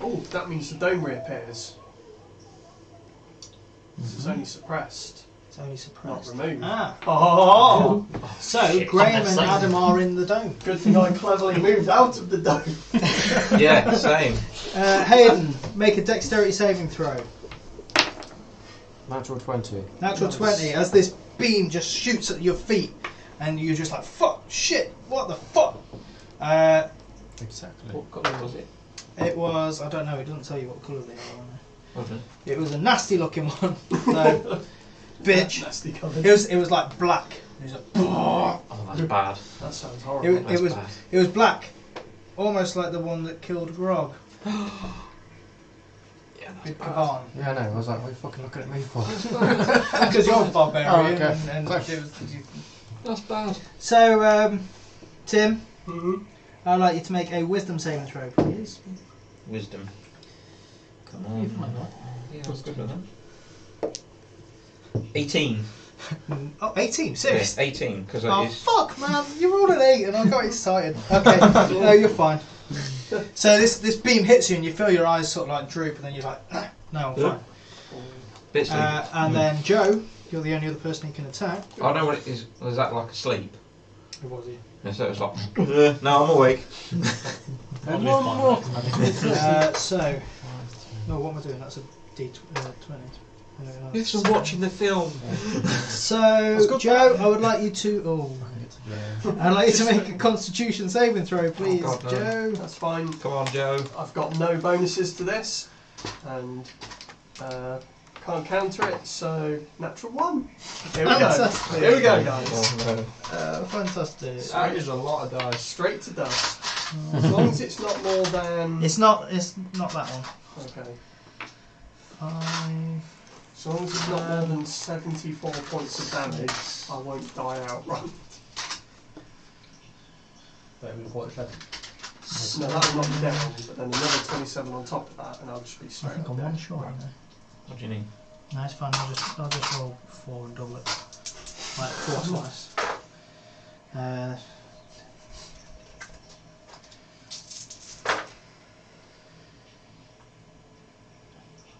Oh, that means the dome reappears. It's only suppressed, It's only not suppressed. removed. Ah, Oh! so Shit, Graham and that's like- Adam are in the dome. Good thing I cleverly moved out of the dome. Yeah, same. Hayden, make a dexterity saving throw. Natural 20. Natural Nice. 20, as this beam just shoots at your feet, and you're just like, fuck, shit, what the fuck? Exactly. What colour was it? It was, I don't know, it doesn't tell you what colour they are on there. Okay. It was a nasty looking one. So, bitch. Nasty colours. It was like black, He's like, Oh, that's bad. That sounds horrible. it was black, almost like the one that killed Grog. Yeah, that's With bad. Kavan. Yeah, I know. I was like, what are you fucking looking at me for? Because you're a barbarian. Oh, okay. and Close. it was, That's bad. so, Tim, Mhm. I'd like you to make a wisdom saving throw, please. Wisdom. Come You on. find that? Yeah, that's good with that. 18. Oh, 18, seriously? Yeah, 18, because Oh, it is. fuck, man, you rolled an 8 and I got excited. Okay, no, you're fine. So this beam hits you and you feel your eyes sort of like droop and then you're like, no, I'm fine. Bit sleepy. And then Joe, you're the only other person he can attack. I know what it is. Was that like a sleep? Who was he? Yeah, so it was like, no, I'm awake. I'll do fine with that. So, no, what am I doing? That's a D20. Yes, I'm watching the film. So, Joe, I would like you to. Oh, I'd like you to make a Constitution saving throw, please, God, no. Joe. That's fine. Come on, Joe. I've got no bonuses to this, and can't counter it. So natural 1. Here we go. Fantastic. Here we go, guys. Oh, no. Fantastic. That is a lot of dice. Straight to dust. As long as it's not more than. It's not that one. Okay. 5. As long as it's not more than 74 points of damage, I won't die outright. No, that will knock me down, but then another 27 on top of that, and I'll just be I straight think up I'm dead. one short, you know. What do you need? No, it's fine. I'll just roll 4 and double it. Like 4 twice.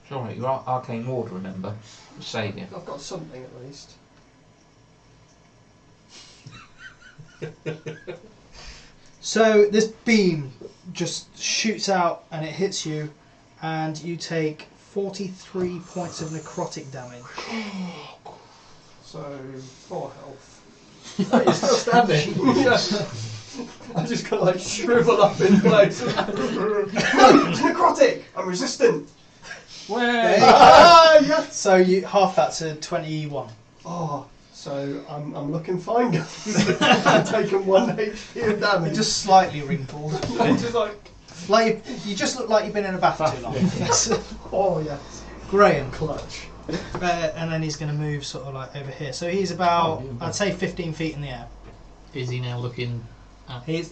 It's alright, you're arcane ward, remember? Save you. I've got something at least. So this beam just shoots out and it hits you, and you take 43 points of necrotic damage. So, 4 health. Hey, you're still standing. Yeah. I'm just gonna like shrivel up in place. No, it's necrotic! I'm resistant! Yes. So you half that to 21. Oh, so I'm looking fine, guys. I've taken 1 HP of You're damage. just slightly wrinkled. I'm just like, You just look like you've been in a bath too long. oh yes. Graham. Clutch. And then he's going to move sort of like over here. So he's about, I'd say 15 feet in the air. Is he now looking at His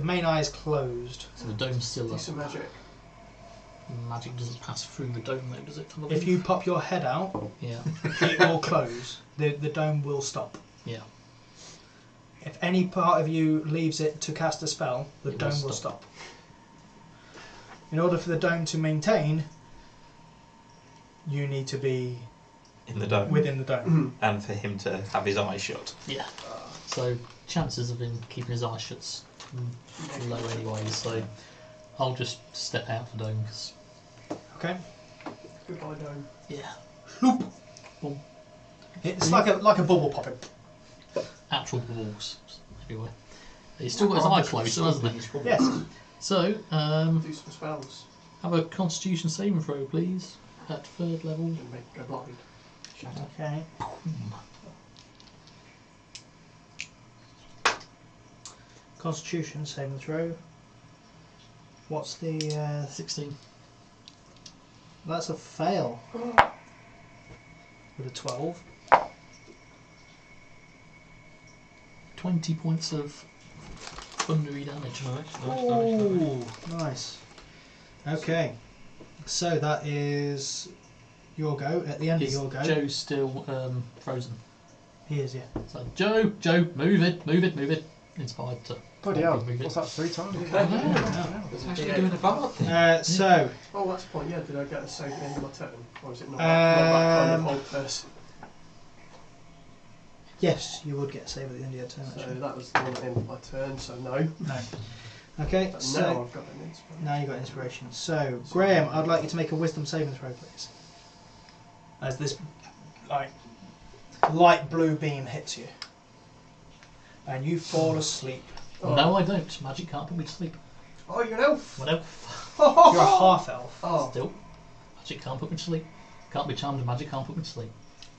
main eye is closed. so the dome's still Do up? some magic. Magic doesn't pass through the dome though, does it? If you pop your head out, Yeah. it will close. The dome will stop. Yeah. If any part of you leaves it to cast a spell, the It will dome will stop. stop. In order for the dome to maintain, you need to be In the dome. within the dome. And for him to have his eyes shut. Yeah. So chances of him keeping his eyes shut low anyway. So I'll just step out the dome because Okay. Goodbye, dome. yeah, It's like a bubble popping. actual balls everywhere. He's still got his eye closed, so hasn't he? Yes. So Do some spells have a Constitution saving throw, please, at 3rd level. and make it go blind. Okay. Constitution saving throw. What's the? 16. That's a fail. With a 12. 20 points of thundery damage. Oh, nice. Okay. So that is your go. At the end Is of your go, Joe's still frozen? he is, yeah. So Joe, move it. Inspired to. Bloody hell. Move it. What's that, 3 times? It's actually doing a bard thing. So Oh, that's the point. Yeah, did I get a save at the end of my turn, or is it not that kind of old person? yes, you would get a save at the end of your turn. So Actually. that was the one at the end of my turn. So no. No. Okay. But So now I've got an inspiration. now you got inspiration. So Graham, I'd like you to make a wisdom saving throw, please. As this like light blue beam hits you, and you fall asleep. Oh. No, I don't. Magic can't put me to sleep. Oh, you're an elf. Whatever. You're a half elf. Oh, Still, magic can't put me to sleep. Can't be charmed. Magic can't put me to sleep.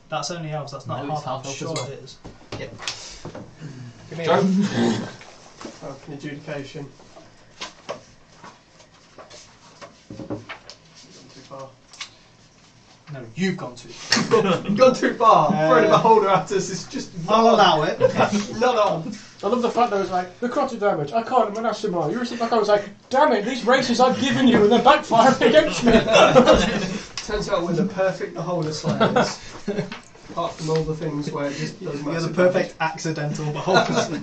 That's only elves. That's not No, it's half elf. half elf Sure as well. it is. Yep. me. Don't. An adjudication. Too far. No, you've gone too far. You've gone too far. Throwing a beholder at us is just. I'll allow it. Not on. I love the fact that I was like, necrotic damage, I can't Manashima. You received like I was like, damn it, these races I've given you and they're backfiring against me. Turns out we're the perfect beholder slayers. Apart from all the things where it just does You're the massive perfect accidental beholder.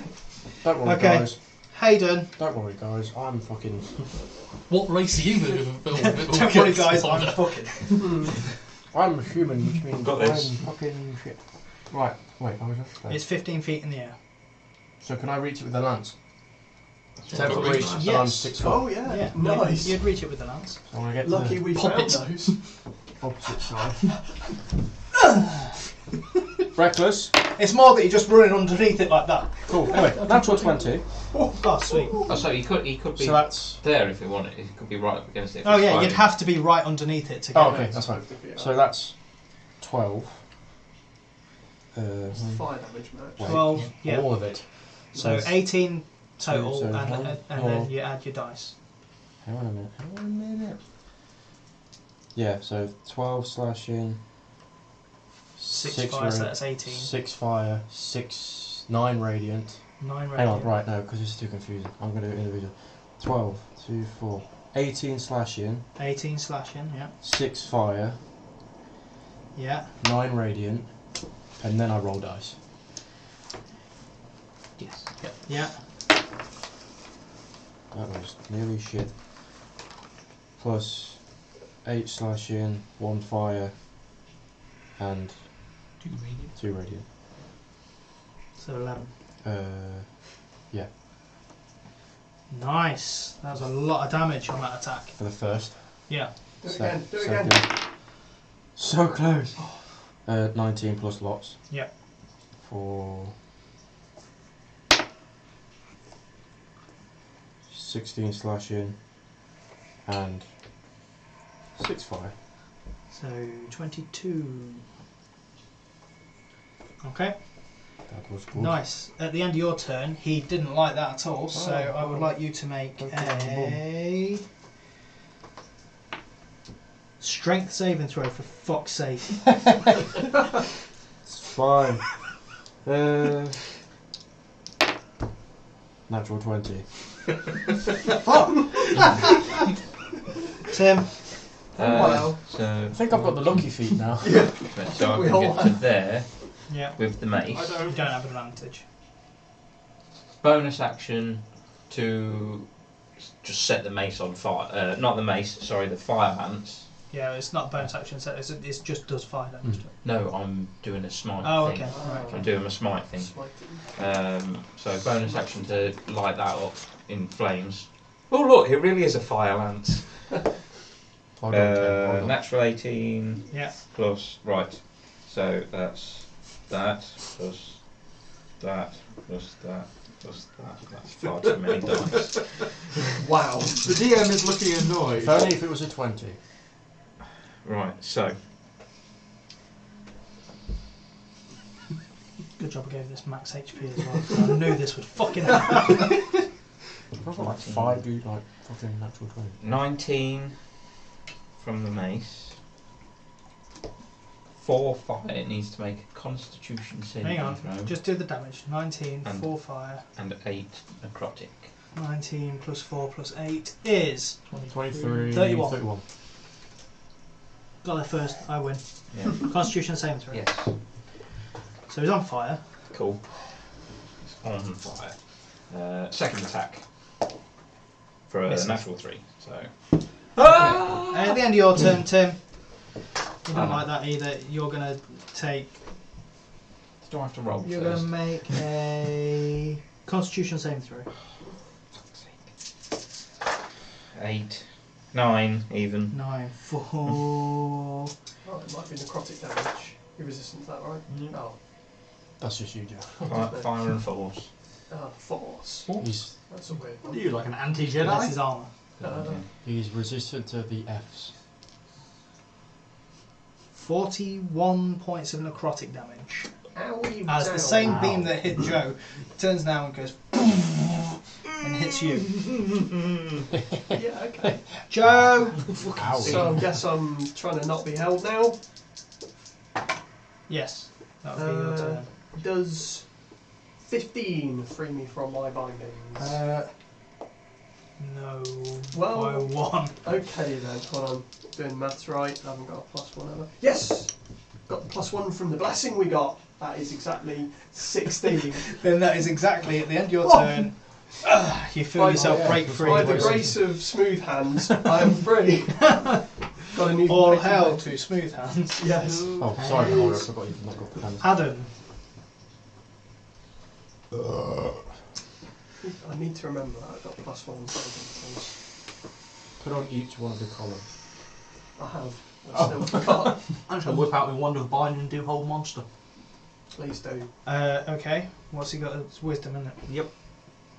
Don't worry, Okay. guys. Hayden. Don't worry, guys. I'm fucking. What race are you moving? Don't worry, guys. I'm fucking. I'm human, which means Got I'm this. fucking shit. Right, wait, how was that? It's 15 feet in the air. So can I reach it with the lance? 10 foot reach. And Yes. I'm 6 foot. Oh yeah, Yeah. nice. You'd reach it with the lance. So when I get Lucky to we Pop found it. those. the opposite side. Reckless. It's more that you're just running underneath it like that. Cool. Anyway, natural 20. Oh, sweet. Oh, so he could be So that's. there if he wanted. He could be right up against it. if Oh he's yeah, fighting. you'd have to be right underneath it to get Oh, okay, it. that's fine. So that's 12. It's fire damage match. Wait, 12, yeah. all of it. So 18 total, So and one, then four. you add your dice. Hang on a minute. Yeah, so 12 slashing. 6 Six fire, so ra- that's 18. 6 fire, 9 radiant. 9 radiant. Hang on, right, no, because this is too confusing. I'm going to do it individual. 12, 2, 4. 18 slashing, 18 slashing, yeah. 6 fire, Yeah. 9 radiant, and then I roll dice. Yes. Yeah. That was nearly shit. Plus 8 slashing, 1 fire, and 2 radiant. 2 radiant. So 11. Yeah, Nice. That was a lot of damage on that attack. for the first. Yeah. Do it again. Do it again. Second. So close. 19 plus lots. Yep. For 16 slashing and 6 fire. So 22. Okay. That was good. Nice. At the end of your turn, he didn't like that at all, so Oh. I would like you to make a strength saving throw, for fuck's sake. It's fine. Natural 20. Tim. Wow. So I think I've got the lucky feet now. So I We can all get to there Yeah. with the mace. You don't have advantage. Bonus action to just set the mace on fire. Not the mace, sorry, the fire lance. Yeah, it's not a bonus action, so it just does fire damage to it. No, I'm doing a smite Oh, thing. okay. Oh. I'm doing a smite thing. So bonus action to light that up in flames. Oh look, it really is a fire lance. Hold on, Tim, hold on. Natural 18 Yeah. plus, right, so that's that plus that plus that plus that. That's far too many dice. Wow. The DM is looking annoyed. If only if it was a 20. Right, so Good job I gave this max HP as well, 'cause I knew this would fucking happen. I've got like 5 dude, like fucking natural 20. 19 from the mace. 4 fire, it needs to make a constitution saving Hang throw. on, just do the damage. 19, And- 4 fire. And 8 necrotic. 19 plus 4 plus 8 is... 23, 31. 31. Got there first, I win. Yeah. Constitution saving throw. Yes. So he's on fire. Cool. It's on fire. Second attack. For a Misses. natural 3. So. At the end of your turn, Tim, you don't Ah. like that either. You're going to take... Do I have to roll You're going to first? make a Constitution saving throw. 8, 9 even. 9, 4... Oh, it might be necrotic damage. You're resistant to that, right? Oh. That's just you, Jeff. Fire and force. Force. He's That's a weird What one. are you, like an That's anti-Jedi? his armour. he's resistant to the Fs. 41 points of necrotic damage. Owie as the dowie. same beam that hit Joe turns now and goes and hits you. Yeah, okay. Joe! So I guess I'm trying to not be held now. Yes, that would be your turn. Does 15 free me from my bindings? No. Well- by 1. Okay then, hold on. Doing maths right, I haven't got a +1 ever. Yes! Got the +1 from the blessing we got. That is exactly 16. Then that is exactly at the end of your Oh. turn. You feel By- yourself break free. By the grace of smooth hands, I am free. Got a new All basic hail bit. to smooth hands. Yes. Oh, sorry, Laura, I forgot you've not got the hands. Adam. I need to remember that. I've got +1 intelligence. Put on each one of the columns. I have. I still forgot. I'm just going to whip out my wand of binding and do hold monster. Please do. Okay. What's he got? It's wisdom, isn't it? Yep.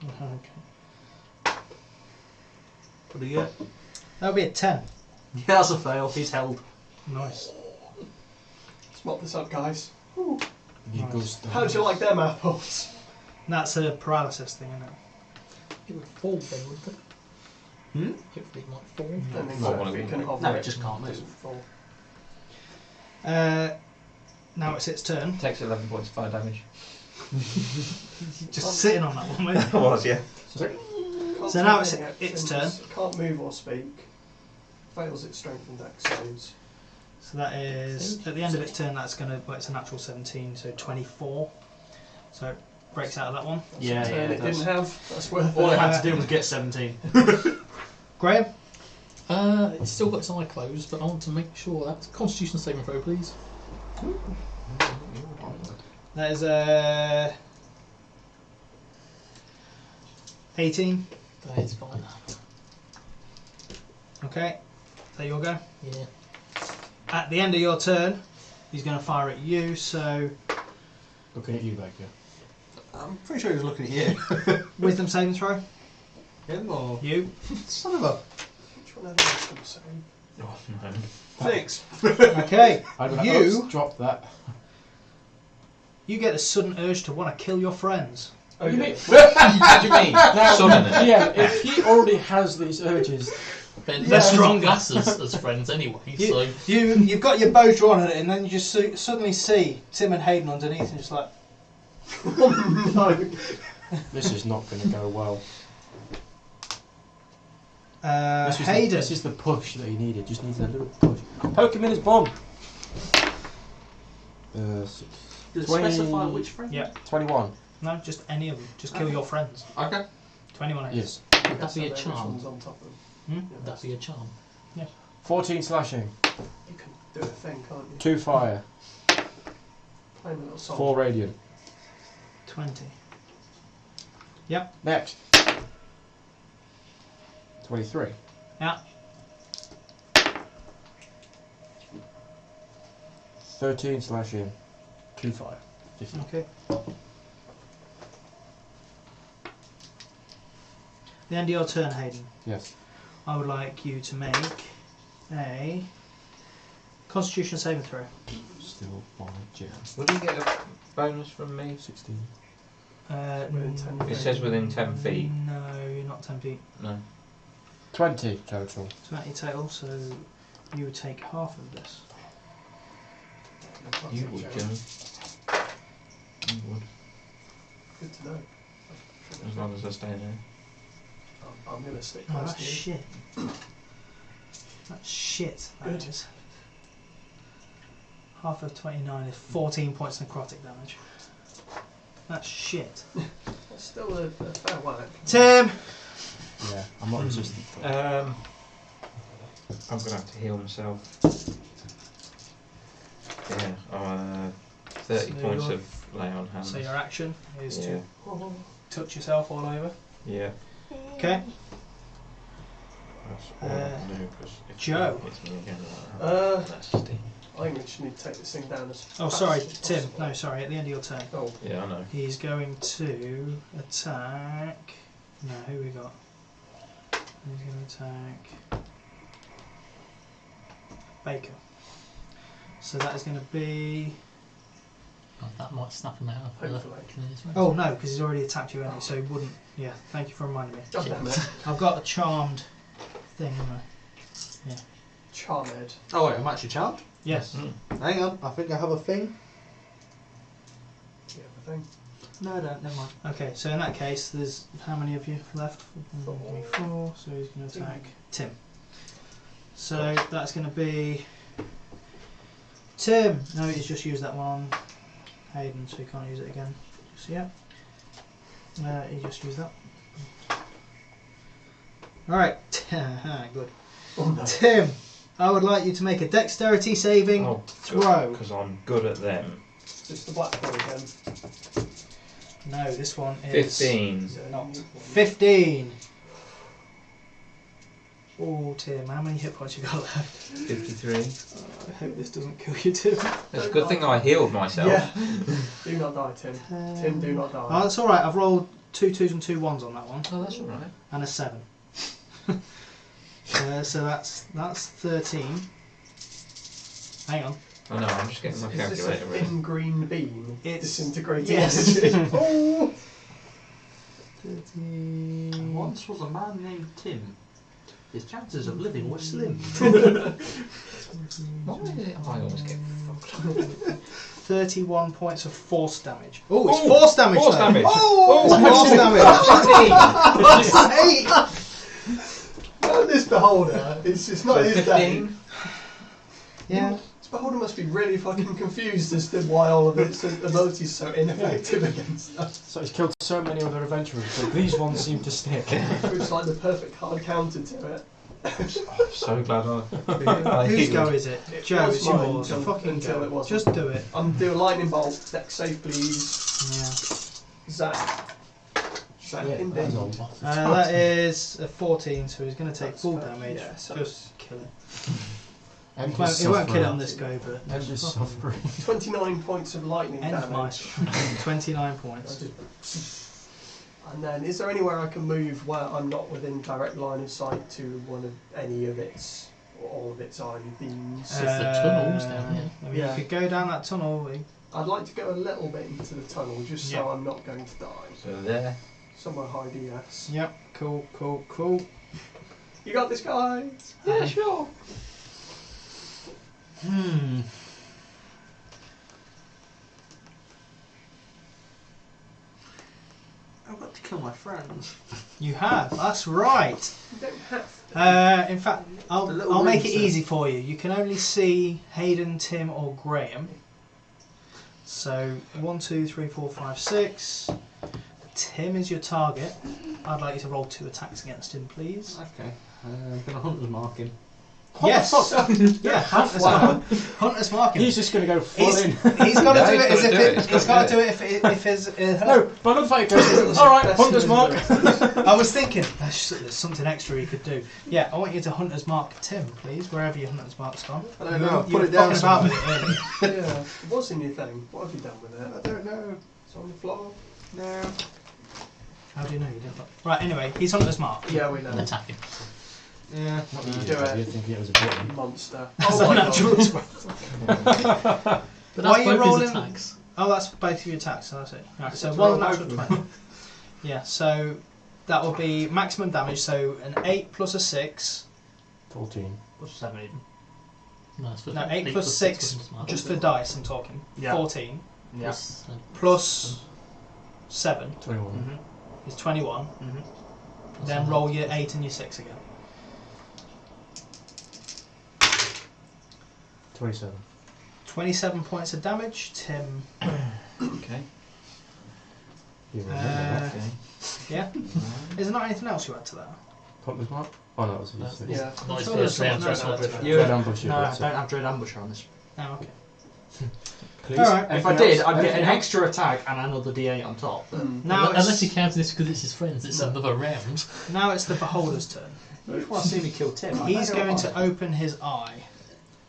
Okay. What do you get? That would be a 10. Yeah, that's a fail. He's held. Nice. Let's mop this up, guys. You Nice. go stuff. How'd you like them apples? That's a paralysis thing, isn't it? It would fall then, wouldn't it? Hmm? Hopefully it might fall. Don't think Well, so. one If of you them can hover No, it it just can't move. doesn't fall. Now it's its turn. Takes 11 points of fire damage. Just sitting on that one, mate. It was, yeah. Can't So now take it's- any its actions, Can't move or speak. Fails its strength and dex saves. So that is, at the end of its turn, that's going to, well, it's a natural 17, so 24. So it breaks out of that one. Yeah, Turn yeah. it didn't have. That's worth All I it. had to do was get 17. Graham? It's still got its eye closed, but I want to make sure that's Constitution saving throw, please. That is 18. That is fine. Okay. So you'll go. Yeah. At the end of your turn, he's going to fire at you, so Looking at you back here. I'm pretty sure he was looking at you. wisdom saving throw. Him or? You. Son of a... Which one have I say? Oh, no. 6. Okay. I'd be like, You- "Oops, drop that." You get a sudden urge to want to kill your friends. Oh, You yeah. mean- What do you mean? Summoning it? Yeah, if he already has these urges, Then Yeah. they're strong classes as friends anyway, so... You've got your bow drawn at it, and then you just suddenly see Tim and Hayden underneath, and just like, No. this is not going to go well. This was Hayden. this is the push that he needed. Just needed a little push. Poke him in his bum. 6, Does it 20 specify which friend? Yeah. 21. No, just any of them. Just kill your friends. Okay. 21 Yes. Would that be a Which charm? one's on top of them? Hmm? Yeah, Would that be a charm? 14 slashing. You can do a thing, can't you? 2 fire. Play a little song. 4 radiant. 20. Next. 23. Yeah. 13 slashing. 2 fire. 15. Okay. The end of your turn, Hayden. Yes. I would like you to make a Constitution saving throw. Still my jam. Would you get a bonus from me? 16. Within 10 It says within 10 feet. No, you're not 10 feet. No. 20 total. 20 total, so you would take half of this. You would, Jim. You would. Good to know. As long as I stay there. I'm going to stick Oh, close that's to you. shit. That's shit, that Good. is. Half of 29 is 14 points necrotic damage. That's shit. That's still a fair whack. Tim! Yeah, I'm not resistant. I'm going to have to heal myself. Yeah, 30 So points you're- of lay on hands. So your action is yeah. to touch yourself all over. Yeah. Okay. That's all I can do, 'cause if Joe. it hits me again like that, that's nasty. I think we just need to take this thing down as Oh, fast sorry, as Tim. possible. No, sorry, at the end of your turn. Oh, Yeah, I know. He's going to attack. No, who we got? He's going to attack Baker. So that is going to be Oh, that might snap him out of Hopefully. his range. Oh no, because he's already attacked you anyway, so he wouldn't. Yeah, thank you for reminding me. God damn it. I've got a charmed thing, haven't I? Charmed. Oh wait, I'm actually charmed? Yes. Hang on, I think I have a thing. Yeah, the thing. No, I don't, never mind. Okay, so in that case, there's how many of you left? 4. So he's going to attack Tim. So that's going to be Tim. No, he's just used that one on Hayden, so he can't use it again. So yeah, he just used that. All right, good. Oh no. Tim, I would like you to make a dexterity saving throw. Because I'm good at them. Just the black one again. No, this one is 15. not 15. Oh, Tim, how many hit points you got left? 53. I hope this doesn't kill you, Tim. It's a good thing I healed myself. Yeah. Do not die, Tim. Tim, do not die. Oh, that's all right. I've rolled 2 2s and 2 1s on that one, Oh, that's alright. and a 7. So that's 13. Hang on. Oh no, I'm just getting my Is this a calculator ready. thin green beam It's- disintegrating yes. energy? Oh! 13. Once was a man named Tim. His chances of living were slim. Why is it I always get fucked? 31 points of force damage. Oh, it's force damage. Force though. damage. Oh, force damage. 8. Man, this beholder, it's not his day. 15. Yeah. This beholder must be really fucking confused as to why all of its abilities are so ineffective against us. So he's killed so many other adventurers, but these ones seem to stick. It's like the perfect hard counter to it. I'm so glad I Whose healed. go is it? It Joe, was it's mine yours. until- Fucking until go. it wasn't. Just do it. Do a lightning bolt. Deck save, please. Yeah. Zach. Zach, Yeah, indeed. that's all. That is a 14, so he's going to take That's full fair. damage. Yeah, so Just kill it. End Well, his it won't kill it suffering. on this go, but End his suffering. 29 points of lightning end my damage. 29 I points. just- And then, is there anywhere I can move where I'm not within direct line of sight to one of any of its or all of its iron beams? It's the tunnels down here. I mean, Yeah. you could go down that tunnel. I'd like to go a little bit into the tunnel just so Yeah. I'm not going to die. So there. Somewhere high DS. Yep, cool. You got this, guys? Yeah, sure. I've got to kill my friends. You have, that's right. You don't have to. In fact, The I'll little make it rings, easy for you. You can only see Hayden, Tim, or Graham. So 1, 2, 3, 4, 5, 6. Tim is your target. I'd like you to roll 2 attacks against him, please. Okay. I'm going to hunter's mark him. Yes. Yeah, Hunter's mark. Hunter's marking. He's just going to go full in. He's got to No, do it he's as gotta if do it. it, he's got to do it if his. No, but I love how it goes. Alright, Hunter's mark. I was thinking there's something extra he could do. Yeah, I want you to Hunter's mark Tim, please, wherever your Hunter's mark's gone. I don't know, You put were it down fucking about somewhere. with it earlier. Yeah. What's in your thing? What have you done with it? I don't know. It's on the floor. No. How do you know you didn't? Right, anyway, he's Hunter's mark. Yeah, we And know. attack him. Yeah. Do You're it. thinking it was a button. Monster. That's Oh a my natural god. 12. But Why that's are you both rolling- his attacks. Oh, that's both of your attacks, so that's it. Right, so Let's one roll natural both of 20. Yeah, so that will be maximum damage, so an 8 plus a 6. 14. Plus 7 even. No, it's for No, 8 plus 6, Hunter's mark. just for dice I'm talking. Yeah. 14. Yeah. Plus 7 21. Mm-hmm. is 21. Mm-hmm. Then roll your 8 and your 6 again. 27. 27 points of damage. Tim, Okay. You remember that? Uh, Okay. yeah. Is there not anything else you add to that? Hunter's mark? Oh no, it was That's a Yeah. Not his Sure, there's first round, something so it's else. not You- Dread ambush. No, I don't have Dread Ambusher on this. Oh, okay. Please. Alright. If I Anything did, else? I'd get an Anything else? extra attack and another D8 on top. Mm. Now Unless it's, he counts this because it's his friends, it's No. another round. now it's the Beholder's turn. You just want to see me kill Tim. I He's don't know going why. to open his eye.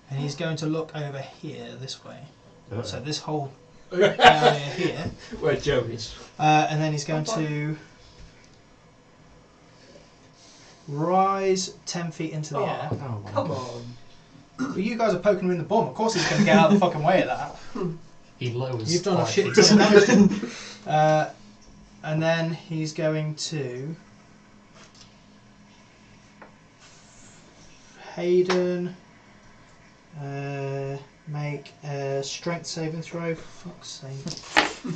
And he's going to look over here, this way. So this whole area here. Where Joe is. And then he's going to rise 10 feet into the air. Oh, my Come God. on. Well, you guys are poking him in the bum. Of course he's going to get out of the fucking way of that. He lowers. You've done a 5 shit feet. ton of damage. And then he's going to Hayden make a strength saving throw. For fuck's sake.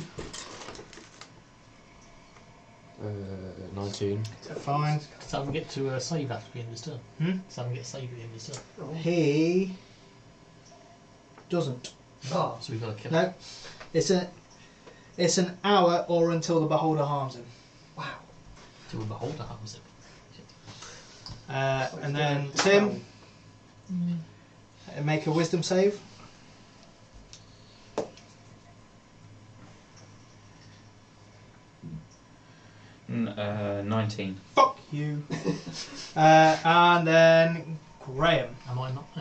19. Fine. Does someone get to save after the end of his turn? Hmm? Does someone get to save at the end of his turn? He doesn't. Oh, So we've got to kill No. It's an hour or until the beholder harms him. wow. till the beholder harms him. And then Tim, make a wisdom save. 19. Fuck you. And then Graham. Am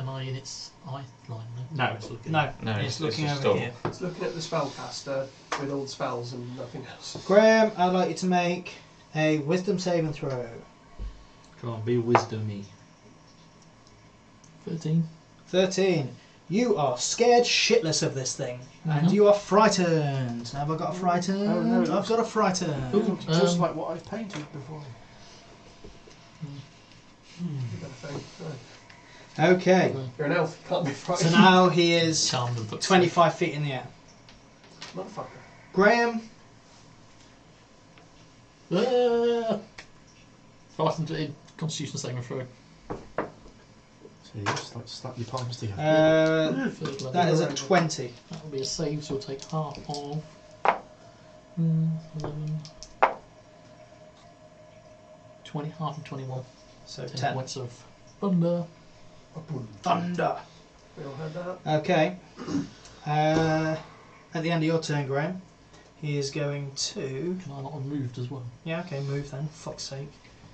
I in its eye line? No. It's looking. No, No, it's it's looking a over stall. here. It's looking at the spellcaster with all the spells and nothing else. Graham, I'd like you to make a wisdom saving throw. Try and be wisdomy. 13. 13. You are scared shitless of this thing. And Mhm. you are frightened. Have I got a frightened? Oh, no, it I've looks- got a frightened. It looks just like what I've painted before. Okay. You're an elf, you can't be So frightened. now he is Charmed and put 25 feet in the air. Motherfucker. Graham, Frightened to Constitution saving throw. So you just like slap your palms together. Third level. that is a 20. That will be a save, so we'll take half of 11, 20, half of 21. So 10 10. points of thunder. Thunder. We all heard that. Okay. At the end of your turn, Graham, he is going to... Can I not have moved as well? Yeah, okay, move then. Fuck's sake.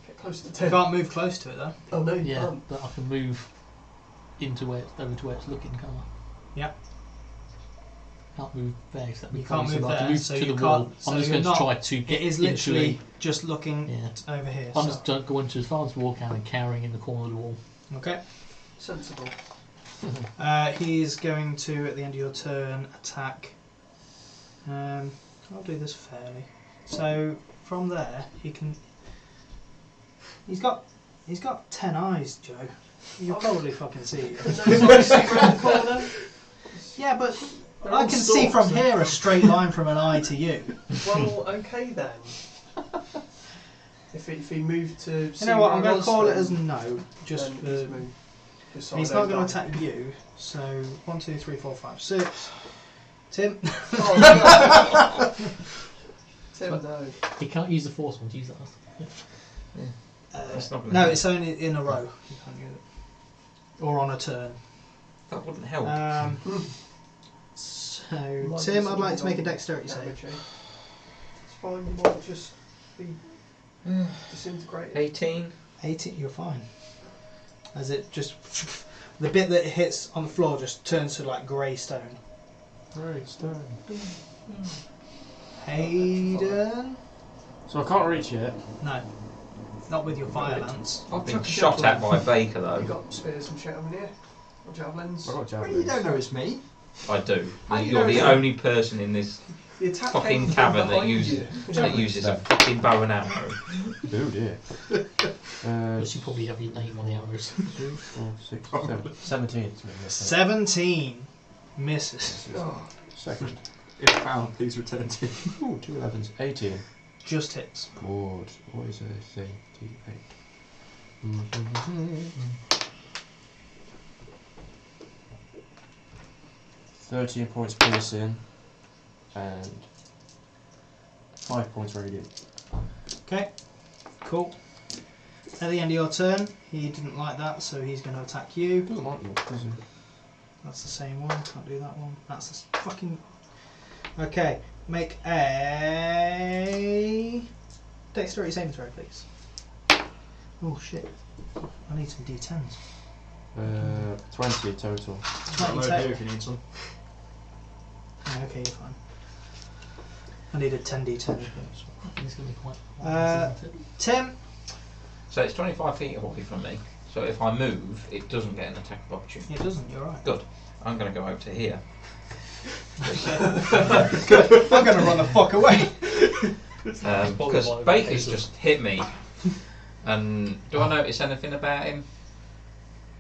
Get close to You 10. can't move close to it, though. Oh no, you Yeah, can't. but I can move into where over to where it's looking, can't I? Yeah. Can't move there. Except You can't move I can there, move so to you the wall. can't- so I'm just you're going to not- try to get It is into literally just looking Yeah. over here. I'm so- just going to as far as the wall can and carrying in the corner of the wall. Okay. Sensible. He's going to, at the end of your turn, attack. I'll do this fairly. So from there, he can. He's got 10 eyes, Joe. You can probably fucking see it. Yeah, but They're I all can see from stalks, here a straight line from an eye to you. Well, okay then. If he moved to. You know what? I'm going to call it as no. Just move. Just so he's I not don't going to die. attack you. So 1, 2, 3, 4, 5, 6. Tim. Oh, no. Tim, no. He can't use the force one to use that. That's not gonna No, help. it's only in a row. You can't use it. Or on a turn. That wouldn't help. So Might Tim, just I'd like to make a need dexterity damage, save. eh? It's fine. You might just be disintegrated. 18. 18. You're fine. As it just the bit that it hits on the floor just turns to like grey stone. Great stone. Hayden. So I can't reach it. No, not with your fire lance. I've been Chuck a shot at by javelin. Baker You though. got spears and shit, haven't you? Or javelins? I got Well, javelins. you don't know it's me. I do. How do you You're know the it's- only person in this The attack fucking came from cavern that behind uses you. that uses a fucking bow and arrow. Oh dear. But you probably have your name on the arrows. 2, 4, 6, 7. 17. It's me, yes, 17 misses. Oh, Second. If found, please return to. Ooh, 2 11s. 18. Just hits. Good. What is a say? D8. 13 points piercing and 5 points radiant. Okay. Cool. At the end of your turn, he didn't like that, so he's going to attack you. Doesn't like me, does he? That's the same one. Can't do that one. That's the fucking. Okay. Make a dexterity saving throw, please. Oh shit! I need some d10s. 20 total. 20 Download total. here if you need some. Yeah, okay, you're fine. I needed 10 d10s. I think it's going to be quite. isn't it? Tim. So it's 25 feet away from me. So if I move, it doesn't get an attack of opportunity. It doesn't. You're right. Good. I'm going to go over to here. Good. I'm going to run the fuck away. Because Baker's just hit me. And do I notice anything about him?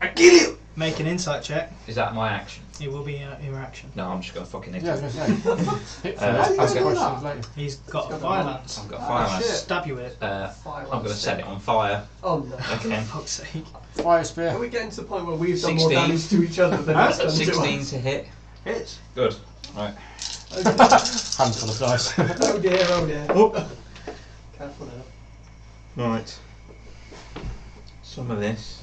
I kill you! Make an insight check. Is that my action? It will be your action. No, I'm just going to fucking hit Yeah, I him. was going to say. Hit How do you first, ask do questions later. He's got a fire lance. I've got fire lance. Stab you with it. Fire I'm going to lance. set it on fire Oh no. For again. fuck's sake. Fire Are spear. we getting to the point where we've done more 16. damage to each other than us done to 16 us? to hit. Hits. Good. Right. Handful of dice. Oh dear, oh dear. Oh. Careful now. Right. Some of this.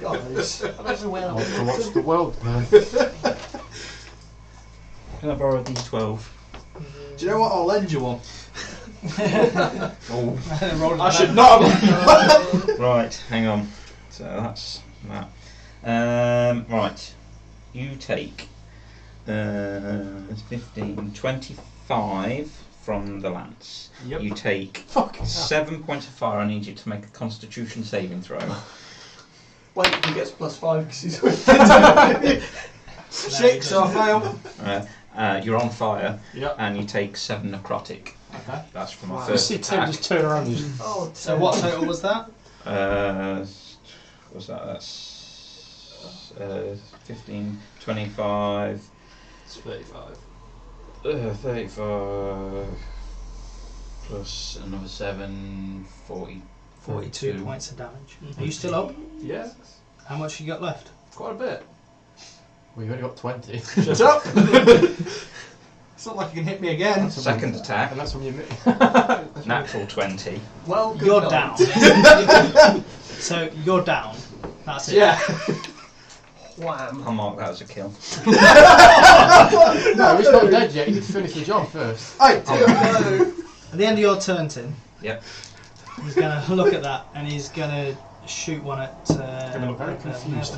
Guys. I want to watch the world burn. Can I borrow a D12? Do you know what? I'll lend you one. Oh. I should not have. Right, hang on. So that's that. Right. You take 15, 25 from the lance. Yep. You take Fucking 7 points of fire. I need you to make a Constitution saving throw. Wait, he gets +5 because he's with it. 6, so I fail. You're on fire, Yep. and you take 7 necrotic. Okay. That's from my Wow. You first see Tim attack. just turn around and just... Oh, So what total was that? What's that? That's 15, 25, It's 35. 35 plus another 7, 40, 42 points of damage. Are you still up? Yeah. How much you got left? Quite a bit. Well, you've only got 20. Shut up! It's not like you can hit me again. That's Second when- attack. And that's when you... Natural 20. well, good You're night. down. So you're down. That's it. Yeah. Wham. I'll mark that as a kill. No, he's not dead yet. He needs to finish the job first. I do know. At the end of your turn, Tim, Yep. he's going to look at that and he's going to shoot one at. Gonna look very confused.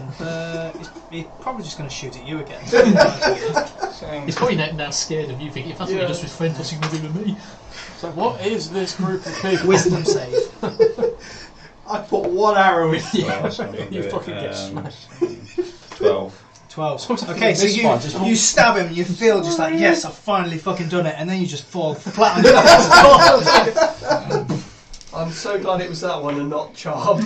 He's probably just going to shoot at you again. He's probably now scared of you, thinking if that's what he does with friends, what's he going to do with me? So what is this group of people? Wisdom save. I put one arrow in you. Well, that's not gonna You do it. fucking get smashed. 12. 12. Okay, so This one, just- you stab him, you feel just like, yes, I've finally fucking done it, and then you just fall flat on your face. I'm so glad it was that one and not Charm.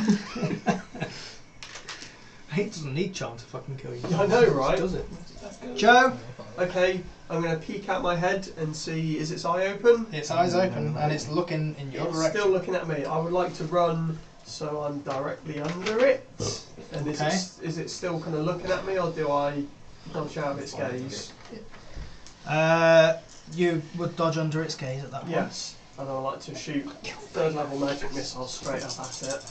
He doesn't need charm to fucking kill you. I know, right? Does it? Joe? Okay, I'm going to peek out my head and see, is its eye open? Its eyes open and it's looking in your It's direction. still looking at me. I would like to run so I'm directly under it. And Okay. is it still kind of looking at me, or do I dodge out of its gaze? You would dodge under its gaze at that point. Yes. And I would like to shoot 3rd level magic missiles straight up at it.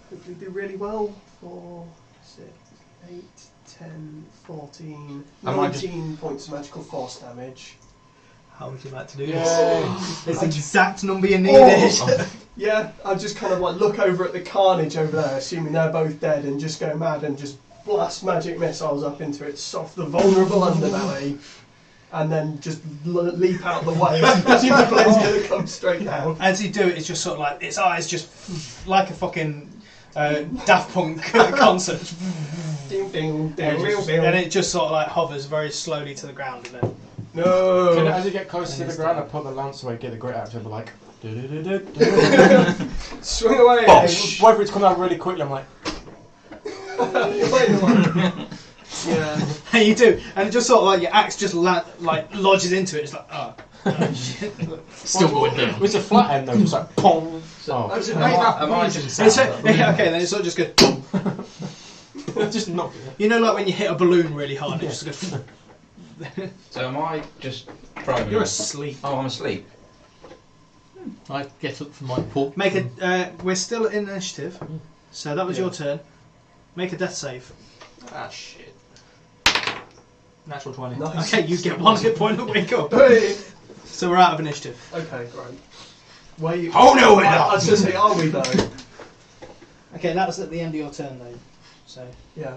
Hopefully do really well. 4, 6, 8, 10, 14, Am I just- 19 points of magical force damage. How would you like to do Yay. this? It's the exact number you needed. Yeah, I just kind of like look over at the carnage over there, assuming they're both dead, and just go mad and just blast magic missiles up into its soft, the vulnerable underbelly, and then just leap out of the way. Presumably it's going to come straight down. As you do it, it's just sort of like its eyes just like a fucking Daft Punk concert. Ding, ding, ding, And ding, ding. it just sort of like hovers very slowly to the ground and then. No. Can, as you get closer to the ground, I put the lance away, get the grit out, and be like... Swing away. Whether it's coming out really quickly, I'm like... Yeah. And you do, and it just sort of like your axe just lodges into it. It's like, oh shit. Still going down. It's a flat end though, just like pong. I was Oh. Am I just Okay, then it sort of just goes. Just not. You know, like when you hit a balloon really hard, it just goes. So am I just prone? You're asleep. Oh, I'm asleep. I get up from my port. Make a. We're still in initiative, so that was your turn. Make a death save. Ah, shit. Natural 20. Nice. Okay, you get 1 hit point to wake up. Hey. So we're out of initiative. Okay, great. Where you? Oh, no, we're I not. was just say, are we though? Okay, that was at the end of your turn though. So. Yeah.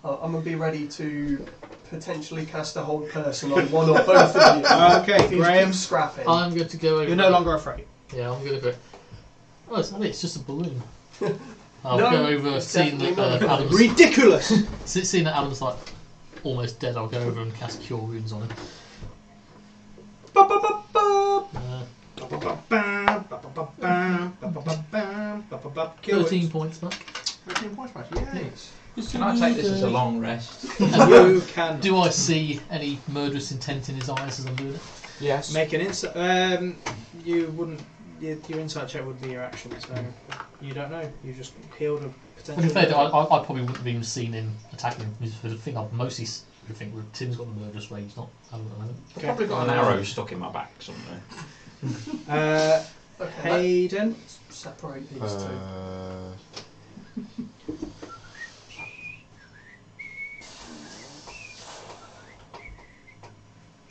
I'm gonna be ready to potentially cast a hold person on one or both of you. Okay, If you Graham. keep scrapping. I'm going to go over. You're no longer afraid. Yeah, I'm going to go. Oh, it's just a balloon. I'll No, go over, it's seeing that definitely not a Adam's, Ridiculous. seeing that Adam's like, almost dead, I'll go over and cast Cure Wounds on him. 13 points back. 13 points back. Yay. Can I take this as a long rest? You can Do I see any murderous intent in his eyes as I'm doing it? Yes. make an insight. You wouldn't. Your insight check would be your action, so you don't know. You just healed a To potential. be fair, I probably wouldn't have even seen him attacking him. The thing I'd mostly think Tim's got the murderous rage, not Alan at the moment. I've probably got an arrow stuck in my back somewhere. Okay, Hayden. let's separate these two.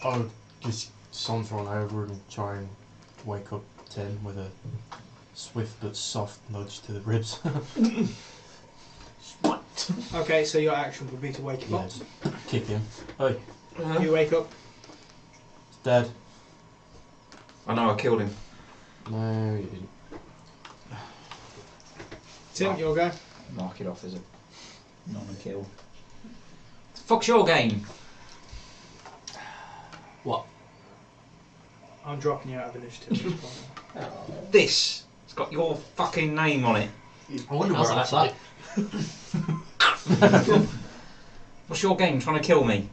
I would just saunter on over and try and wake up Tim with a swift but soft nudge to the ribs. Okay, so your action would be to wake him Yeah, up. just kick him. Hey, You wake up. it's dead. I know I killed him. No, you didn't. Tim, your go. Mark it off as a non-kill. Fuck's your game? I'm dropping you out of initiative at this point. This. It's got your fucking name on it. I wonder How's where that that's actually? at. What's your game? Trying to kill me?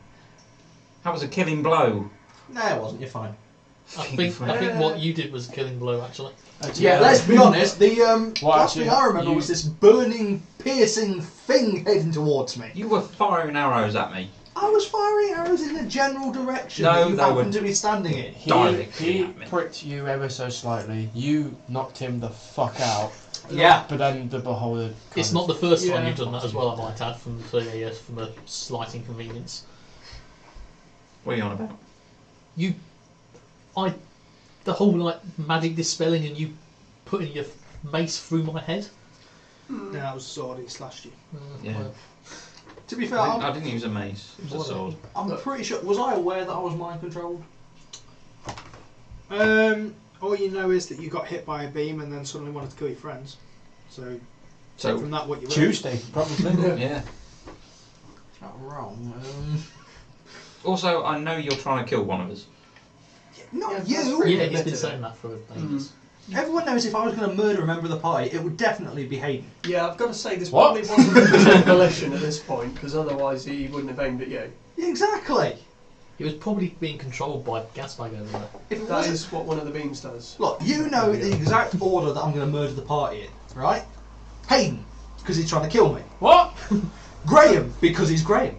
That was a killing blow. No, it wasn't. You're fine. I think what you did was a killing blow, actually. Yeah, let's be honest. The last actually, thing I remember was this burning, piercing thing heading towards me. You were firing arrows at me. I was firing arrows in the general direction No, that you they happened were- to be standing in. Directly He at me. pricked you ever so slightly. You knocked him the fuck out. Yeah. But then the beholder. It's not the first time Yeah. you've done that as well, I might add, from a slight inconvenience. What are you on about? The whole magic dispelling and you putting your mace through my head. No, that was sword. He slashed you. Yeah. Well, To be fair, I didn't use a mace. It was a sword. I'm pretty sure. Was I aware that I was mind controlled? All you know is that you got hit by a beam and then suddenly wanted to kill your friends. So take from that what you will. Tuesday, probably. Yeah. Not wrong. Also, I know you're trying to kill one of us. Not Yeah, that's you. pretty- yeah, he's been admitted saying it. that for ages. Everyone knows if I was going to murder a member of the party, it would definitely be Hayden. Yeah, I've got to say this What? probably wasn't volition at this point, because otherwise he wouldn't have aimed at you. Exactly. He was probably being controlled by Gasbag over there. If it That wasn't, is what one of the beams does. look, you know the exact order that I'm going to murder the party in, right? Hayden, because he's trying to kill me. What? Graham, because he's Graham.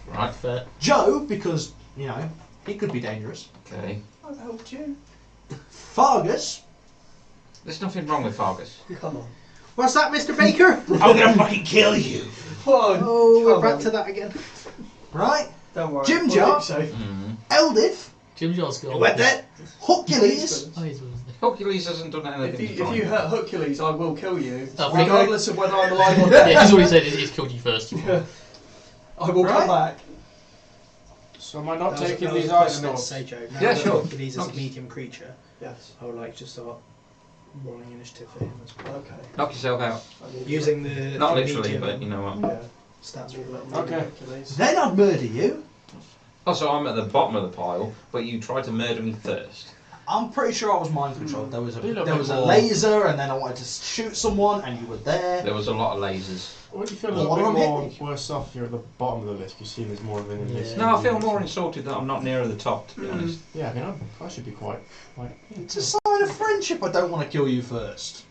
Right. Fair. Joe, because, he could be dangerous. Okay. I've helped you. Fargus. There's nothing wrong with Fargus. Come on. What's that, Mr. Baker? I'm gonna fucking kill you. Oh, we're Come back on. to that again. Right? Don't worry. Jim we'll Jar. keep safe. Mm. Eldith. Jim Jar's gone. What that? Hercules. Oh, he's Hercules hasn't done anything. If you hurt Hercules, I will kill you, Oh, regardless of whether I'm alive or Yeah, dead. he's already said he's killed you first. Yeah. I will Right. come back. So am I not That was- taking that was these a ice point I meant to stalks? say, Joe. Now Yeah, that sure. Hercules is a Knock- medium creature. Yes. I would like to start rolling initiative for him as well. Okay. Knock yourself out. I need Using the Not the literally, medium but you know what. Yeah. stats Need a for little that. Okay. Hercules. Then I'd murder you. Oh, so I'm at the bottom of the pile, but you tried to murder me first. I'm pretty sure I was mind controlled. There was Be a little there bit was a more- laser, and then I wanted to shoot someone, and you were there. There was a lot of lasers. Well, you feel a Well, little one bit of them more hit worse off if you're at the bottom of the list. You see there's more of them in the list. No, I feel more insulted that I'm not nearer the top, to be honest. Yeah, I mean, I should be quite... It's a sign of friendship. I don't want to kill you first.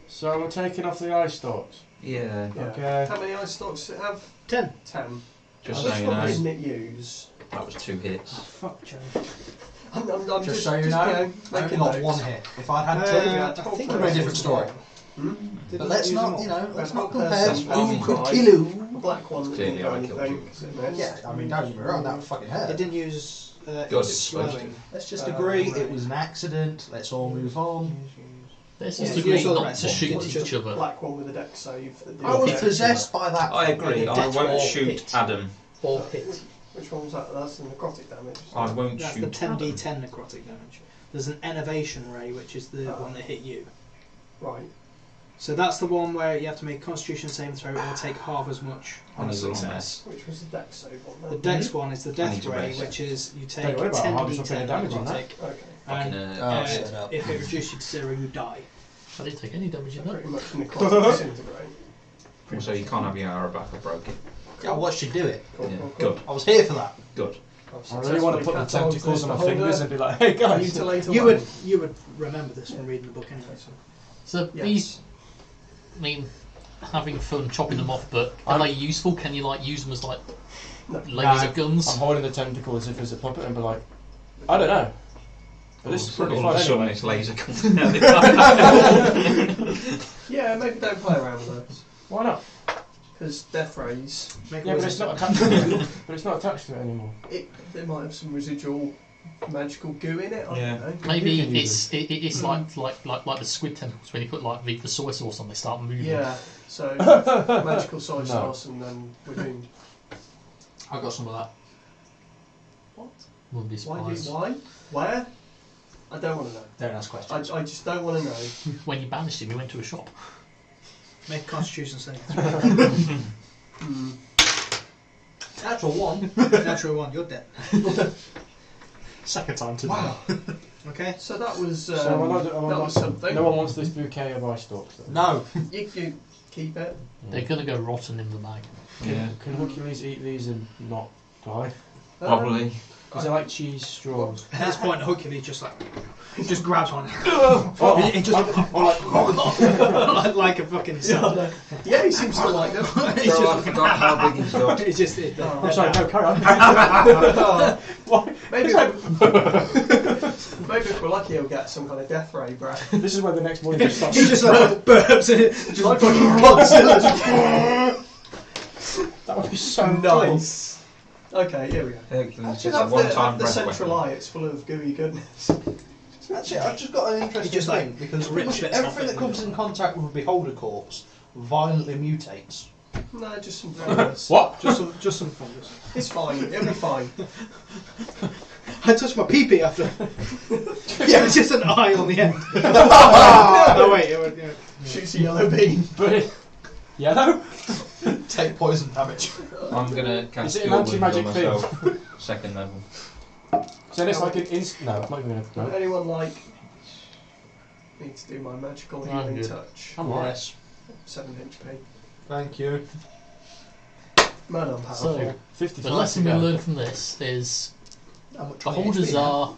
So we're taking off the ice stalks. Yeah. Yeah. Okay. How many ice stocks does it have? 10. 10. Just Which so you one know, didn't it use? that was 2 hits. Fuck, Joe. I'm Just so you know, I only making got notes. one hit. If I'd had Uh, two, yeah, I think it would be a different story. Hmm? But let's not, let's not compare That's who fine. could kill who. The black one that Clearly didn't do I killed anything. you. Yeah, I mean, don't get me wrong, that would fucking It hurt. didn't use God, its it's supposed slowing. Let's just agree it was an accident. Let's all move on. Let's Yeah, just use agree all the not rest. to shoot It's each just other. Black one with a deck save. That did I was it. possessed by that. I agree, I Death won't or shoot hit. Adam. Or hit. Which one was that? That's the necrotic damage. I won't That's shoot the 10d10 Adam. necrotic damage. There's an enervation ray, which is the Oh. one that hit you. Right. So that's the one where you have to make a Constitution saving throw or take half as much on a Any roll success. Which was the dex save one. The then? Dex one is the Death need to Ray, raise it. which is you take Don't worry about it, I'll just 10d10 put damage on that. necrotic, Okay. and set up. if it reduces you to 0, you die. I didn't take any damage in that. Pretty much necrotic disintegrate. So you can't have your arrow back or broke it. I watched you do it. Cool, Yeah. cool, cool. Good. I was here for that. Good. I've I really want to put the tentacles on my fingers and be like, hey guys. Mutilate You away. would remember this from reading the book anyway. So. So Yes. these, I mean, having fun chopping them off, but are they useful? Can you like use them as like No. laser guns? I'm holding the tentacle as if it's a puppet and be like, I don't know. But this is pretty all fun of a sudden anyway. it's laser coming down the Yeah, maybe don't play around with those. Why not? Because death rays, Make Yeah, a but it's not attached to it. But it's not attached to it anymore. they might have some residual magical goo in it. I Yeah. don't know. Maybe You can it's like the squid tentacles when you put like the soy sauce on, they start moving. Yeah, so magical soy No. sauce and then we're doing. I got some of that. What? Wouldn't be Why? surprised. Why? Where? I don't want to know. Don't ask questions. I just don't want to know. When you banished him, we went to a shop. Make a Constitution saving Hmm. Natural one. throw. Natural 1, you're dead. Second time today. Wow. Okay. So that was So am I not- am I that not- was something. No one wants this bouquet of ice stalks then? No. You keep it. They're gonna go rotten in the bag. Yeah. Can Hercules eat these and not die? Probably. Is it like cheese straws? At this point, Hercules just like he just grabs one. Oh, He just like a fucking son. Yeah, he seems to like them. He's So I just, forgot how big he's got. it's just Oh. I'm sorry, no, carry on. Maybe maybe if we're lucky, he'll get some kind of death ray breath. This is where the next morning just stops. he just like burps and it just like fucking Godzilla. That would be so Nice. Okay, here we go. It's Actually, just a have one-time the breath central weapon. eye. It's full of gooey goodness. Actually, I've just got an interesting just, like, thing because rips pretty much bits off everything it that comes in contact with a beholder corpse violently mutates. No, just some fungus. What? Just some fungus. It's fine. It'll be fine. I touched my pee-pee after. Yeah, it's just an eye on the end. No wait, yeah. Shoots a yellow beam. But yellow? Take poison damage. I'm gonna cast Is it an Cure Wounds on anti-magic thing? myself. Second level. So it's like an instant. No, I'm not even Would gonna. No. anyone like me to do my magical I'm healing good. touch? I'm alright. Yes. 7 HP. Thank you. Man, I'm powerful. So 55 the lesson to we go. learned from this is How much beholders are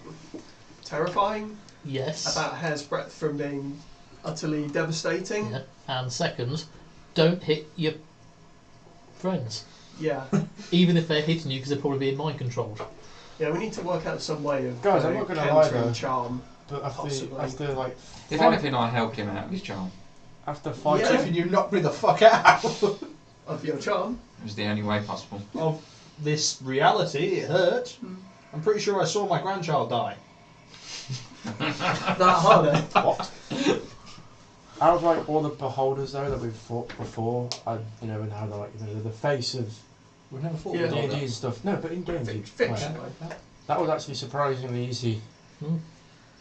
Terrifying. yes, About a hair's breadth from being utterly devastating. yeah, and second, don't hit your friends, Yeah. even if they're hitting you because they're probably being mind controlled. Yeah, we need to work out some way of Guys, I'm not gonna lie, countering though. charm. But Possibly. after like If five- anything, I helped him out of his charm. after fighting. Yeah. If you knock me the fuck out Of your charm. It was the only way possible. of this reality, it hurt. Hmm. I'm pretty sure I saw my grandchild die. That harder. What? Out of like all the beholders though that we've fought before, and and how they're like the face of We've never fought Yeah. with D&D beholder. and stuff. No, but in games you Fiction. play. That was actually surprisingly easy.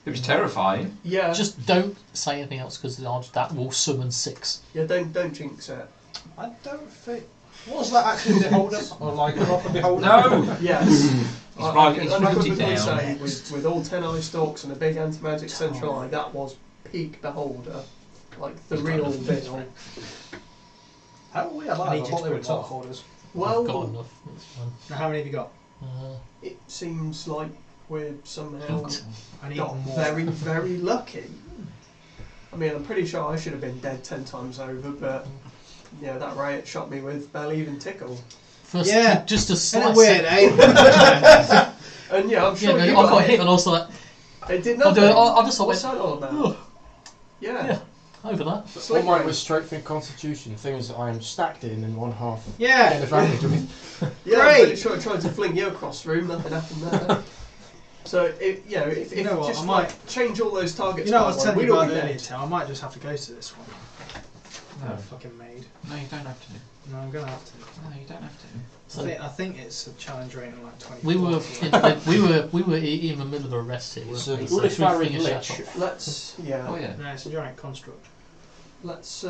It was terrifying. Yeah. Just don't say anything else because that will summon 6. Yeah, don't jinx it. I don't think. Was that actually beholder? Or like a proper beholder? No! Yes. right- can it's wrote it unequivocally down. say with all 10 eye stalks and a big anti-magic central eye, that was peak beholder. Like the real deal. How were we I alive? need I you thought to they were put more tough. orders. I've got Well, enough. That's fine. Now, how many have you got? it seems like we're somehow I need got more. very, very lucky. I mean, I'm pretty sure I should have been dead 10 times over, but yeah, that riot shot me with barely even tickle. First, Yeah. just a Isn't slight. it weird, eh? And yeah, I'm Yeah, sure no, you I got hit and I was like, It did I'll nothing. do it. I just What's went that all about? "Ugh." Yeah. Yeah. over that. All mine was strength and constitution, things that I am stacked in and one half Yeah. get advantage with. Yeah, Great. I'm pretty sure I tried to fling you across the room, nothing happened there. So, if You know what, just I might- like, change all those targets You know, I by was one, telling we'd you all about be earlier, dead. Tim. I might just have to go to this one. No. Fucking made. No, you don't have to. No, I'm gonna have to. No, you don't have to. So I think it's a challenge rating of like 20. we were we were in the middle of a rest here. It's weren't a we? So should we Ulifari finish that lich. off? Let's, Oh yeah. No, it's a giant construct. let's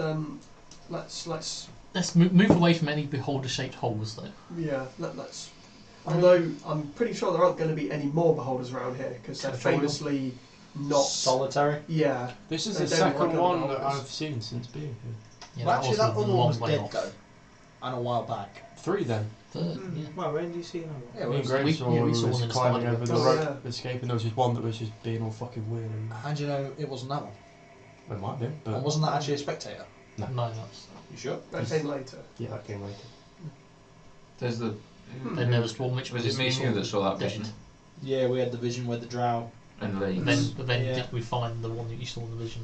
Let's move away from any beholder-shaped holes, though. yeah. Let's. Although I'm pretty sure there aren't going to be any more beholders around here because they're famously not. solitary. Yeah. This is They the don't second like one other that beholders. I've seen since being here. Yeah, Well, actually, that was a other one was long way dead off. though, and a while back. 3 then. Third, yeah. Well, when do you see another one? Yeah, Me and well, Graham we- saw yeah, we one saw who was one in the climbing spider over the web. rope, Oh, yeah. escaping. There was just one that was just being all fucking weird. and you know it wasn't that one. It might be, And but wasn't that actually a spectator? No, that's. You sure? That came later. yeah, that came later. There's the. Then there was one which Was it me and you that saw that dead. vision? Yeah, we had the vision where the drow. And Leigh. But then Yeah. did we find the one that you saw in the vision?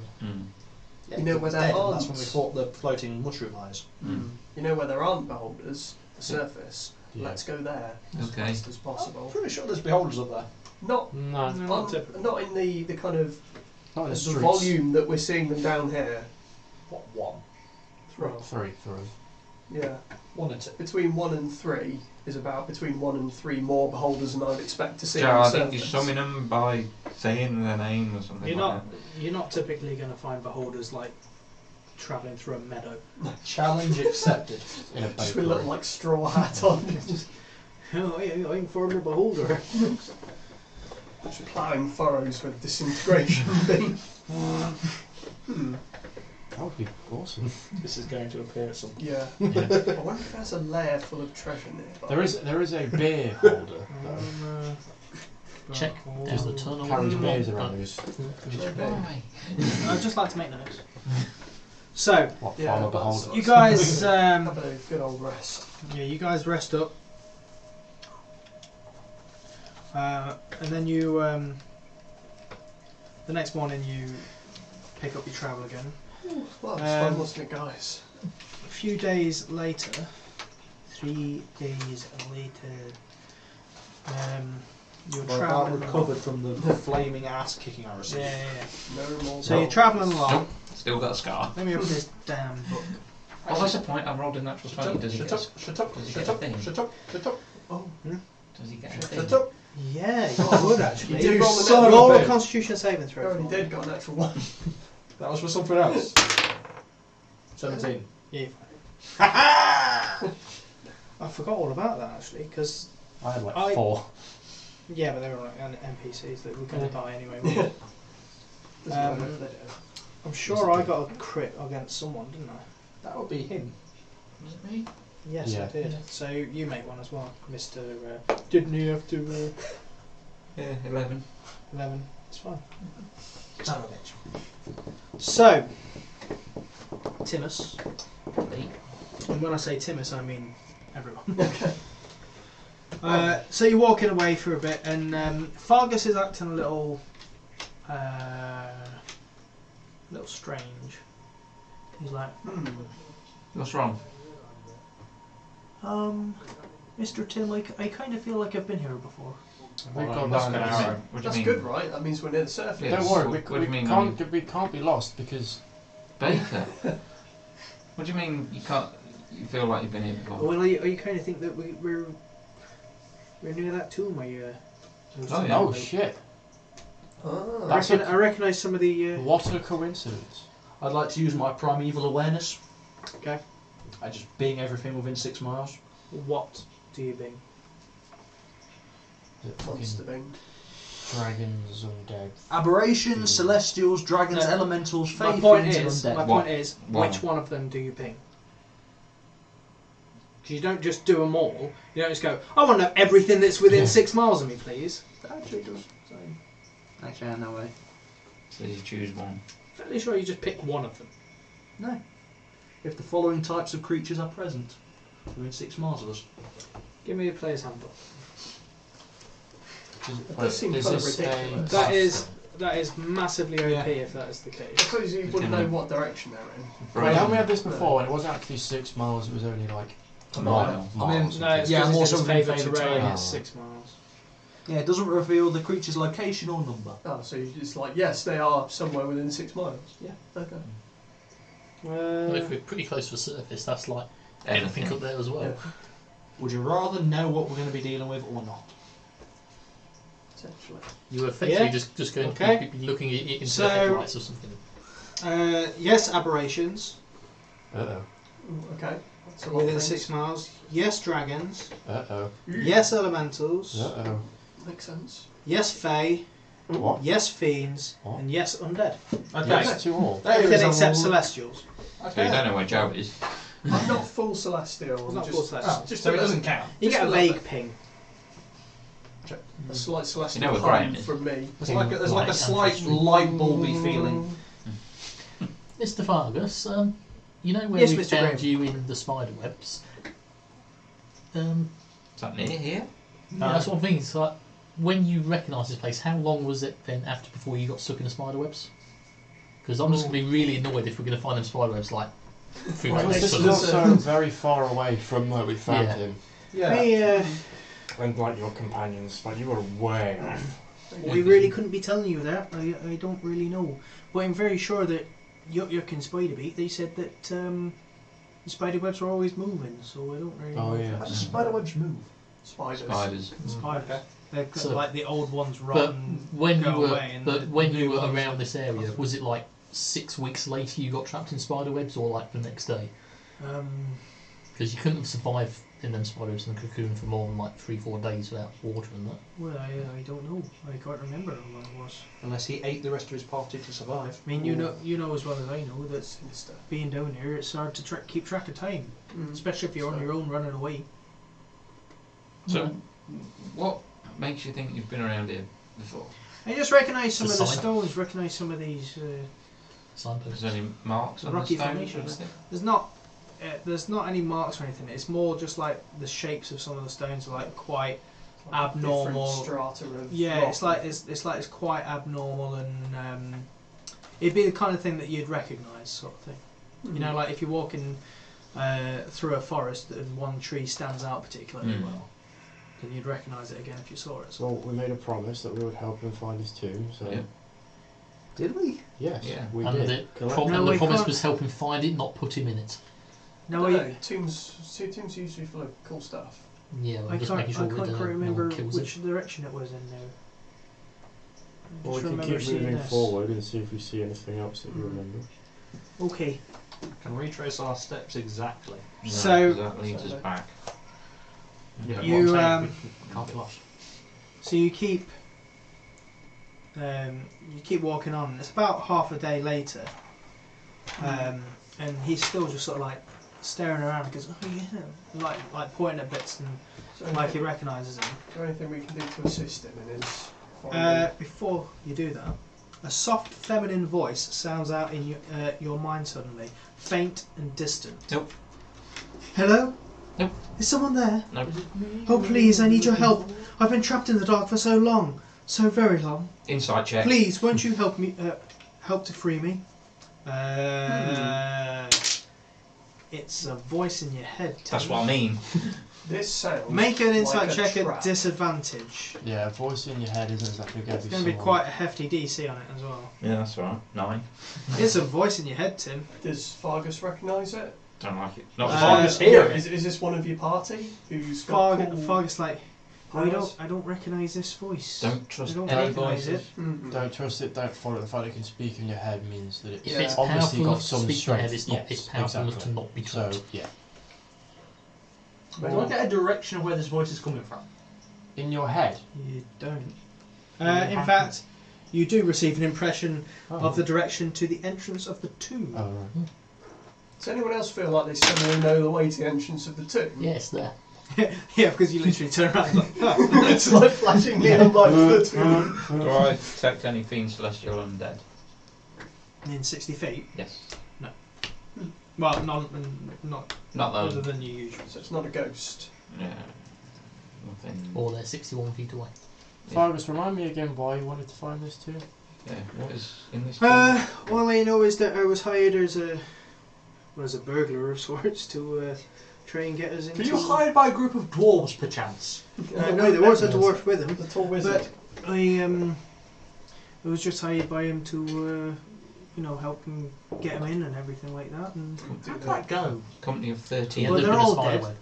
You know where dead, there and aren't. that's when we fought the floating mushroom eyes. Mm. You know where there aren't beholders. The surface. Yeah. Let's go there as Okay. fast as possible. I'm pretty sure there's beholders up there. Not No, not in the kind of not in the the streets. volume that we're seeing them down here. What, one? Well, 3. yeah. One and two. Between 1 and 3 is about between 1 and 3 more beholders than I'd expect to see So on I the think you surface. summon them by saying their name or something You're not typically going to find beholders like travelling through a meadow. Challenge accepted. In a Just boat. with a little like straw hat on. Just Oh, I'm for a beholder. ploughing furrows with disintegration beam. That would be awesome. This is going to appear at some. Yeah. Yeah. I wonder if there's a lair full of treasure nearby. There is a beer holder though. Check down the tunnel. Carries beers around who's Why? I'd just like to make notes. So, what Yeah, farmer that's- beholder. you guys, Have a good old rest. yeah, you guys rest up, and then you, the next morning you pick up your travel again. Well, that was fun, Um, wasn't it, guys? A few days later, 3 days later, you're Well, I travelling recovered from the flaming ass kicking I Yeah, received. yeah, yeah. No more. So you're travelling along. Nope. Still got a scar. Let me open this damn book. Oh, that's the point. I rolled a natural 20. Does he Shut get up, shut up, does he shut get a up, thing? shut up, shut up, Does he get a shut thing? up. Yeah, you would actually. You did roll the son of a Roll a bitch. Constitution saving You throw. already did got a natural 1. That was for something else. 17. Yeah. I forgot all about that actually, because I had like I- 4. yeah, but they were like NPCs that were going to die anyway. weren't they? I'm sure I got a crit against someone, didn't I? That would be him. Was it me? Yes, I Yeah. did. So you make one as well, Mr. Didn't you have to? Yeah, 11. 11. It's fine. Son of a bitch. So, Timus, Leigh. and when I say Timus, I mean everyone. So you're walking away for a bit, and Fargus is acting a little strange. He's like, What's wrong? Mr. Tim, I kind of feel like I've been here before. We've Well, gone that's down an good. arrow. What do you That's mean? good, right? That means we're near the surface. Yeah. Don't worry, What do you we mean we can't be lost because Baker. What do you mean you can't? You feel like you've been here before? Well, are you kind of think that we're near that tomb where you? Oh, yeah. oh shit! Ah. That's I recognise some of the. What a coincidence! I'd like to use my primeval awareness. Okay. I just bing everything within 6 miles. What do you bing? The Monster fucking thing. dragons, undead. Aberrations, celestials, dragons, No. elementals, My fae, point fiends, and is, undead. my What? point is, One. which one of them do you ping? 'Cause you don't just do them all. You don't just go, I want to know everything that's within Yeah. 6 miles of me, please. That actually does. Actually, no way. So you choose one. Fairly sure you just pick one of them. No. If the following types of creatures are present within 6 miles of us. Give me a player's handbook. It does seem kind of ridiculous. That is massively OP Yeah. if that is the I case. suppose you wouldn't know what direction they're in. Right, haven't we had this before? And it wasn't actually 6 miles. It was only like A mile. mile. I mean, or No, it's Yeah, because more it's so his within favourite favourite terrain terrain. is 6 miles. Yeah, it doesn't reveal the creature's location or number. Oh, so you just like, yes, they are somewhere within 6 miles. Yeah. Okay. Well, if we're pretty close to the surface, that's like anything Everything. up there as well. Yeah. Would you rather know what we're going to be dealing with or not? Essentially. You were effectively Yeah. just going Okay. to be looking at it in So- the headlights or something. Yes, aberrations. Uh-oh. Okay. That's a lot Within of 6 things. miles. Yes, dragons. Uh-oh. Yes, elementals. Uh-oh. Makes sense. Yes, fae. What? Yes, fiends. What? And yes, undead. Okay. Yes to all. There Everything is a except l- celestials. So you don't know where Joe is. I'm not full celestial. It's I'm not just, full celestial. Just So a it little- doesn't count. You Just get a a little vague ping. A slight celestial You know what hum Graham is. from me. There's like a Right, slight light bulby feeling. Mr. Fargus, you know where Yes, we Mr. found Graham. you in the spider webs? Is that near here? Yeah, that's what I'm thinking. So, like, when you recognise this place, how long was it then after before you got stuck in the spider webs? Because I'm just going to be really annoyed if we're going to find them spider webs like 3 Well, days. this It's is- not so very far away from where we found Yeah. him. Yeah. And like your companions, like you were way off. We really couldn't be telling you that. I don't really know. But I'm very sure that Yuck and Spiderbeak, they said that the spider webs are always moving, so I don't really know. Oh yeah. How does spider webs move? Spiders. Spiders. Spiders. Okay. They're So- like the old ones rot But and when go you were, away. And the when you new were ones around like- this area, was it like 6 weeks later you got trapped in spider webs, or like the next day? Because you couldn't survive in them spider webs in the cocoon for more than like 3-4 days without water and that. Well, I don't know. I can't remember how long it was. Unless he ate the rest of his party to survive. I mean, you know as well as I know that Sinister. being down here, it's hard to keep track of time, Mm. especially if you're on your own running away. So, what makes you think you've been around here before? I just recognise some The of the sign. stones. Recognise some of these. Signposts. Is there any marks on Rocky the stone? formations. There's not any marks or anything. It's more just like the shapes of some of the stones are like quite abnormal. Different strata of Yeah, rock. it's quite abnormal, and it'd be the kind of thing that you'd recognise, sort of thing. You know, like if you're walking through a forest and one tree stands out particularly Mm. well, then you'd recognise it again if you saw it. So. Well, we made a promise that we would help him find his tomb, so Yeah. Did we? yes, Yeah. we and did. the, Collect- No, and the we promise can't- was help him find it, not put him in it. No, tombs usually full of cool stuff. Yeah, I I'm just can't. making I sure can't that quite no remember one kills which it. direction it was in now. Well, we Just can remember keep seeing moving this. forward and see if we see anything else that you remember. Okay. Can retrace our steps exactly. No, So- 'cause that leads us back. Yeah, You, what I'm saying, um, we can't be lost. So you keep walking on. It's about half a day later, and he's still just sort of like staring around because oh yeah, like pointing at bits and So like he recognises him. is there anything we can do to assist him in his finding? Before you do that, a soft feminine voice sounds out in your mind suddenly, faint and distant. Nope. Hello? Nope. Is someone there? Nope. Oh please, I need your help. I've been trapped in the dark for so long, so very long. Insight check. Please, won't you help me? Help to free me? It's a voice in your head. That's Tim. what I mean. This sounds Make an insight like a check at trap. disadvantage. Yeah, a voice in your head isn't exactly going It's to be going to be someone- quite a hefty DC on it as well. Yeah, that's alright. 9. It's a voice in your head, Tim. Does Fargus recognise it? Don't like it. Not Fargus Fargus. here. Is this one of your party who's got cool Fargus like, I powers? don't recognise this voice. Don't trust I don't any recognise voices. it. Mhm. Don't trust it, don't follow it. The fact that it can speak in your head means that it's If it's obviously powerful got enough to some speak in your head, strength. it's not. Yes, It's powerful enough to exactly. not be So, trapped. yeah. But do I get a direction of where this voice is coming from? In your head. You don't. Yeah, In you fact, you do receive an impression Oh. of the direction to the entrance of the tomb. Oh, right. Does anyone else feel like they suddenly know the way to the entrance of the tomb? Yes, there. Yeah, because you literally turn around and like, oh. It's like flashing neon lights for the tomb. Do I detect any fiend, celestial, undead? in 60 feet. Yes. Well, not Not other those. than you usual. So it's not a ghost. Yeah. Nothing. Or they're 61 feet away. Fargus, remind me again why you wanted to find this too. Yeah. What is in this? All I know is that I was hired as a burglar of sorts to try and get us into. Were you hired by a group of dwarves, perchance? No, there was a dwarf with him, The tall wizard. but I was just hired by him to help him get him in and everything like that. And How did that go? Company of 13. Yeah, Well, they've they're been a all spider dead.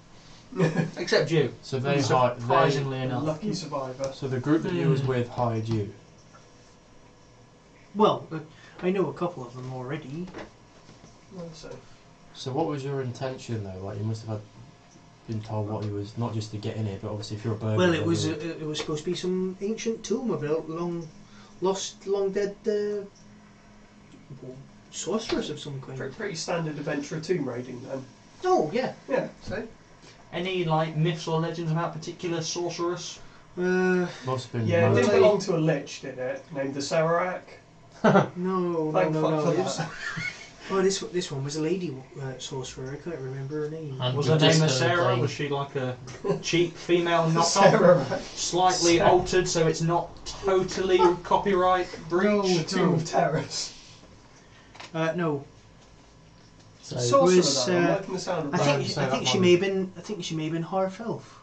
web. Except you. So they hired. Surprisingly enough. Lucky survivor. So the group that you was with hired you. Well, I know a couple of them already. So what was your intention though? Like you must have been told what he was, not just to get in it, but obviously if you're a burglar. Well, it was supposed to be some ancient tomb of a long dead sorceress of some kind. Pretty standard adventure of tomb raiding then. Oh yeah. Yeah. See. Any like myths or legends about particular sorceress? Must have been. Yeah, it did belong to a lich, did it? Named the Sararak. No. Thank fuck for It was- that. Oh, this one was a lady sorcerer. I can't remember her name. And Was we her just name heard Sarah? they- Was she like a cheap female knockoff? Sararak. Slightly Sarah. altered so it's not totally copyright breach? The Tomb of Terrors. No. So Sorcerer was, though, I'm uh, liking the sound of I that. think say I that think she one. may have been. I think she may have been half elf.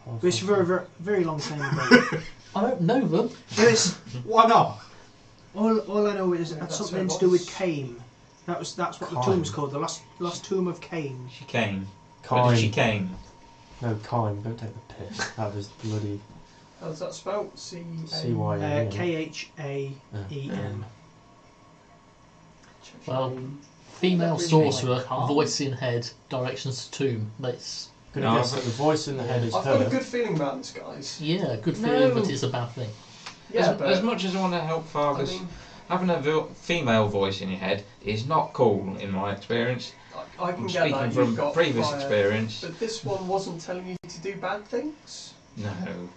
Oh, But it's a very, very long time ago. I don't know them. It's, Why not? all I know is Yeah, that's that's something what to it do with was. Cain. That's what the Cain. tomb was called. The last tomb of Cain. She came. Where did she Kine. came? No, Kine. Don't take the piss. That was bloody How's that spelled? C-A... CYA. Khaem. Well, female sorcerer, Calm. voice in head, directions to tomb. That's Gonna No, guess that the voice in the head is I've got a her. good feeling about this, guys. yeah, good No. feeling, but it's a bad thing. Yeah, As much as I want to help I fathers, mean, having a female voice in your head is not cool in my experience. I can I'm get that. speaking You've from got previous prior- experience. But this one wasn't telling you to do bad things. No.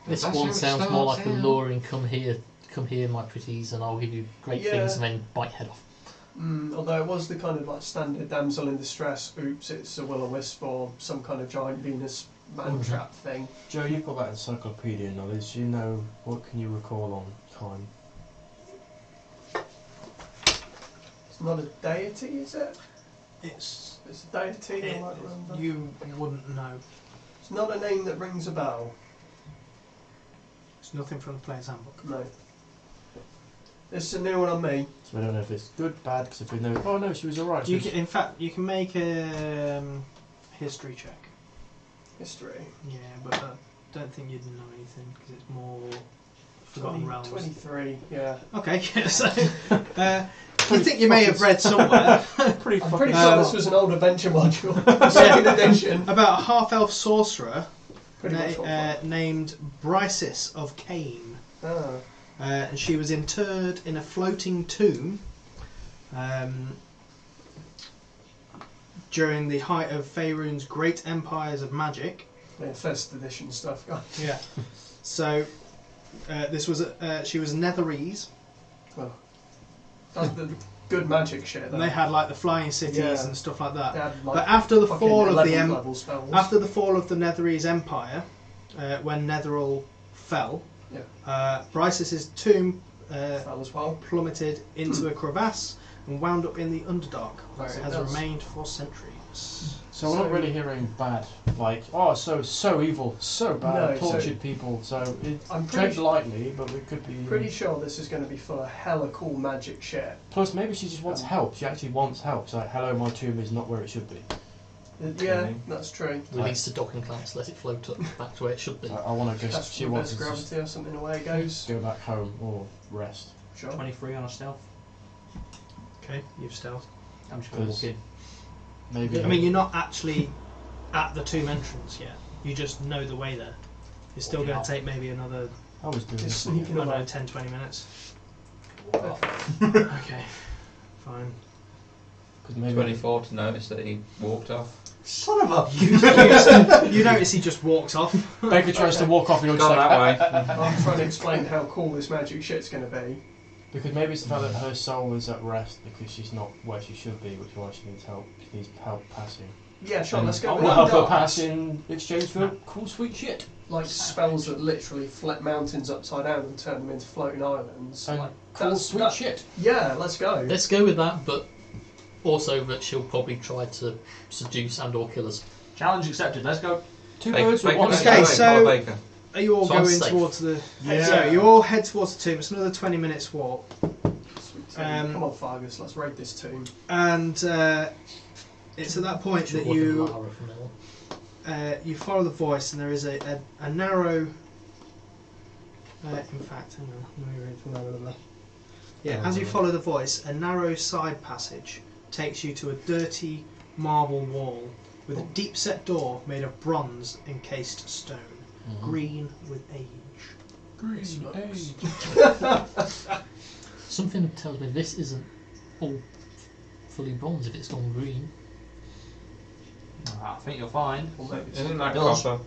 This That's one how it sounds more starts, like yeah. alluring. Come here, my pretties, and I'll give you great Yeah. things, and then bite your head off. Although it was the kind of like standard damsel in distress, oops, it's a will-o'-wisp or some kind of giant Venus man-trap thing. Joe, you've got that encyclopedia knowledge. You know, what can you recall on Kine? It's not a deity, is it? It's It's a deity, I might remember. you wouldn't know. It's not a name that rings a bell. It's nothing from the Player's Handbook. No. This is a new one on me. So we don't know if it's good, bad, because if we know, oh no, she was alright. You can, in fact, you can make a history check. History. Yeah, but I don't think you'd know anything because it's more Forgotten Realms. 23, yeah. Okay, so you think you may have read somewhere pretty I'm fucking. pretty sure this was an old adventure module. Second edition. about a half-elf sorcerer Pretty much what it named Brisis of Cain. was. Ah. And she was interred in a floating tomb during the height of Faerun's great empires of magic. Yeah, first edition stuff, guys. Yeah. So this was she was Netherese, That's the good magic shit. and they had like the flying cities Yeah. and stuff like that. They had, like, But after the fucking fall of the 11th level spells. after the fall of the Netherese Empire, when Netherall fell, Brisis' tomb fell as well. plummeted into a crevasse and wound up in the Underdark, where As it it has does. remained for centuries. So we're not really hearing bad, like, oh, so evil, so bad, No, tortured people. So it's I'm tread pretty, lightly, but we could be. pretty sure this is going to be full of hella cool magic shit. Plus, maybe she just wants help. She actually wants help. It's like, hello, my tomb is not where it should be. Yeah, Okay. that's true. Release the docking clamps, let it float up back to where it should be. I want to That's guess she wants reverse to just gravity or something, away it goes. go back home or rest. Sure. 23 on a stealth. Okay, you've stealth. I'm just going to walk in. Maybe. I mean, you're not actually at the tomb entrance yet. You just know the way there. It's still going to take maybe another, I was doing Just this. sneaking I don't know, away. 10-20 minutes. Okay, fine. Because maybe 24 to notice that he walked off. Son of a... You notice he just walks off. Baker tries to walk off and you're just Gone like, that way. I'm trying to explain how cool this magic shit's going to be. because maybe it's the fact that her soul is at rest because she's not where she should be, which is why she needs help. She needs help passing. Yeah, sure, And let's go we'll with help her that. pass in exchange for cool, sweet shit. Like spells that literally flip mountains upside down and turn them into floating islands. And Like, cool, that's- sweet that- shit. Yeah, let's go. Let's go with that, but also that she'll probably try to seduce and or kill us. Challenge accepted, let's go. Two Baker, birds with Baker, one Baker, Okay, stone. Baker, so- Baker. Are you all So I'm going safe. towards the... Yeah. So you all head towards the tomb. It's another 20 minutes walk. Sweet tomb. Um, Come on, Fargus, let's raid this tomb. And it's at that point that Walk in you... Lara from now on. You follow the voice, and there is a narrow. In fact, hang on. Let me read blah, blah, blah. Yeah, as you follow the voice, a narrow side passage takes you to a dirty marble wall with a deep-set door made of bronze encased stone, green with age. Green age. Something tells me this isn't all fully bronze if it's gone green. I think you'll find. Isn't that Does. copper?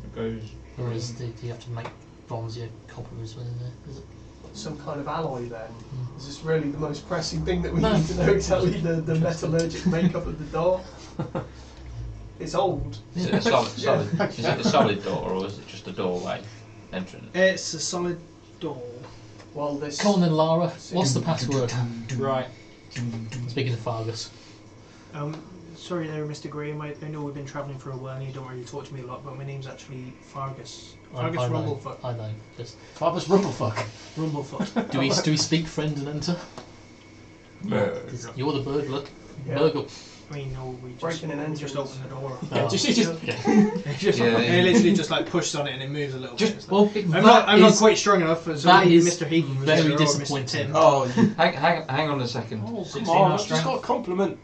It goes. Or do you have to make bronze? Yeah, copper as well in there. Is it? Some kind of alloy then? Is this really the most pressing thing that we No. need to know exactly the metallurgic makeup of the door? It's old. Is it a solid? Is it a solid door or is it just a doorway entrance? It's a solid door. Well, this. Come on then, Lara. What's the password? Right. Speaking of Fargus. Sorry there, Mr. Graham. I know we've been travelling for a while and you don't really talk to me a lot, but my name's actually Fargus. Fargus I know. Rumblefoot. I know. Just Fargus Rumblefuck. Rumblefoot. do we speak friend and enter? You're the burglar. Yeah. Burgle. I mean, no, we Breaking and just entering. open the door. Oh. Just He literally just like pushed on it and it moves a little bit. It's like- Well, I'm not quite strong enough for that maybe is Mr. Hayden was very there, or Mr. disappointing. Tim. Oh, Hang on a second. come 16 on! on I've just strength. got a compliment.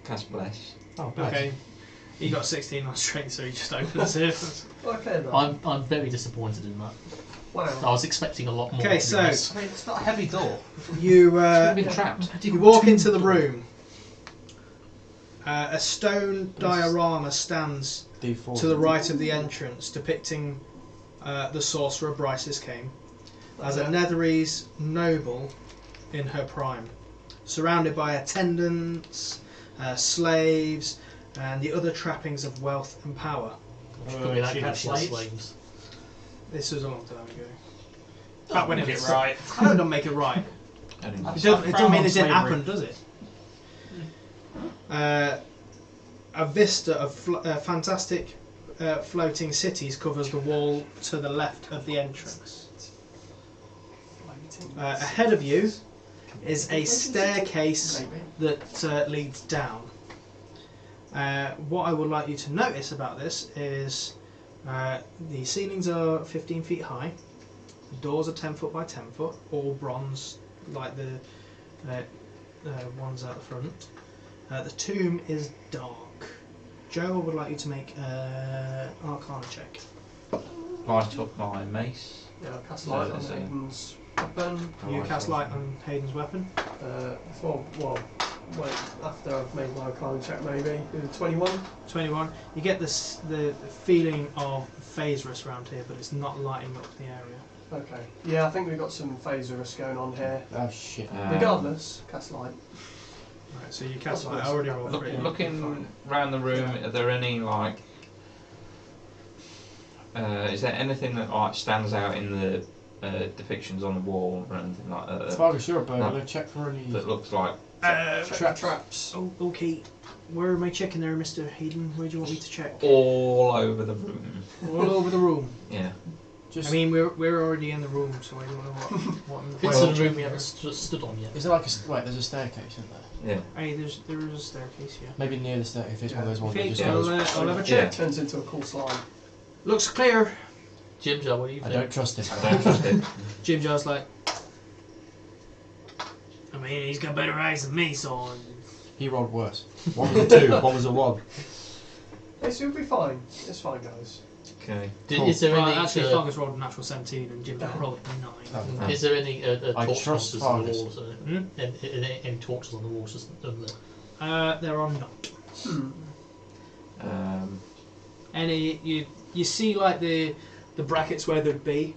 Cast bless. Oh, bless. Okay. He got 16 on strength, so he just opens it. Okay then. I'm very disappointed in that. I Wow. was expecting a lot more. Okay, to be so honest. I mean, it's not a heavy door. you I've been trapped. you walk into the room. A stone diorama stands D4. to the right of the entrance, depicting the sorcerer Bryce's King as a Netherese noble in her prime, surrounded by attendants, slaves, and the other trappings of wealth and power. Could be that she good had she has slaves? slaves. This was a long time ago. Back when Make it it was right. I don't make it right. Anyway. It doesn't mean it didn't Slavery. happen, does it? A vista of fantastic floating cities covers the wall to the left of the entrance. Ahead of you is a staircase that leads down. What I would like you to notice about this is the ceilings are 15 feet high, the doors are 10 foot by 10 foot, all bronze like the ones out the front. The tomb is dark. Joe, I would like you to make an Arcana check. Light up my mace. Yeah, I'll cast light on So- Hayden's weapon. You cast light on Hayden's weapon. After I've made my Arcana check, maybe 21. 21. You get this the feeling of phasers around here, but it's not lighting up the area. Okay. Yeah, I think we've got some phaserus going on here. Oh shit. Regardless, cast light. Right, so you cast That's light. nice. I already rolled Look- 3. Looking round the room, are there any like? Is there anything that like stands out in the depictions on the wall or anything like that? Fargus, you're a burglar. No. Check for any That looks like Traps. Oh, okay. Where am I checking there, Mr. Hayden? Where do you want me to check? all over the room. All over the room. Yeah. just. I mean, we're already in the room, so I don't know what Bits Well, of the room we haven't stood on yet. is there like a wait? There's a staircase, isn't there? Yeah. Hey, there is a staircase here. Maybe near the staircase. If it's one of those ones that Okay, just I'll, goes. I'll have a Yeah. check. Turns into a cool slime. Looks clear. Jim Jar, what do you I think? don't trust it. I don't trust it. Jim Jar's like, I mean, he's got better eyes than me, so. He rolled worse. One was a 2. One was a 1. This will be fine. It's fine, guys. Okay. Is there Well, any? actually, Fargus rolled a natural 17 and Jim Jar rolled a 9. Oh, Is there any I torch trust monsters on the Fargus. walls? Any torches on the walls? Just There are not. Any you see like the brackets where there'd be,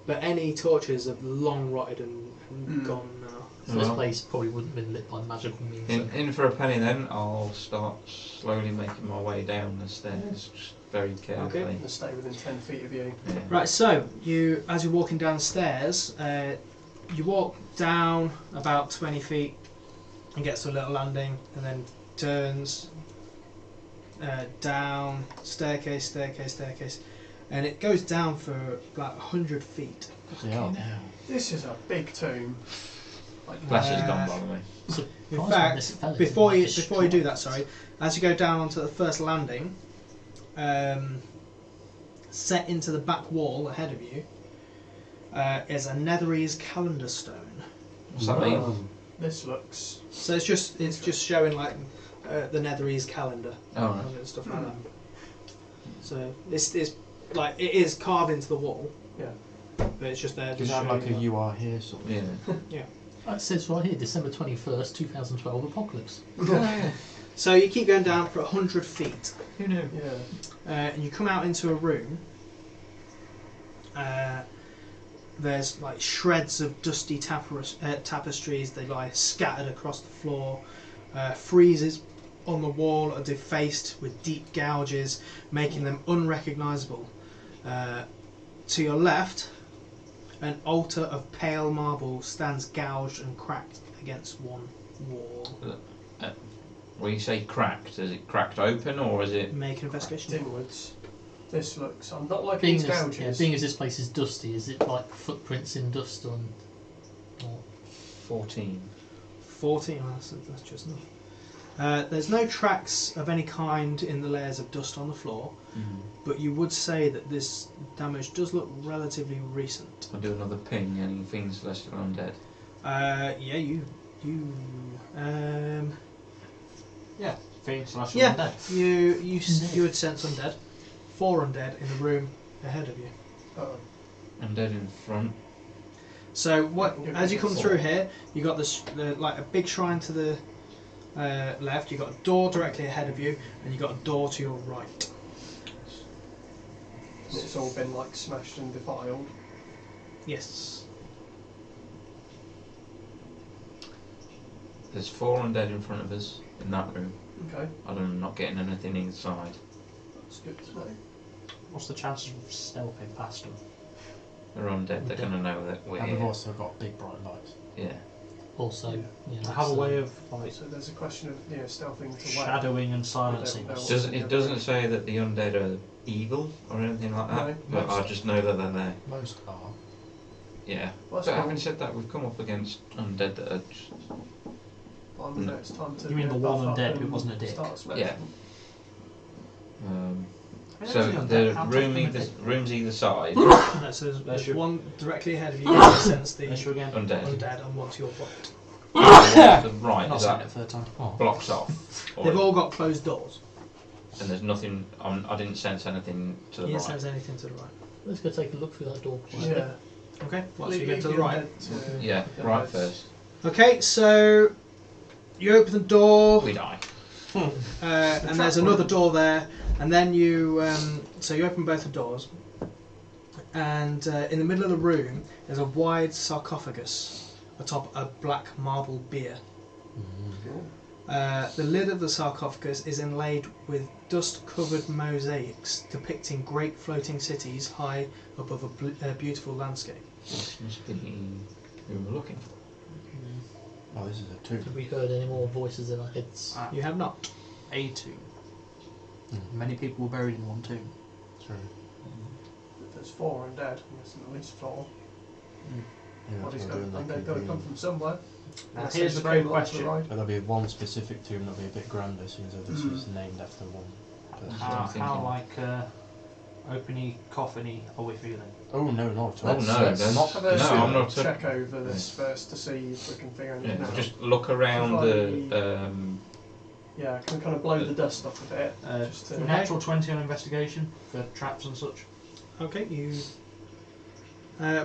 but any torches have long rotted and gone now. So this Well. place probably wouldn't have been lit by magical means. In for a penny then, I'll start slowly making my way down the stairs, just very carefully. Okay. And stay within 10 feet of you. Yeah. Right, so as you're walking downstairs, you walk down about 20 feet and gets to a little landing, and then turns down, staircase, and it goes down for about 100 feet. Yeah. This is a big tomb. Like, Flash is gone, by the way. In Surprised fact, this fella's before been you do destroyed. that, sorry, as you go down onto the first landing, set into the back wall ahead of you is a Netherese calendar stone What's that mean? This looks. So it's just showing like the Netherese calendar Oh, right. and stuff like that. So it's like it is carved into the wall. Yeah. But it's just there. Does Just it have like a showing "you are here" sort of? Yeah. It says right here, December 21st, 2012 apocalypse. So you keep going down for 100 feet. Who knew? Yeah. And you come out into a room. There's like shreds of dusty tapestries. They lie scattered across the floor. Friezes on the wall are defaced with deep gouges, making them unrecognisable. To your left, an altar of pale marble stands gouged and cracked against one wall. When you say cracked, is it cracked open or is it? Make an investigation. Inwards. This looks. I'm not liking Being these as, gouges. being as this place is dusty, is it like footprints in dust on? Or 14. 14. That's just enough. There's no tracks of any kind in the layers of dust on the floor, but you would say that this damage does look relatively recent. I'll do another ping. Any fiends, celestial, undead. Yeah, you. Yeah, Phoenix slash Yeah, undead. you would sense undead. 4 undead in the room ahead of you. Undead in front. So what? As you come through here, you got like a big shrine to the left. You got a door directly ahead of you, and you got a door to your right. It's all been like smashed and defiled. Yes. There's 4 undead in front of us in that room. Okay, I'm not getting anything inside. that's good to know. What's the chances of stealthing past them? They're undead. They're going to know that we're And we've here. also got big bright lights. Yeah. also, I have a way of like So there's a question of stealthing to shadowing and silencing I don't us. know. It doesn't say that the undead are evil or anything like that, No, but I most- just know that they're there. Most are. Yeah. Well, But that's having cool. said that, we've come up against undead that are just... It's time to You mean the buff one up undead and who wasn't a dick? start smashing. Yeah. Actually, So undead, the how tough room can they either, be? rooms either side, No, so there's There's your- one directly ahead of you. You can sense the Let's try again. undead. undead, and one to your right. The right Not is saying that it third time. Oh. blocks off, or, They've all got closed doors. and there's nothing. I didn't sense anything to the You right. didn't sense anything to the right. let's go take a look through that door. Yeah. Okay. Well, so Leave- you get leave to the the right. undead to Yeah, the right undeads. first. Okay, so you open the door. We die. And there's another door there, and then you so you open both the doors, and in the middle of the room there's a wide sarcophagus atop a black marble bier. The lid of the sarcophagus is inlaid with dust-covered mosaics depicting great floating cities high above a beautiful landscape. This must be who we're looking for. Oh, this is a 2. Have we heard any more voices in our heads? You have not. A tomb. Many people were buried in one tomb. True. If there's 4 undead, there's at least 4. Yeah, Body's we're doing got that to come convenient. from somewhere. Now Unless here's they the great came along for question. ride. But there'll be one specific tomb that'll be a bit grander, seeing as this is named after one person. I'm thinking. How like openy, coffiny are we feeling? Oh no, not at all. Oh, no, Let's that's- not Have No, a I'm not check over this first to see if we can figure anything Yeah, out. just look around the. Yeah, I can kind of blow the dust off a bit. Just to, Natural 20 on investigation for traps and such. Okay, you.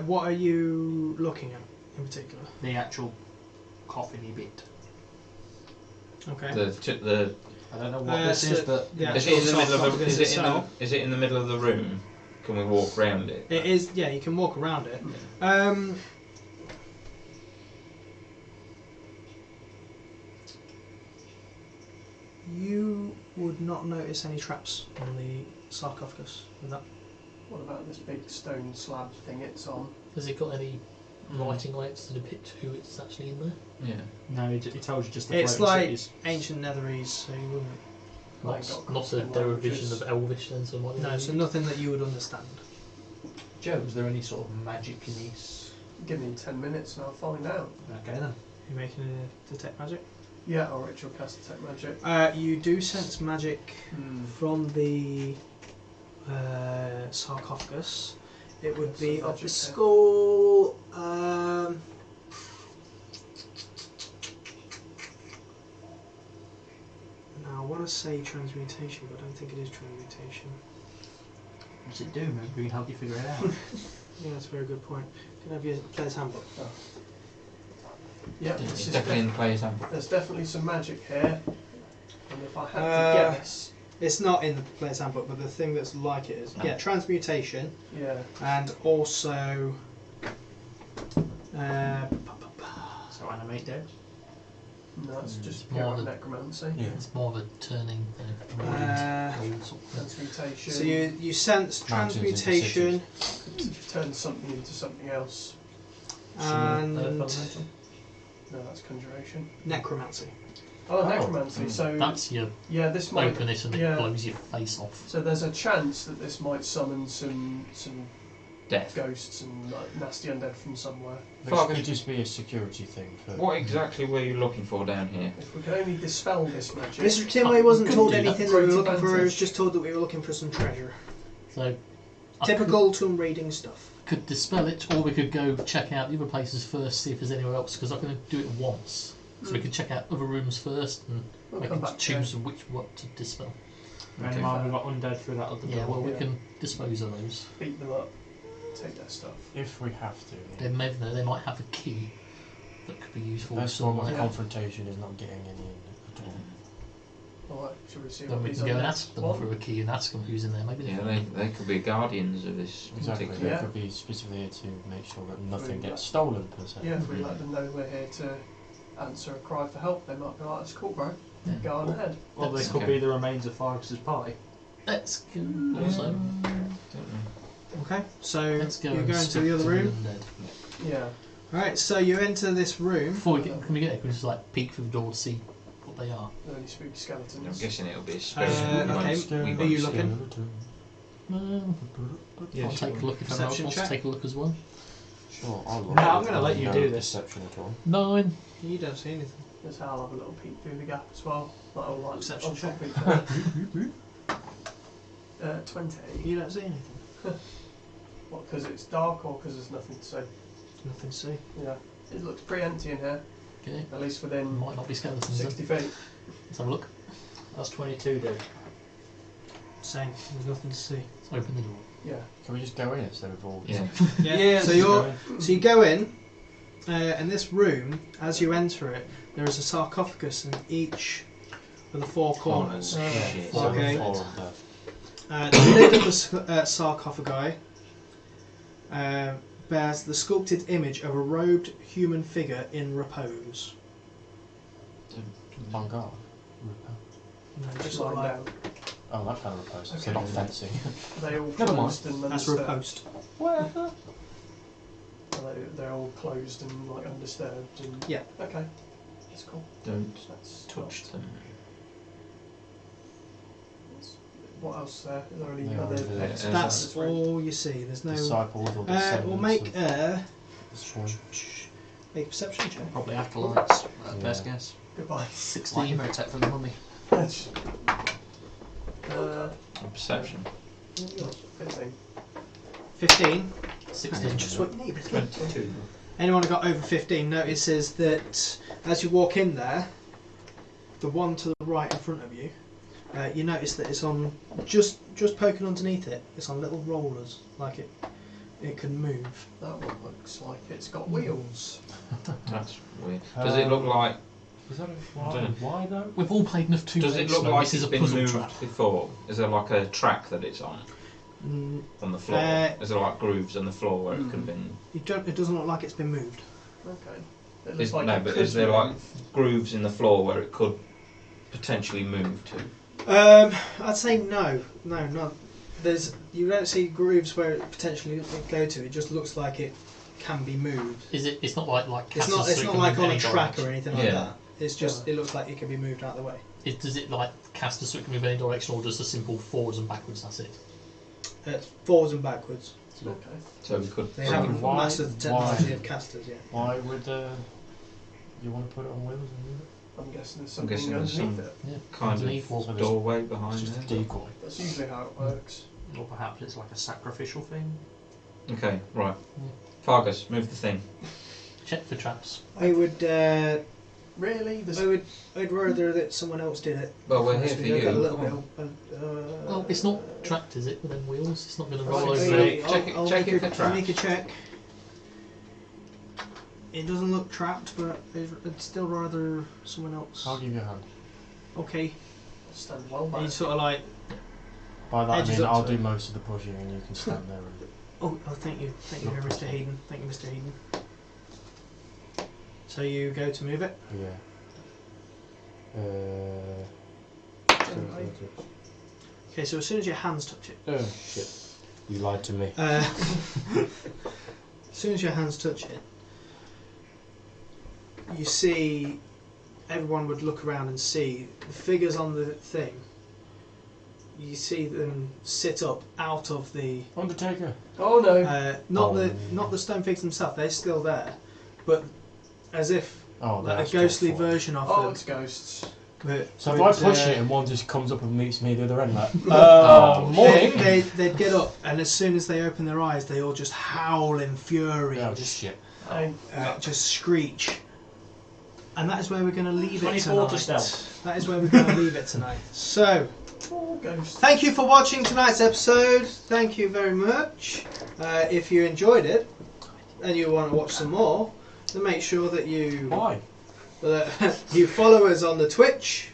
What are you looking at in particular? The actual coffiny bit. Okay. the I don't know what this so is, but the is actual it in the middle of the, sarcophagus itself. is it in the middle of the room? Can we walk round it? It is, yeah, you can walk around it. You would not notice any traps on the sarcophagus with that. what about this big stone slab thing it's on? Has it got any writing on it to depict who it's actually in there? Yeah. no, it tells you just the It's floating like cities. ancient Netherese, so you wouldn't. Not a derivation of Elvish then, so what? No, so nothing that you would understand. Joe, is there any sort of magic in these? Give me 10 minutes and I'll find out. Okay then. You're making a detect magic. Yeah, or ritual cast detect magic. You do sense magic from the sarcophagus. It would That's be some up the magic, skull. want to say transmutation, but I don't think it is transmutation. What's it do? Maybe we can help you figure it out. Yeah, that's a very good point. Can I have your player's handbook? Yeah, It's definitely in the player's handbook. there's definitely some magic here. And if I had to guess, It's not in the player's handbook, but the thing that's like it is transmutation, yeah, and also So animate dead. no, it's just It's more pure the- necromancy. Yeah. It's more of a turning thing. Transmutation. so you sense Mountains into transmutation turn something into something else. and No, that's conjuration. necromancy. Oh, necromancy. So That's your yeah, this might. open it and yeah. it blows your face off. So there's a chance that this might summon some Death. ghosts and like, nasty undead from somewhere. This could just be a security thing. For What exactly were you looking for down here? If we could only dispel this magic. Mr. Timway wasn't Couldn't told do that. anything that we were Great looking for. He was advantage. just told that we were looking for some treasure. So I Typical tomb raiding stuff. could dispel it, or we could go check out the other places first, see if there's anywhere else. Because I'm going to do it once, so we could check out other rooms first, and We'll we come can back choose what to dispel. Bear in Okay. mind we've got undead through that other Yeah, door. well, we Yeah. can dispose of those. beat them up, take their stuff. if we have to. They might have a key that could be useful Best form of somewhere. confrontation is not getting any in at all. Alright, shall we see Then what we these can go and undead ask them want? for a key and ask them who's in there. Maybe Yeah, they they could be guardians of this Exactly. particular. Yeah. They could be specifically here to make sure that nothing Really, gets stolen per se. Yeah, if we let them know we're here to answer a cry for help, they might be like, "That's cool, bro. Yeah. Go on ahead." Well, they could Okay. be the remains of Fargus's party. Let's go. Also, Don't know. Okay, so let's go. you're and going to speak the other room. undead. Yeah. Right, so you enter this room. Before we get, can we get there? Can we just like peek through the door to see what they are? The only spooky I'm skeletons. guessing it'll be a spirit. Okay, We are won't you see looking? Yeah, I'll take a look if anyone else Perception wants to check. take a look as well. Sure, I'll look. No, I'm gonna let you do this. Perception at all. 9. You don't see anything. That's how I'll have a little peek through the gap as well. Like, I'll like Perception I'll check. peek through. 20. You don't see anything. What, because it's dark or because there's nothing to see? Nothing to see. Yeah. It looks pretty empty in here, Okay. at least within Might not be skeletons then. 60 feet. Let's have a look. That's 22, dude. Same. There's nothing to see. Let's open the door. Yeah. Can we just go in instead of all? Yeah. Yeah. So you go in, and this room, as you enter it, there is a sarcophagus in each of the four corners. Oh, shit. Okay. Four of them. The lid of the sarcophagi bears the sculpted image of a robed human figure in repose. Vanguard. Just Just like lying that. down. Oh, that kind of repose. So Okay. not fencing. They all Never mind. closed and That's undisturbed. reposed. They're all closed and like undisturbed. And Yeah. Okay. That's cool. Don't That's touch them. What else there? Is there any Yeah, other yeah. exits? That's all you see. There's no. Disciples or We'll descendants make of a destroy. perception check. Probably afterlights. Best Yeah. guess. Goodbye. 16. Tech for the mummy. Perception. 15. 15. 16. Just what you need. 22. Anyone who got over 15 notices that as you walk in there, the one to the right in front of you, you notice that it's on just poking underneath it. It's on little rollers, like it can move. That one looks like it's got wheels. That's weird. Does it look like? Is that a I don't why though? We've all played enough Tomb Does it Raider, look so like this it's is a been puzzle moved trap. before? Is there like a track that it's on the floor? Is there like grooves on the floor where it could have been? It doesn't look like it's been moved. Okay. It looks like No, it but could is there like move. grooves in the floor where it could potentially move to? I'd say no, not. You don't see grooves where it potentially could go to. It just looks like it can be moved. Is it? It's not like It's casters, not. so It's it not can like move on a any track direction. or anything like Yeah. that. It's just. It looks like it can be moved out of the way. Does it like casters so it can move any direction, or just a simple forwards and backwards? That's it. It's forwards and backwards. Okay. So we could. They haven't why- mastered the technology why? of casters yet. Why would you want to put it on wheels and move it? I'm guessing there's I'm something guessing there's underneath some- it. Yeah. kind Underneath of or doorway It's behind just a there. decoy. That's usually how it works. Or perhaps it's like a sacrificial thing. Okay, right. Yeah. Fargus, move the thing. check for traps. I would really? I'd rather that someone else did it. Well, we're here So for we don't get a you. little Come bit on. Well, it's not tracked, is it? With them wheels, it's not going to roll Right, over. so- the- Check it for I'll traps. make a check. It doesn't look trapped, but I'd still rather someone else. I'll give you a hand. Okay. Stand well And back. you sort of like, By that I Edges mean up I'll to do it. most of the pushing and you can stand there and... oh, thank you, Not Mr. pushing. Hayden. Thank you, Mr. Hayden. So you go to move it. Yeah. Okay, so as soon as your hands touch it, Oh shit. You lied to me. as soon as your hands touch it, you see everyone would look around and see the figures on the thing. You see them sit up out of the Undertaker. Oh no. not the stone figs themselves. They're still there, but as if Oh, like that's a ghostly dreadful. version of Oh, them. it's ghosts. But So if I push it and one just comes up and meets me at the other end, like, They, morning. they'd get up, and as soon as they open their eyes, they all just howl in fury, Oh and just shit. just screech. And that is where we're going to leave it 24 tonight. to stealth. That is where we're going to leave it tonight. So, Oh, ghosts. thank you for watching tonight's episode. Thank you very much. If you enjoyed it and you want to watch some more, then make sure that you Why? you follow us on the Twitch.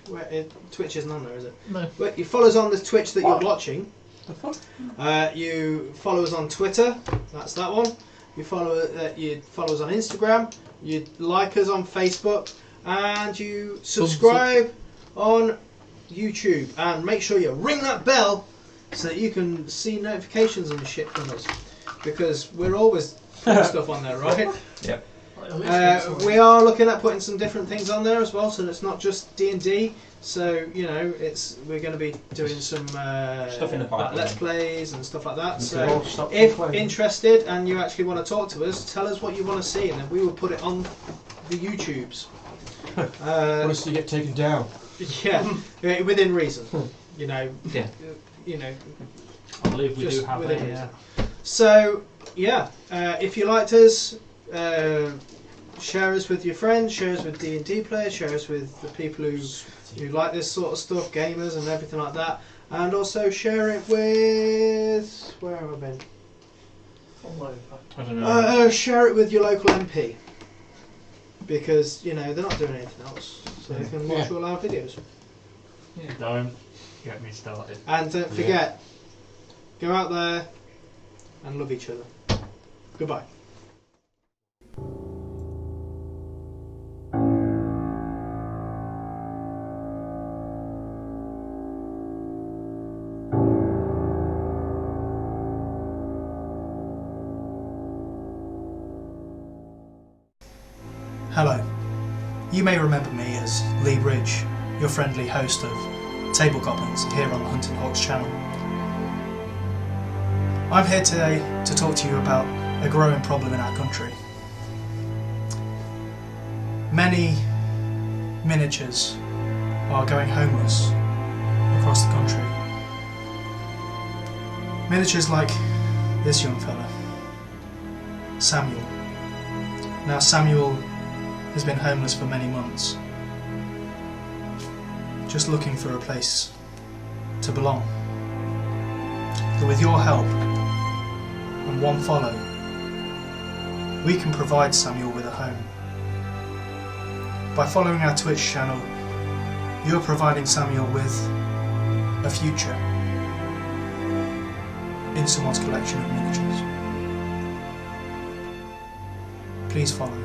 Twitch isn't on there, is it? No. But you follow us on the Twitch that you're watching. The fuck? You follow us on Twitter. That's that one. You follow us on Instagram. You like us on Facebook, and you subscribe on YouTube. And make sure you ring that bell so that you can see notifications and shit from us, because we're always putting stuff on there, right? Yep. We are looking at putting some different things on there as well, so it's not just D&D. So we're going to be doing some Stuff in the like pipeline. let's plays and stuff like that. all So stop if complaining. interested and you actually want to talk to us, tell us what you want to see, and then we will put it on the YouTubes. Once you get taken down. Yeah, within reason. Yeah. I believe we Just do have within a. reason. So yeah, if you liked us, share us with your friends, share us with D&D players, share us with the people who like this sort of stuff, gamers and everything like that, and also share it with where have I been? All over. I don't know. Share it with your local MP, because they're not doing anything else, so they can watch all our videos. Don't get me started. And don't forget, go out there and love each other. Goodbye. Hello. You may remember me as Leigh, your friendly host of Table Goblins here on the Huntinghawks channel. I'm here today to talk to you about a growing problem in our country. Many miniatures are going homeless across the country. Miniatures like this young fella, Samuel. Now Samuel has been homeless for many months, just looking for a place to belong. But with your help and one follow, we can provide Samuel with a home. By following our Twitch channel, you're providing Samuel with a future in someone's collection of miniatures. Please follow.